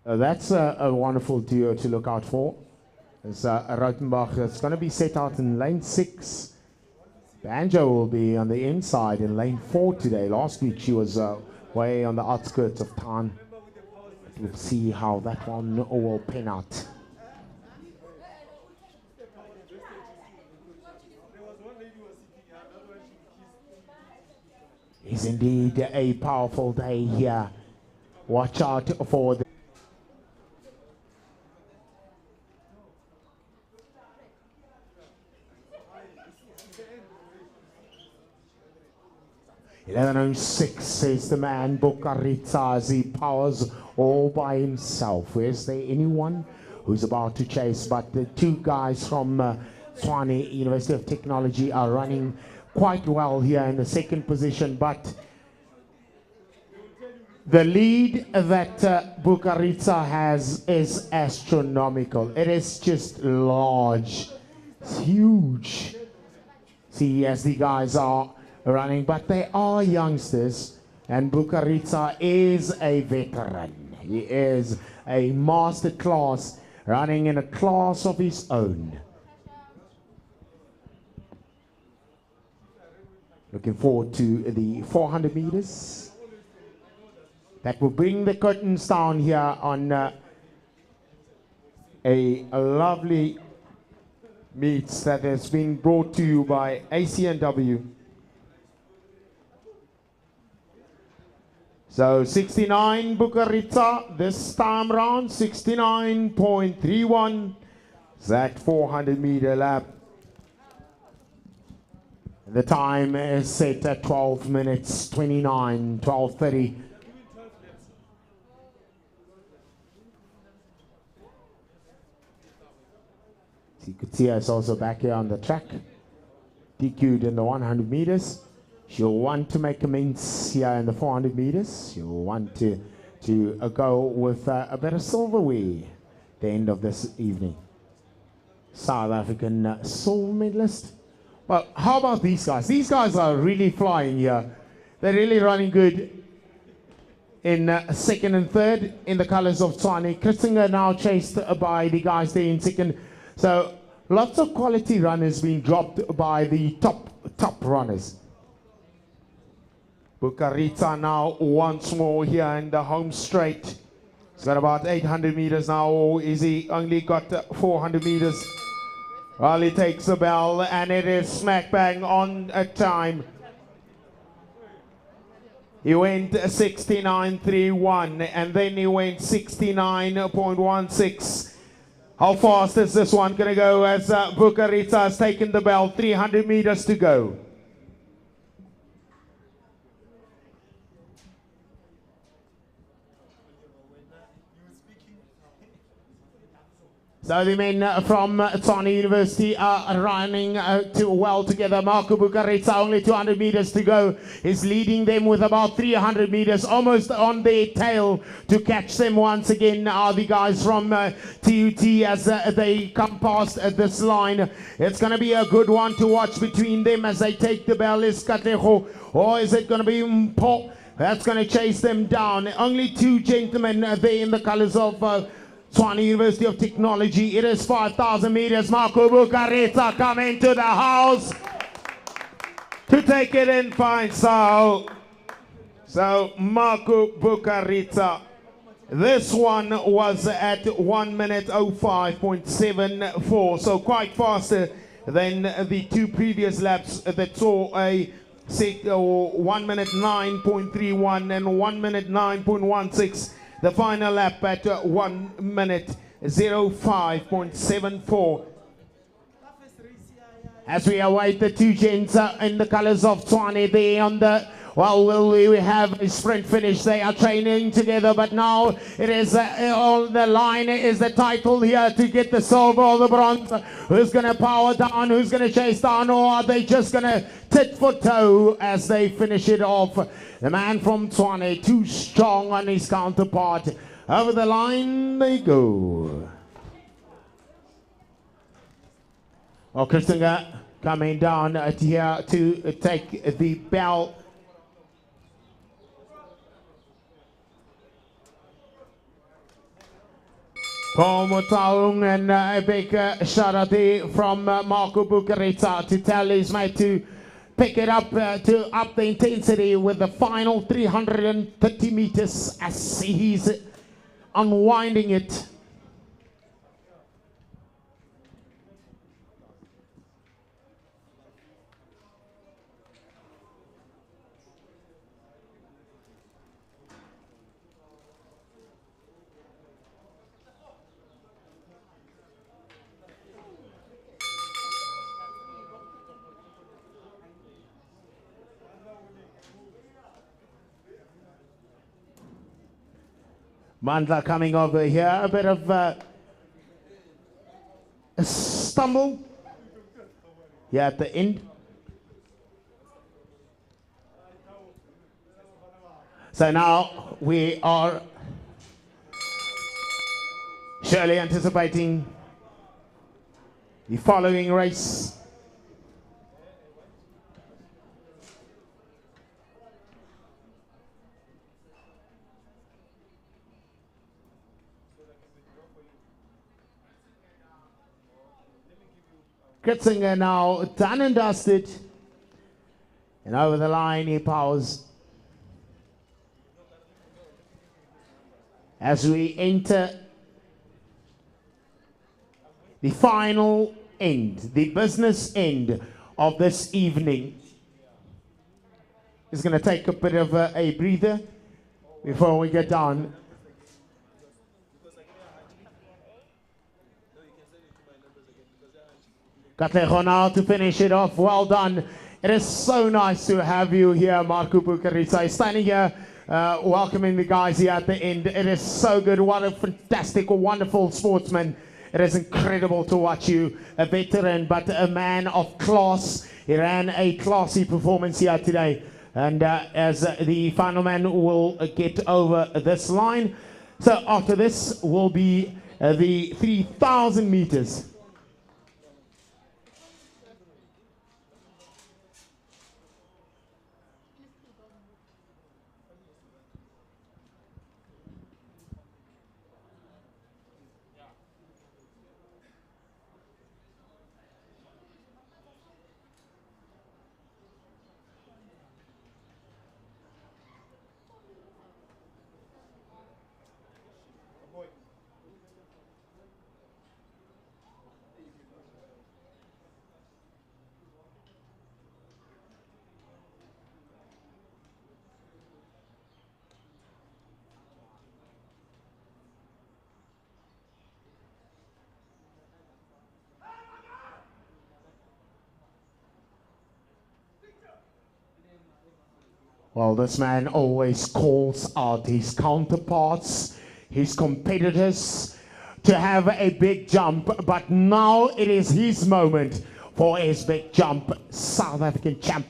That's a wonderful duo to look out for. It's Rautenbach that's going to be set out in lane 6. Banjo will be on the inside in lane 4 today. Last week she was way on the outskirts of town. We'll see how that one will pan out. It's indeed a powerful day here. Watch out for the 11:06 says the man Bucarica as he powers all by himself. Is there anyone who's about to chase? But the 2 guys from Tshwane University of Technology are running quite well here in the 2nd position, but the lead that Bucarica has is astronomical. It is just large. It's huge. See, as the guys are running, but they are youngsters, and Bucarica is a veteran. He is a master class, running in a class of his own. Looking forward to the 400 meters. That will bring the curtains down here on a lovely meet that has been brought to you by Acnw. So 69 Bucarica this time round, 69.31. That 400 meter lap. The time is set at 12 minutes 29, 12:30. So you could see us also back here on the track. DQ'd in the 100 meters. She'll want to make amends here in the 400 meters. She'll want to go with a bit of silverware at the end of this evening. South African silver medalist. Well, how about these guys? These guys are really flying here. They're really running good in 2nd and 3rd in the colors of Tshwane. Kritzinger now chased by the guys there in 2nd. So lots of quality runners being dropped by the top runners. Bucarica now once more here in the home straight. He's got about 800 meters now, or is he only got 400 meters? Well, he takes the bell, and it is smack bang on a time. He went 69.31, and then he went 69.16. How fast is this one going to go as Bucarica has taken the bell? 300 meters to go. So the men from Tshwane University are running well together. Marco Bucarica, only 200 meters to go, is leading them with about 300 meters, almost on their tail. To catch them once again are the guys from TUT as they come past this line. It's going to be a good one to watch between them as they take the bell. Is Katlego, or is it going to be Mpo? That's going to chase them down. Only 2 gentlemen there in the colors of Tshwane University of Technology. It is 5,000 meters. Marco Bucarica coming to the house to take it in fine. So Marco Bucarica, this one was at 1 minute 05.74, so quite faster than the 2 previous laps that saw a 1 minute 9.31 and 1 minute 9.16. The final lap at 1 minute 05.74. As we await the 2 gents in the colors of Tshwane there on the Well, we have a sprint finish. They are training together, but now it is on the line is the title here to get the silver or the bronze. Who's going to power down? Who's going to chase down? Or are they just going to tit for toe as they finish it off? The man from Tshwane, too strong on his counterpart. Over the line they go. Well, Christinger coming down here to take the bell. Paul Motaung, and a big shout out there from Marco Bukareta to tell his mate to pick it up, to up the intensity with the final 330 meters as he's unwinding it. Mandla coming over here, a bit of a stumble here at the end. So now we are surely anticipating the following race. Kritzinger now done and dusted, and over the line he powers as we enter the final end, the business end of this evening. It's going to take a bit of a breather before we get down. Katlego now to finish it off. Well done. It is so nice to have you here, Marco Bukarita. Standing here, welcoming the guys here at the end. It is so good. What a fantastic, wonderful sportsman. It is incredible to watch you. A veteran, but a man of class. He ran a classy performance here today. And as the final man will get over this line. So after this will be the 3,000 meters. Well, this man always calls out his counterparts, his competitors, to have a big jump. But now it is his moment for his big jump. South African champ,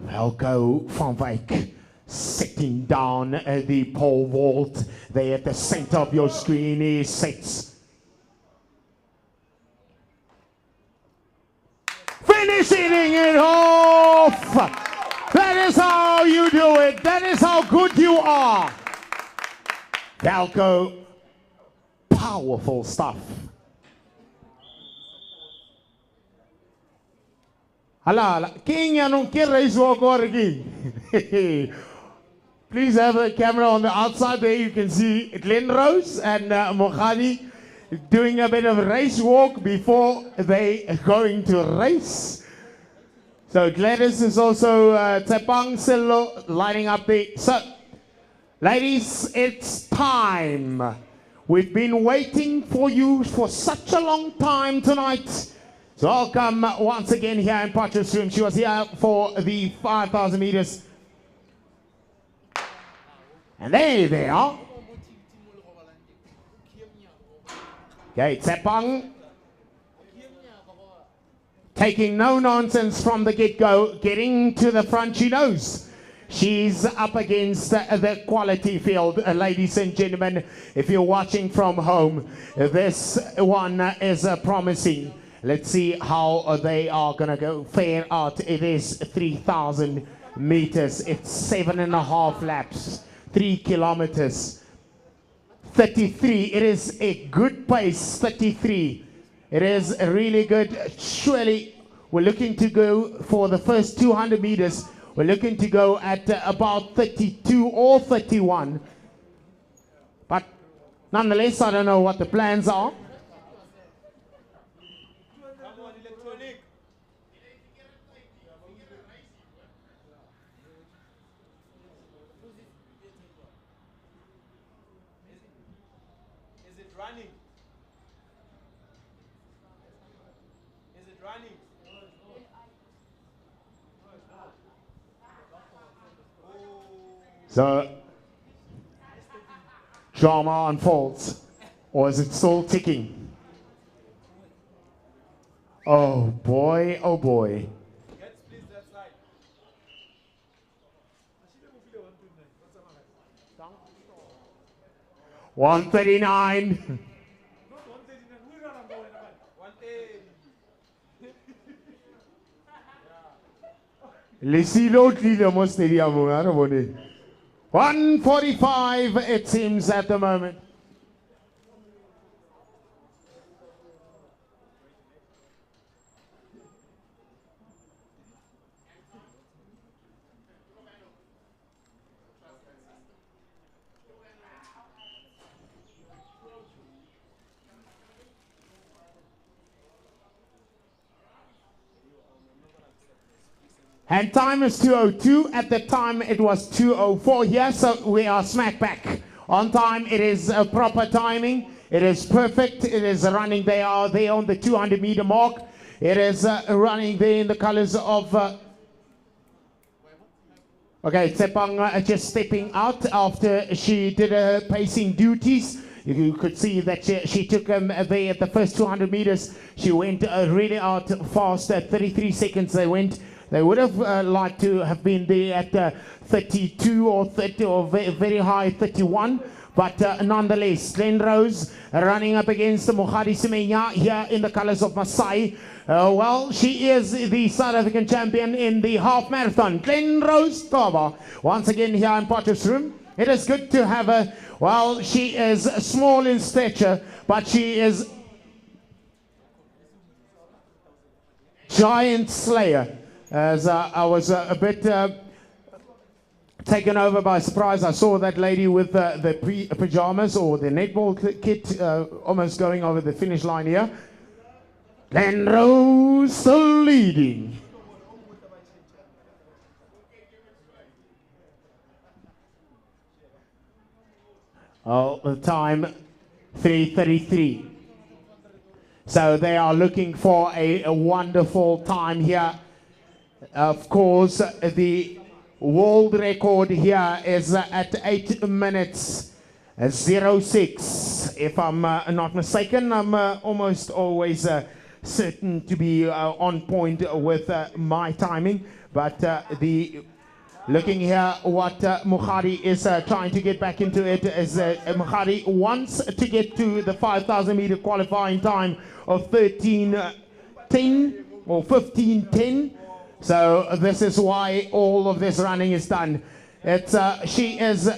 Velko van Wyk, sitting down the pole vault there at the center of your screen. He sits. Finishing it off! That is how you do it. That is how good you are. Velko, powerful stuff. Hala, king ya non kere is walk again. Please have a camera on the outside there. You can see Glen Rose and Mogadi doing a bit of race walk before they are going to race. So Gladys is also Tepang Silo lining up the... So, ladies, it's time. We've been waiting for you for such a long time tonight. So welcome once again here in Potter's room. She was here for the 5,000 meters. And there they are. Okay, Tsepang taking no nonsense from the get-go, getting to the front. She knows she's up against the quality field. Ladies and gentlemen, if you're watching from home, this one is promising. Let's see how they are going to go fare out. It is 3,000 meters. It's 7.5 laps, 3 kilometers. 33. It is a good pace, 33. It is really good. Surely we're looking to go for the first 200 meters. We're looking to go at about 32 or 31. But nonetheless, I don't know what the plans are. So, drama unfolds, or is it still ticking? Oh boy, oh boy. 139. Lesilo tlile mo stadium a re bone. 145 it seems at the moment. And time is 2:02. At the time it was 2:04 here, so we are smack back on time. It is proper timing. It is perfect. It is running. They are there on the 200-meter mark. It is running there in the colors of. Okay, Tsepang just stepping out after she did her pacing duties. You could see that she took there at the first 200 meters. She went really out fast at 33 seconds. They went. They would have liked to have been there at 32 or 30 or very high 31. But nonetheless, Glen Rose running up against Mogadi Semenya here in the colors of Masai. Well, she is the South African champion in the half marathon. Glen Rose Thabo once again here in Potchefstroom. It is good to have her. Well, she is small in stature, but she is giant slayer. As I was a bit taken over by surprise, I saw that lady with the pajamas or the netball kit almost going over the finish line here. Glen Rose still leading. Oh, the time 3:33. So they are looking for a wonderful time here. Of course, the world record here is at 8 minutes 06. If I'm not mistaken, I'm almost always certain to be on point with my timing. But looking here, what Mogadi is trying to get back into it is Mogadi wants to get to the 5,000 meter qualifying time of 13:10 or 15:10. So this is why all of this running is done. She is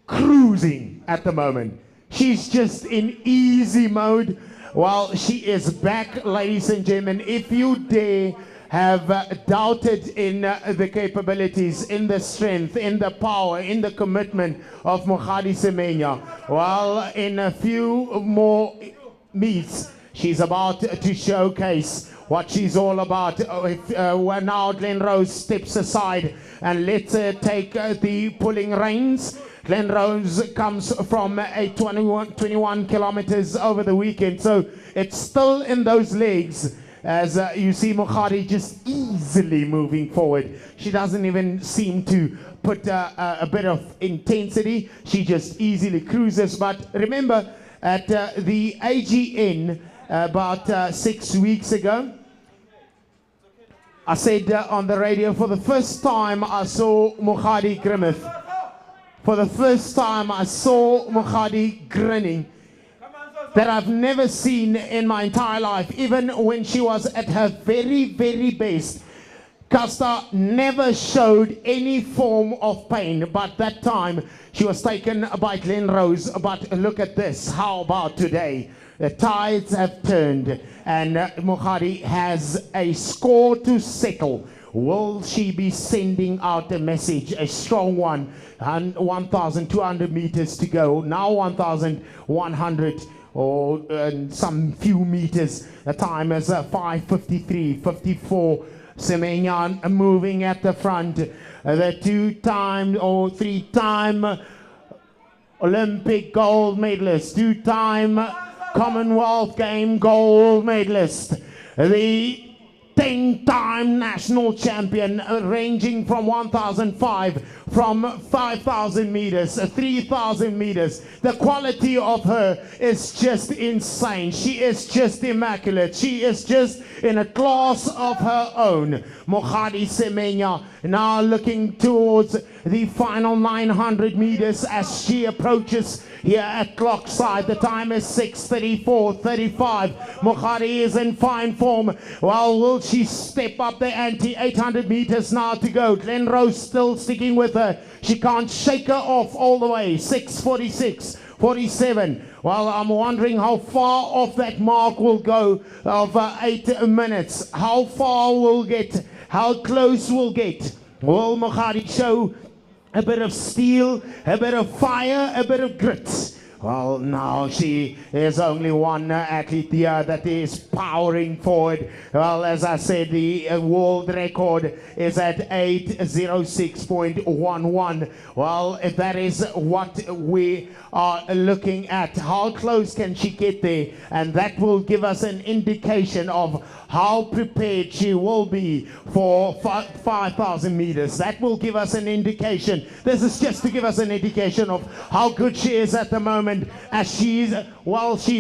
cruising at the moment. She's just in easy mode. Well, she is back, ladies and gentlemen. If you dare have doubted in the capabilities, in the strength, in the power, in the commitment of Mogadi Semenya, well, in a few more meets, she's about to showcase what she's all about. Where now Glen Rose steps aside and lets her take the pulling reins. Glen Rose comes from a 21 kilometers over the weekend, so it's still in those legs. as you see Mokgadi just easily moving forward. She doesn't even seem to put a bit of intensity. She just easily cruises. But remember, at the AGN about 6 weeks ago, I said on the radio, for the first time I saw Mokgadi grimace. For the first time I saw Mokgadi grinning that I've never seen in my entire life. Even when she was at her very, very best, Costa never showed any form of pain. But that time she was taken by Glen Rose. But look at this. How about today? The tides have turned and Mokgadi has a score to settle. Will she be sending out a message, a strong one? And 1,200 meters to go. Now 1,100 or some few meters. The time is 5:53:54. Semenya moving at the front. The two-time or three-time Olympic gold medalist, two-time Commonwealth Game gold medalist, the 10-time national champion, ranging from 1,005, from 5,000 meters, 3,000 meters. The quality of her is just insane. She is just immaculate. She is just in a class of her own. Mokgadi Semenya now looking towards the final 900 meters as she approaches here at Clockside. The time is 6:34:35. Mokgadi is in fine form. Well, will she step up the ante? 800 meters now to go. Glen Rose still sticking with her. She can't shake her off all the way. 6:46:47. Well, I'm wondering how far off that mark will go of 8 minutes. How far we'll get, how close we'll get. Will Mokgadi show a bit of steel, a bit of fire, a bit of grit? Well, now she is only one athlete here that is powering forward. Well, as I said, the world record is at 8:06.11. Well, if that is what we are looking at, how close can she get there? And that will give us an indication of how prepared she will be for 5,000 meters. That will give us an indication. This is just to give us an indication of how good she is at the moment, as she's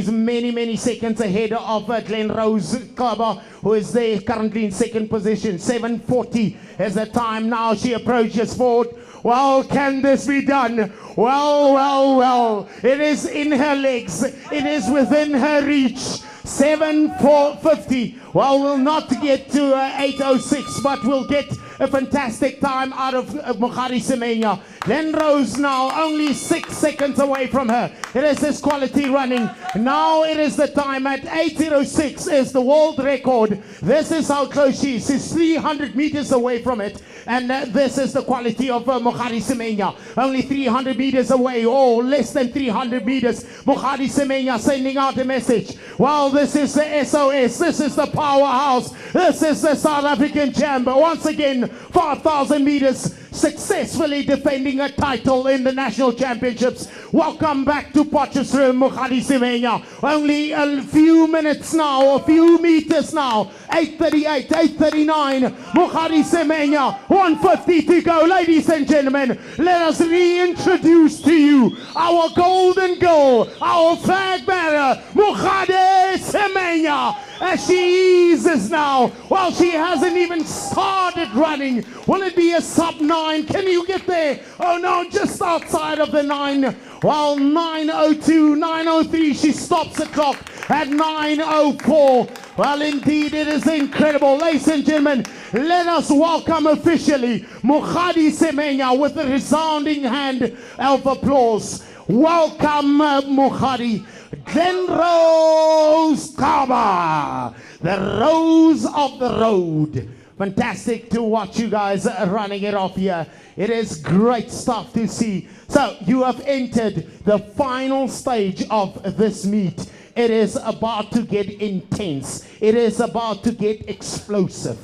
many seconds ahead of Glen Rose Kaba, who is there currently in second position. 7:40 is the time now. She approaches forward. Well, can this be done? Well, it is in her legs. It is within her reach. 7:50. Well, we'll not get to 8:06, but we'll get a fantastic time out of Mokgadi Semenya. Glen Rose now only 6 seconds away from her. It is this quality running. Now it is the time at 8:06 is the world record. This is how close she is. She's 300 meters away from it. And this is the quality of Mokgadi Semenya. Only 300 meters away, or less than 300 meters. Mokgadi Semenya sending out a message. Well, this is the SOS. This is the powerhouse. This is the South African champ. Once again, 5,000 meters, successfully defending a title in the national championships. Welcome back to Potchefstroom, Mokgadi Semenya. Only a few minutes now, a few meters now. 8:38, 8:39. Mokgadi Semenya, 1:50 to go. Ladies and gentlemen, let us reintroduce to you our golden girl, our flag bearer, Mokgadi Semenya. As she eases now, well, she hasn't even started running. Will it be a sub-9? Can you get there? Oh no, just outside of the 9. Well, 9:02, 9:03, she stops the clock at 9:04. Well, indeed, it is incredible. Ladies and gentlemen, let us welcome officially Mokgadi Semenya with a resounding hand of applause. Welcome, Mokgadi. Glen Rose Kaba, the rose of the road. Fantastic to watch you guys running it off here. It is great stuff to see. So you have entered the final stage of this meet. It is about to get intense. It is about to get explosive.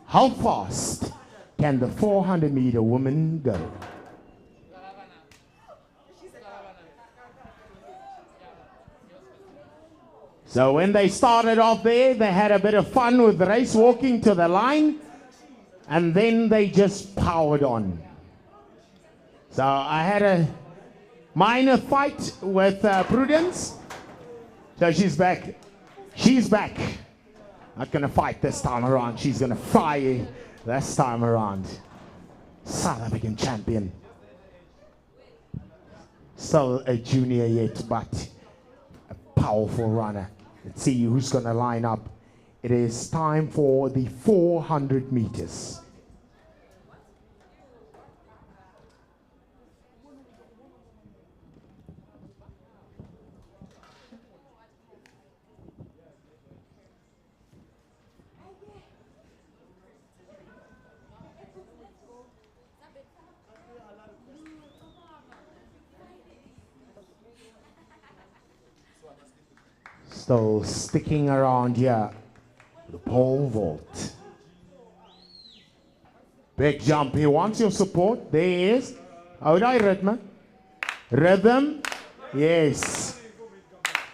How fast can the 400-meter woman go? So when they started off there, they had a bit of fun with the race walking to the line, and then they just powered on. So I had a minor fight with Prudence. So she's back. She's back. Not gonna fight this time around. She's gonna fly this time around. South African champion. Still a junior yet, but a powerful runner. Let's see who's gonna line up. It is time for the 400 meters. Still sticking around here, the pole vault. Big jump, he wants your support. There he is. Hou daai ritme. Rhythm, yes.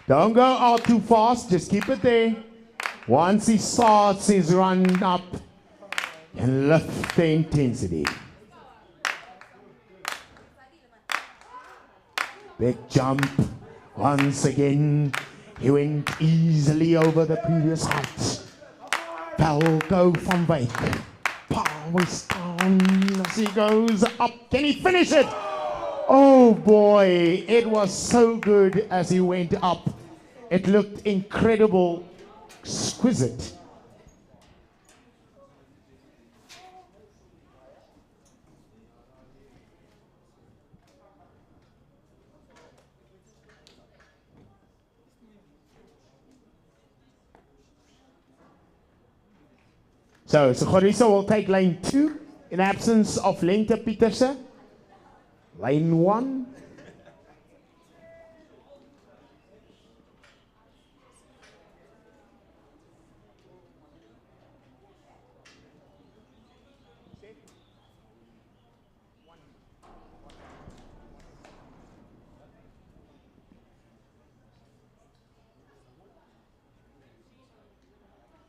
Don't go out too fast, just keep it there. Once he starts his run up, and lift the intensity. Big jump, once again. He went easily over the previous height. Falco van Wyk. Powers down as he goes up. Can he finish it? Oh boy, it was so good as he went up. It looked incredible, exquisite. So Goriso will take lane 2 in absence of Lente Pieterse. Lane 1.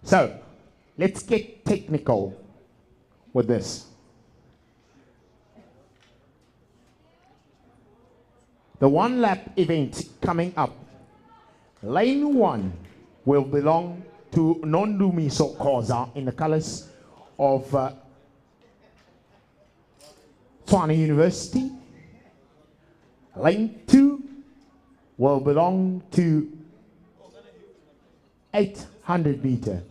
So, let's get technical with this. The one lap event coming up. Lane 1 will belong to Nondumiso Khoza in the colors of Tshwane University. Lane 2 will belong to 800 meter.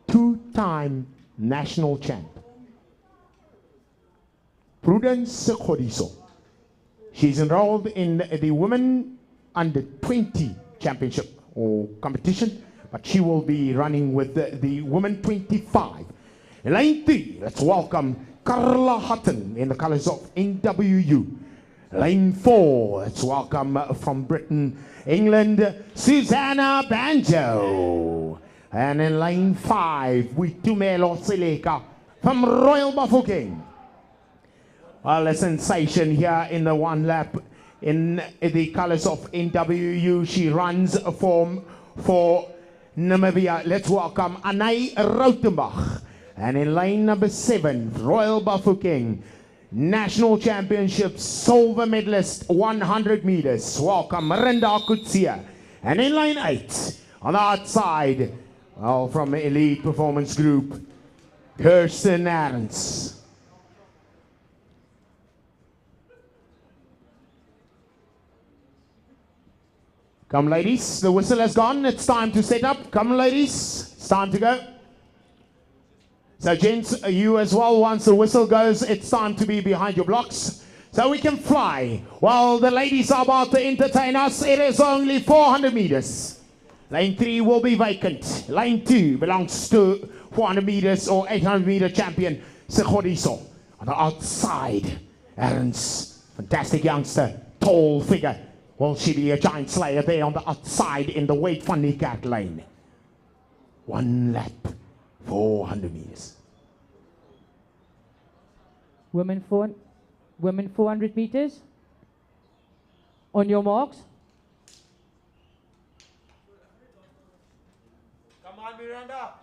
Two-time national champ. Prudence Goriso. She's enrolled in the women under 20 championship or competition, but she will be running with the women 25. In lane 3, let's welcome Carla Hutton in the colors of NWU. Lane 4, let's welcome from Britain, England, Susanna Banjo. And in lane 5, with Tumelo Seleka from Royal Bafokeng. Well, a sensation here in the one lap in the colors of NWU. She runs for Namibia. Let's welcome Anay Rautenbach. And in lane number 7, Royal Bafokeng, National Championship silver medalist, 100 meters. Welcome Marinda Kutsia. And in lane 8, on the outside, well, from Elite Performance Group, Kirsten Arends. Come ladies, the whistle has gone, it's time to set up. Come ladies, it's time to go. So gents, you as well, once the whistle goes, it's time to be behind your blocks. So we can fly. While the ladies are about to entertain us, it is only 400 meters. Lane 3 will be vacant. Lane 2 belongs to 400 meters or 800 meter champion, Goriso. On the outside, Arends, fantastic youngster, tall figure. Will she be a giant slayer there on the outside in the Wade van Niekerk lane? One lap, 400 meters. Women 400 meters. On your marks. Come on, Miranda.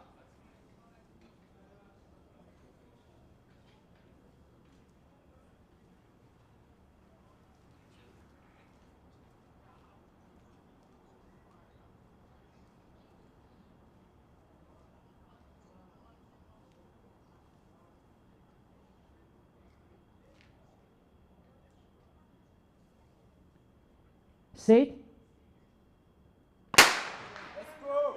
Set. Let's go.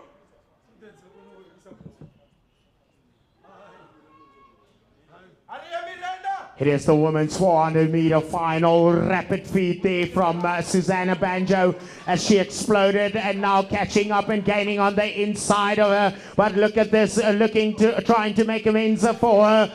Miranda. It is the women's 400-meter final. Rapid feed there from Susanna Banjo as she exploded and now catching up and gaining on the inside of her. But look at this, trying to make amends for her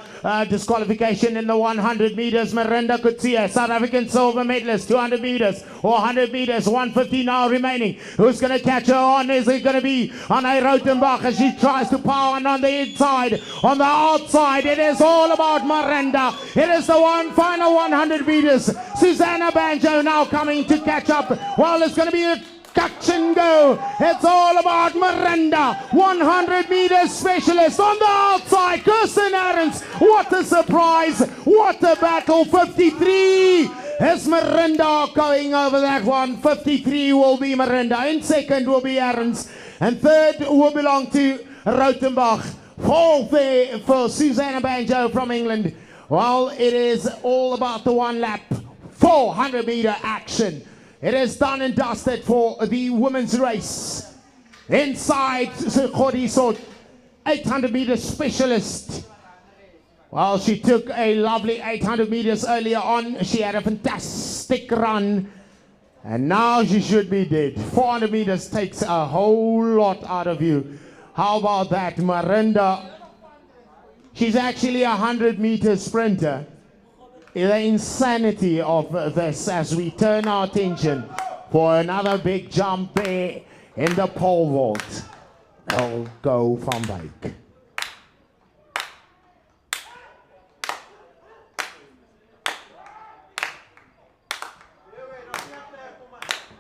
disqualification in the 100 meters. Miranda Kutsia, South African silver medalist, 200 meters or 100 meters, 150 now remaining. Who's going to catch her on? Is it going to be Anne Rautenbach as she tries to power on the inside? On the outside, it is all about Miranda. It is the final 100 meters. Susanna Banjo now coming to catch up. Well, it's going to be a touch and go. It's all about Miranda. 100 meters specialist on the outside. Kirsten Arends. What a surprise. What a battle. 53 is Miranda going over that one. 53 will be Miranda. In second will be Arends. And third will belong to Rautenbach. Fourth there for Susanna Banjo from England. Well, it is all about the one lap 400 meter action. It is done and dusted for the women's race. Inside Gordisot, 800 meter specialist. Well, she took a lovely 800 meters earlier on. She had a fantastic run. And now she should be dead. 400 meters takes a whole lot out of you. How about that, Miranda? She's actually a 100-meter sprinter. The insanity of this as we turn our attention for another big jump there in the pole vault. They'll go from Wyk.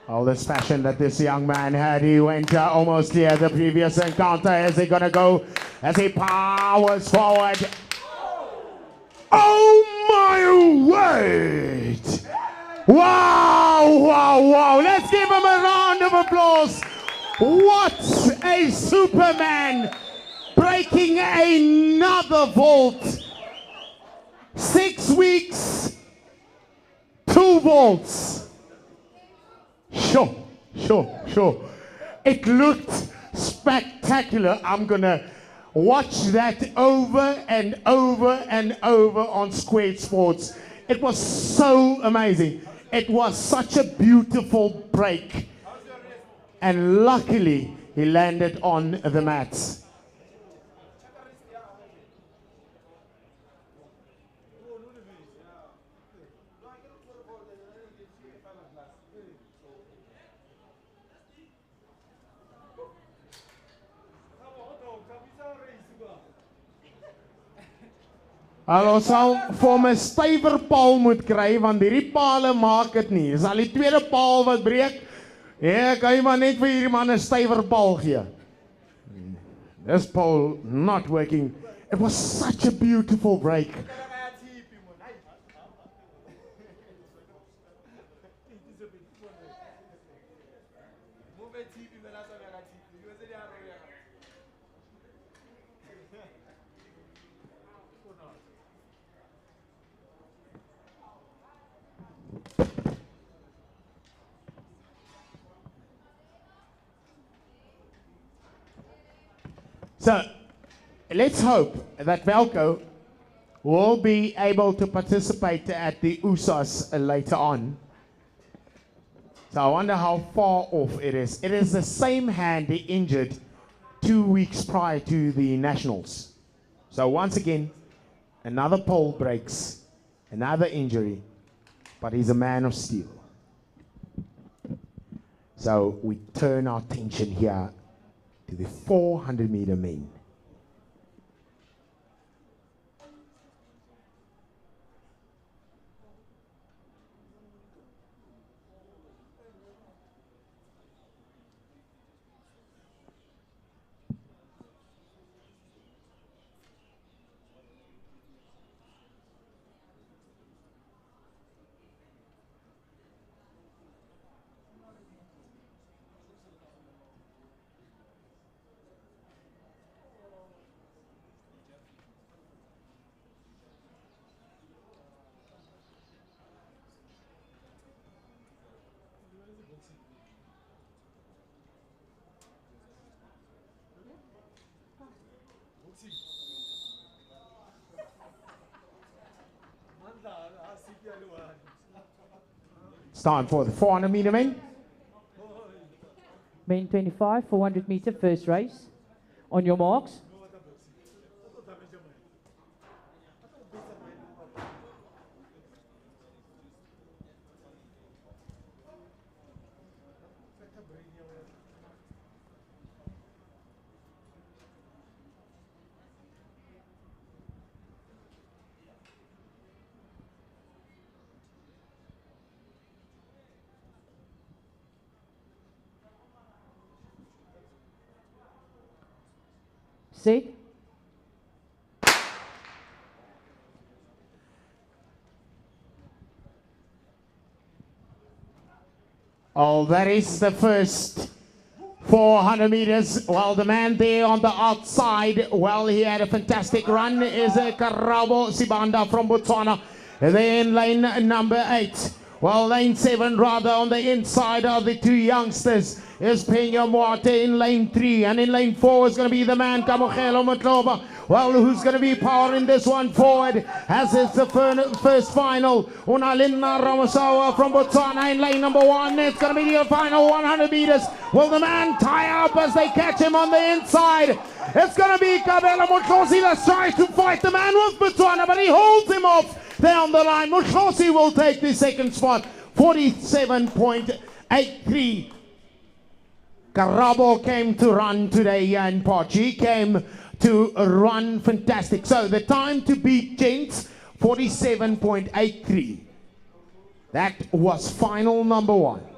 All this passion that this young man had, he went almost clear the previous encounter. Is he gonna go as he powers forward? Oh my word! Wow, wow, wow! Let's give him a round of applause. What a Superman! Breaking another vault. 6 weeks, 2 vaults. Sure. It looked spectacular. I'm gonna watch that over and over and over on Squared Sports. It was so amazing. It was such a beautiful break. And luckily, he landed on the mats. Ons sal vir hom 'n stywer paal moet kry want hierdie paale maak dit nie. Dis al die tweede paal wat breek. Ja, kan jy maar net vir hierdie man 'n stywer paal gee. This pole not working. It was such a beautiful break. So, let's hope that Velko will be able to participate at the USAs later on. So I wonder how far off it is. It is the same hand he injured 2 weeks prior to the Nationals. So once again, another pole breaks, another injury, but he's a man of steel. So we turn our attention here to the 400-meter main. time for the 400 meter men. Men 25, 400 meter first race. On your marks. Set. Oh, that is the first 400 meters. Well, the man there on the outside, well, he had a fantastic run, is Karabo Sibanda from Botswana. And then lane number 8. Well, lane 7 rather on the inside of the 2 youngsters is Penya Molete in lane 3. And in lane 4 is going to be the man Kamogelo Motloba. Well, who's going to be powering this one forward as it's the first final. Unalina Ramasawa from Botswana in lane number 1. It's going to be the final 100 meters. Will the man tie up as they catch him on the inside? It's going to be Kabela Motlosi that's trying to fight the man with Botswana, but he holds him off there on the line. Motlosi will take the second spot, 47.83. Karabo came to run today and Pachi came to run fantastic. So the time to beat gents, 47.83. That was final number 1.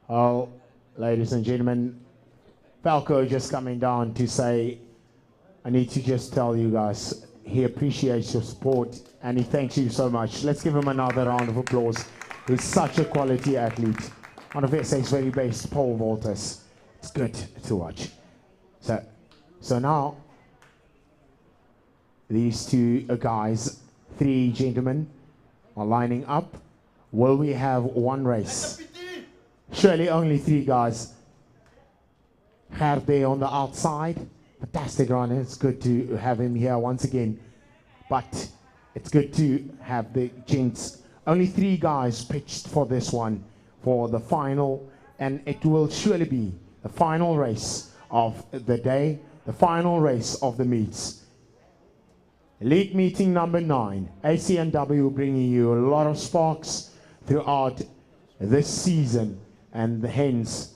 Oh, ladies and gentlemen, Falco just coming down to say, I need to just tell you guys, he appreciates your support and he thanks you so much. Let's give him another round of applause. He's such a quality athlete. One of SA's very best pole vaulters. It's good to watch. So now, these 2 guys, 3 gentlemen are lining up. Will we have one race? Surely only 3 guys. Gerde on the outside. Fantastic runner. It's good to have him here once again. But it's good to have the gents. Only 3 guys pitched for this one, for the final. And it will surely be the final race of the day, the final race of the meets. League meeting number 9. ACNW bringing you a lot of sparks throughout this season. And hence,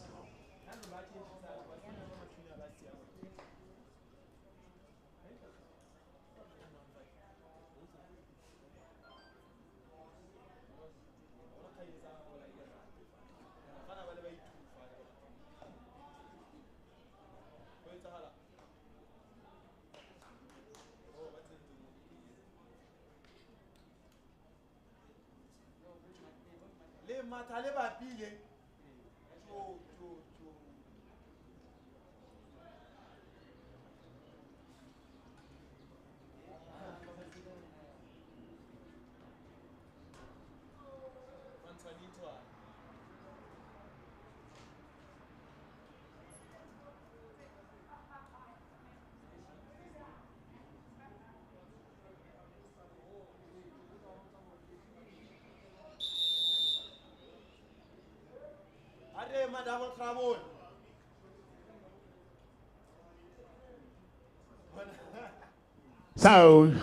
so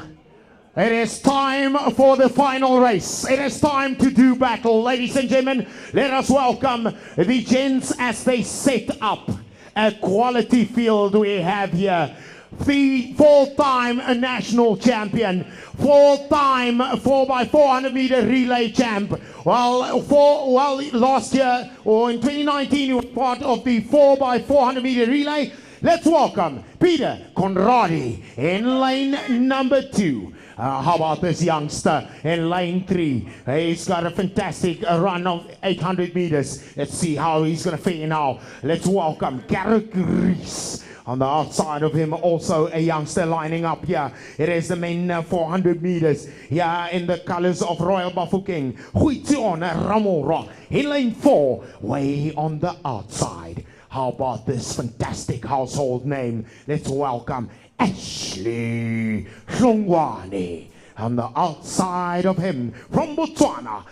it is time for the final race. It is time to do battle. Ladies and gentlemen, let us welcome the gents as they set up. a quality field we have here. Four-time national champion, four-time 4x400 meter relay champ. Last year, or in 2019, he was part of the 4x400 meter relay. Let's welcome Peter Conradi in lane number 2. How about this youngster in lane 3? He's got a fantastic run of 800 meters. Let's see how he's going to fare now. Let's welcome Garrick Rees. On the outside of him, also a youngster lining up here. It is the men 400 meters here in the colors of Royal Bafokeng. Huition Ramora in lane 4, way on the outside. How about this fantastic household name? Let's welcome Ashley Hlongwane. On the outside of him, from Botswana,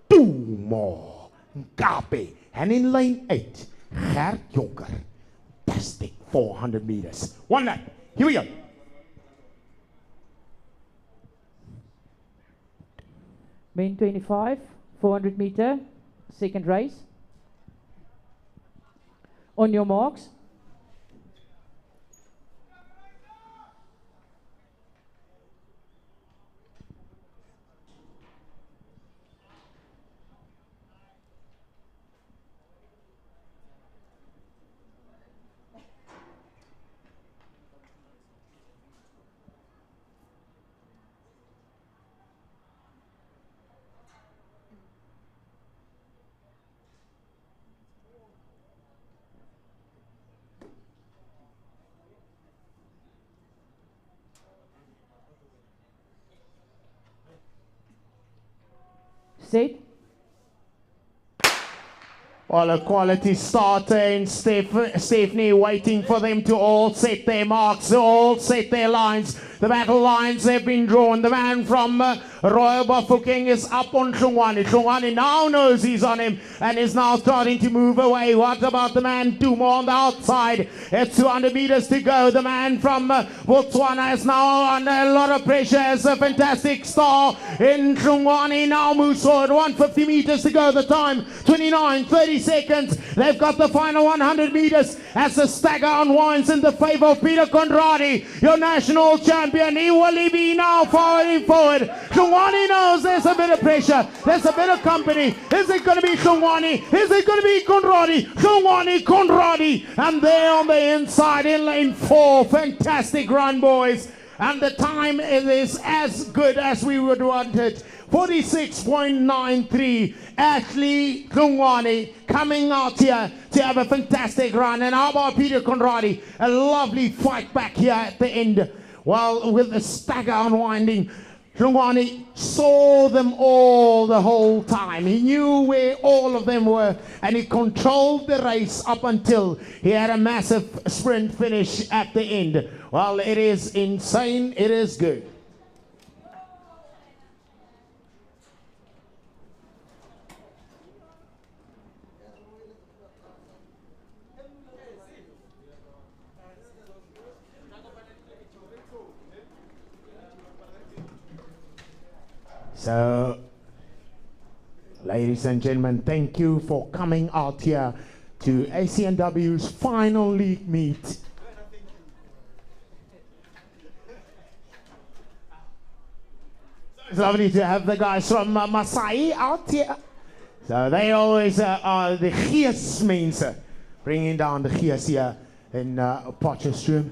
Tumo Ngape. And in lane 8, Gert Jonker. Fantastic 400 meters. One lap. Here we go. Main 25, 400 meter, second race. On your marks. Set. Well, a quality starter in Stephanie waiting for them to all set their marks, all set their lines. The battle lines have been drawn. The man from Royal Bafokeng is up on Hlongwane. Hlongwane now knows he's on him and is now starting to move away. What about the man Tumo on the outside? It's 200 meters to go. The man from Botswana is now under a lot of pressure as a fantastic star in Hlongwane. Now moves forward. 150 meters to go. The time 29:30 seconds. They've got the final 100 meters as the stagger unwinds in the favor of Peter Conradi, your national champion. He will be now forward. Hlongwane knows there's a bit of pressure. There's a bit of company. Is it going to be Hlongwane? Is it going to be Conradi? Hlongwane, Conradi. And there on the inside in lane 4. Fantastic run, boys. And the time is as good as we would want it. 46.93. Ashley Hlongwane coming out here to have a fantastic run. And how about Peter Conradi? A lovely fight back here at the end. Well, with the stagger unwinding, Hlongwane saw them all the whole time. He knew where all of them were, and he controlled the race up until he had a massive sprint finish at the end. Well, it is insane. It is good. So, ladies and gentlemen, thank you for coming out here to ACNW's final league meet. It's lovely to have the guys from Masai out here. So they always are the Gees mense, bringing down the Gees here in Potchefstroom.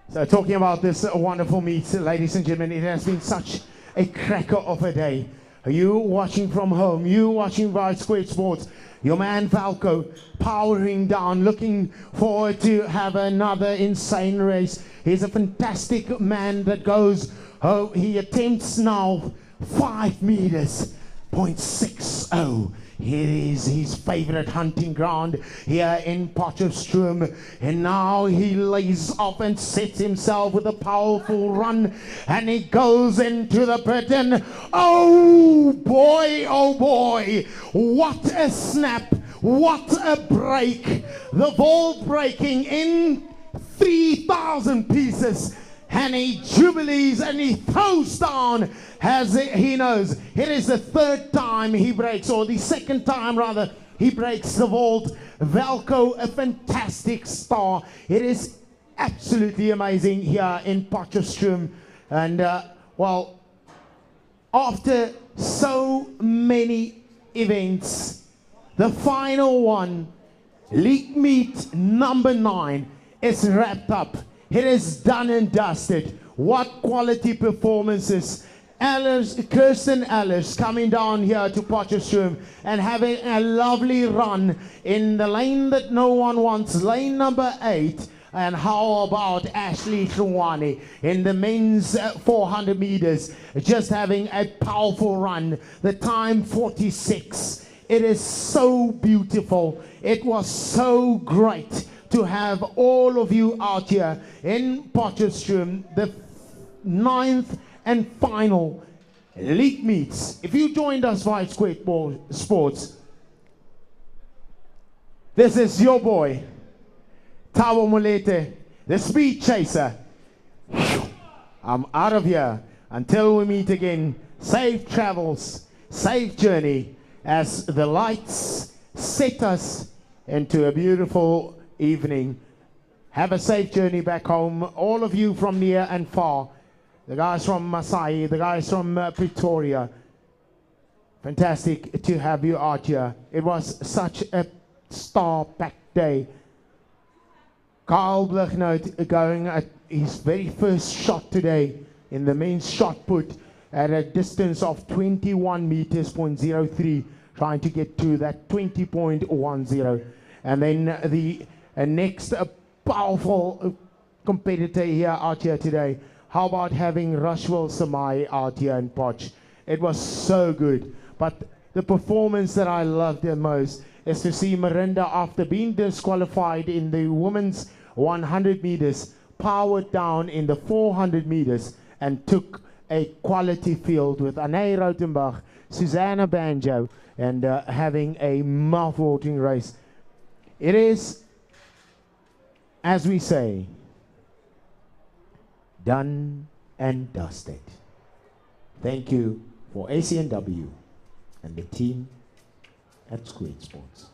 So talking about this wonderful meet, ladies and gentlemen, it has been such a cracker of a day. You watching from home, you watching Bright Square Sports, your man Falco powering down, looking forward to have another insane race. He's a fantastic man that goes, he attempts now 5 meters, 0.60. It is his favorite hunting ground here in Potchefstroom, and now he lays off and sets himself with a powerful run, and he goes into the pit, and oh boy, what a snap, what a break, the vault breaking in 3,000 pieces. and he jubilees and he throws down as he knows. It is the third time he breaks, or the second time rather, he breaks the vault. Velko, a fantastic star. It is absolutely amazing here in Potchefstroom. And well, after so many events, the final one, League Meet number 9, is wrapped up. It is done and dusted. What quality performances. Kirsten Allers coming down here to Potchefstroom and having a lovely run in the lane that no one wants, lane number 8. And how about Ashley Tlwani in the men's 400 meters, just having a powerful run. The time 46. It is so beautiful. It was so great to have all of you out here in Potchefstroom, the 9th and final league meets. If you joined us via Squid Sports, this is your boy, Thabo Molete, the speed chaser. I'm out of here. Until we meet again, safe travels, safe journey, as the lights set us into a beautiful evening. Have a safe journey back home, all of you from near and far. The guys from Masai, the guys from Pretoria. Fantastic to have you out here. It was such a star-packed day. Carl Blichnout going at his very first shot today in the men's shot put at a distance of 21 meters, 0.03, trying to get to that 20.10. And then the next powerful competitor here out here today. How about having Rashwell Samai out here in Potch? It was so good. But the performance that I loved the most is to see Marinda, after being disqualified in the women's 100 meters, powered down in the 400 meters and took a quality field with Anne Rautenbach, Susanna Banjo, and having a mouth-watering race. It is, as we say, done and dusted. Thank you for ACNW and the team at Squid Sports.